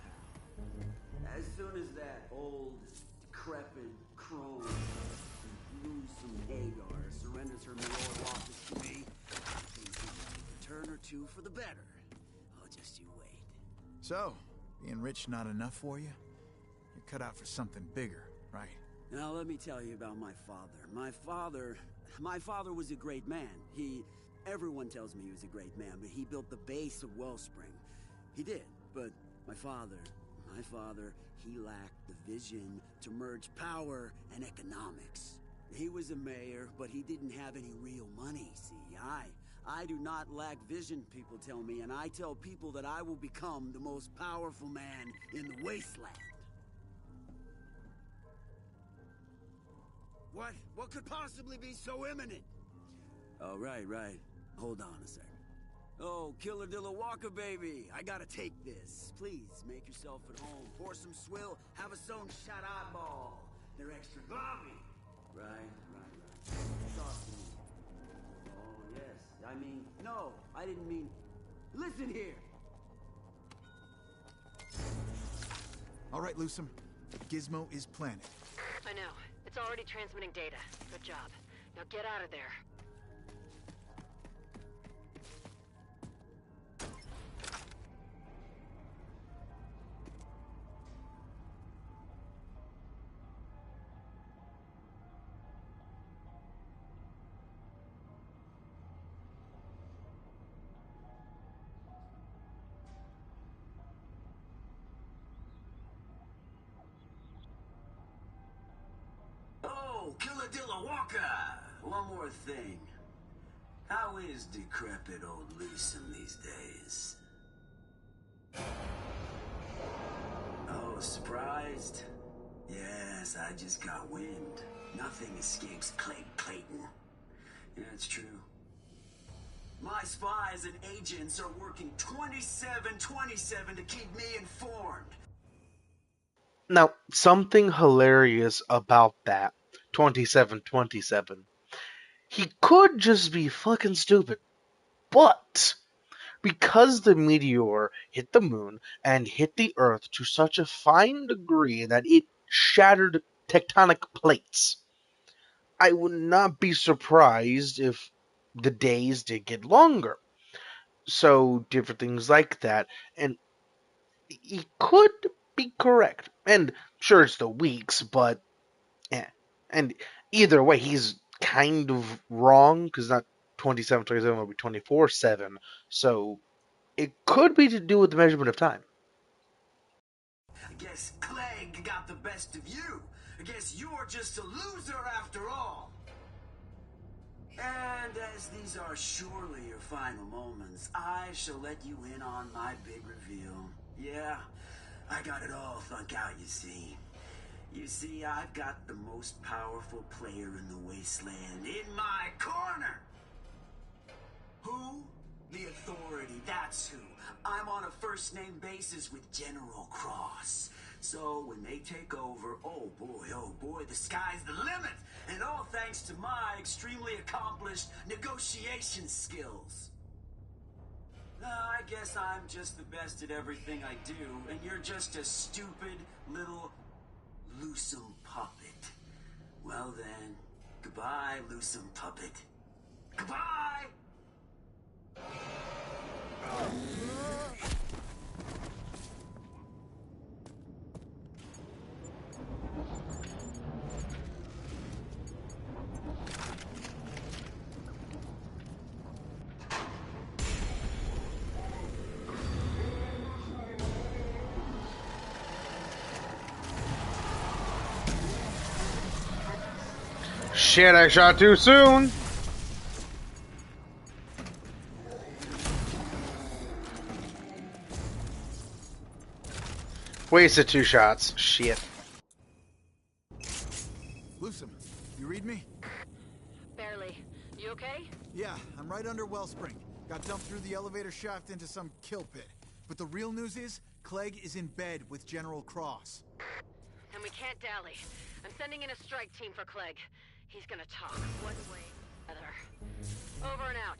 power. As soon as that old, decrepit crone who gruesome Hagar surrenders her mayoral office to me, things will take a turn or two for the better. Oh, just you wait. So, being rich not enough for you? You're cut out for something bigger, right? Now, let me tell you about my father. My father was a great man. Everyone tells me he was a great man, but he built the base of Wellspring. He did, but my father, he lacked the vision to merge power and economics. He was a mayor, but he didn't have any real money, see? I do not lack vision, people tell me, and I tell people that I will become the most powerful man in the wasteland. What could possibly be so imminent? Oh, right. Hold on a second. Oh, Killadilla Walker, baby. I gotta take this. Please, make yourself at home. Pour some swill, have a sewn shot eyeball. They're extra gummy. Right. Talk to me. Oh, yes. No, I didn't mean... Listen here. All right, Lusum. Gizmo is planted. I know. It's already transmitting data. Good job. Now get out of there. Killadilla Walker! One more thing. How is decrepit old Lucen these days? Oh, surprised? Yes, I just got wind. Nothing escapes Clayton. Yeah, it's true. My spies and agents are working 27/27 to keep me informed. Now, something hilarious about that 2727. He could just be fucking stupid, but because the meteor hit the moon and hit the Earth to such a fine degree that it shattered tectonic plates, I would not be surprised if the days did get longer. So, different things like that. And he could be correct. And sure, it's the weeks, but yeah. And either way, he's kind of wrong, because not 27/27 will be 24/7. So, it could be to do with the measurement of time. I guess Clegg got the best of you. I guess you're just a loser after all. And as these are surely your final moments, I shall let you in on my big reveal. Yeah, I got it all thunk out, you see. You see, I've got the most powerful player in the wasteland in my corner. Who? The Authority, that's who. I'm on a first-name basis with General Cross. So when they take over, oh boy, the sky's the limit. And all thanks to my extremely accomplished negotiation skills. I guess I'm just the best at everything I do, and you're just a stupid little Lucem puppet. Well then, goodbye, Lucem puppet. Goodbye! Shit, I shot too soon! Wasted 2 shots. Shit. Lucem, you read me? Barely. You okay? Yeah, I'm right under Wellspring. Got dumped through the elevator shaft into some kill pit. But the real news is, Clegg is in bed with General Cross. And we can't dally. I'm sending in a strike team for Clegg. He's gonna talk one way or the other. Over and out.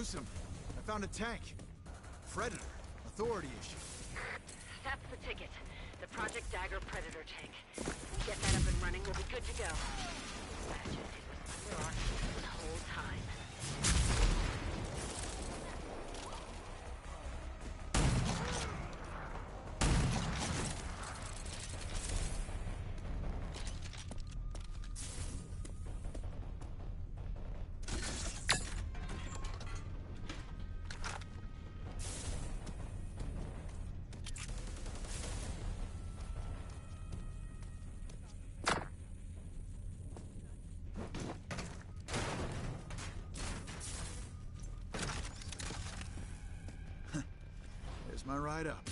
Gruesome. I found a tank. Predator. Authority issue. That's the ticket. The Project Dagger Predator tank. Get that up and running, we'll be good to go. Imagine it was under our feet the whole time. There's my ride up.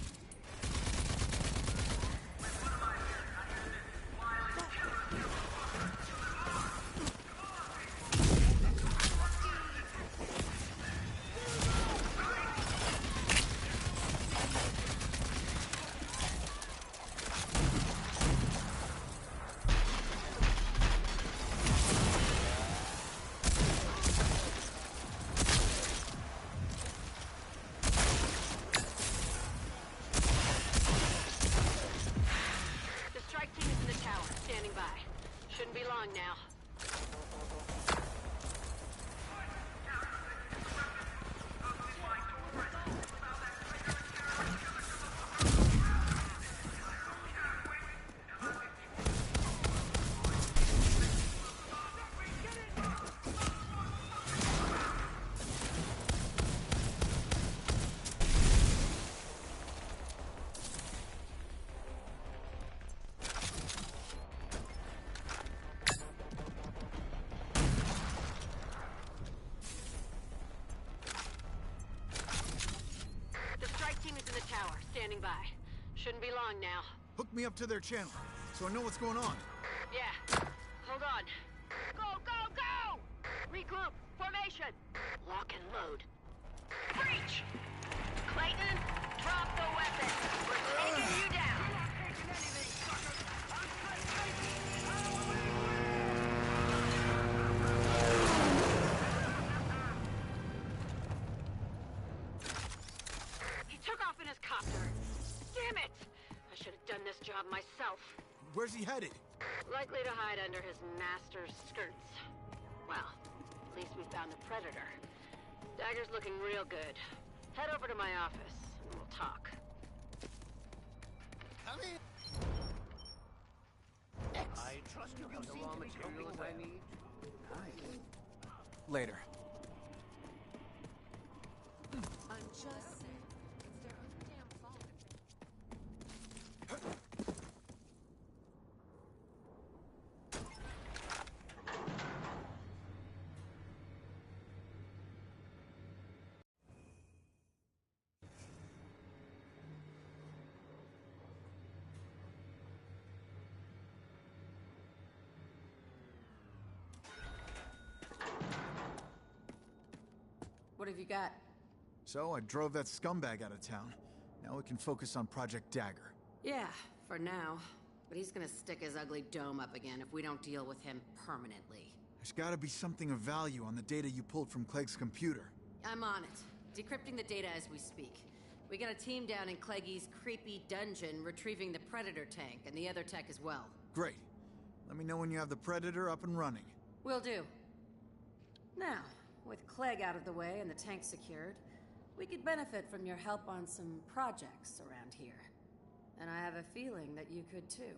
The strike team is in the tower, standing by. Shouldn't be long now. The strike team is in the tower, standing by. Shouldn't be long now. Hook me up to their channel, so I know what's going on. Yeah. Hold on. Go, go, go! Regroup. Formation. Lock and load. Breach! Clayton, drop the weapon. We're taking you down. He took off in his copter. Damn it! I should have done this job myself. Where's he headed? Likely to hide under his master's skirts. Well, at least we found the Predator. Dagger's looking real good. Head over to my office, and we'll talk. Come in. I trust you have the raw materials I need. Later. I'm just saying, it's their own damn fault. What have you got? So I drove that scumbag out of town. Now we can focus on Project Dagger. Yeah, for now. But he's gonna stick his ugly dome up again if we don't deal with him permanently. There's gotta be something of value on the data you pulled from Clegg's computer. I'm on it. Decrypting the data as we speak. We got a team down in Cleggy's creepy dungeon retrieving the Predator tank and the other tech as well. Great. Let me know when you have the Predator up and running. Will do. Now, with Clegg out of the way and the tank secured, we could benefit from your help on some projects around here. And I have a feeling that you could too.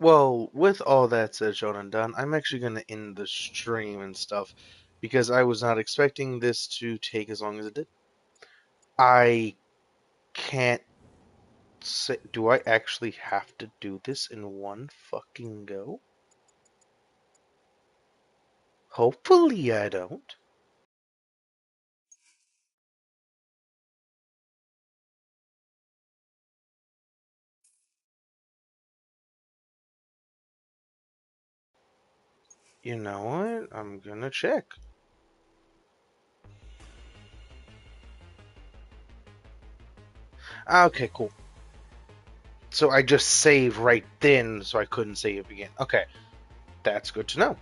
Well, with all that said, shown and done, I'm actually going to end the stream and stuff because I was not expecting this to take as long as it did. I can't say. Do I actually have to do this in one fucking go? Hopefully I don't. You know what? I'm gonna check. Okay, cool. So I just save right then, so I couldn't save again. Okay, that's good to know.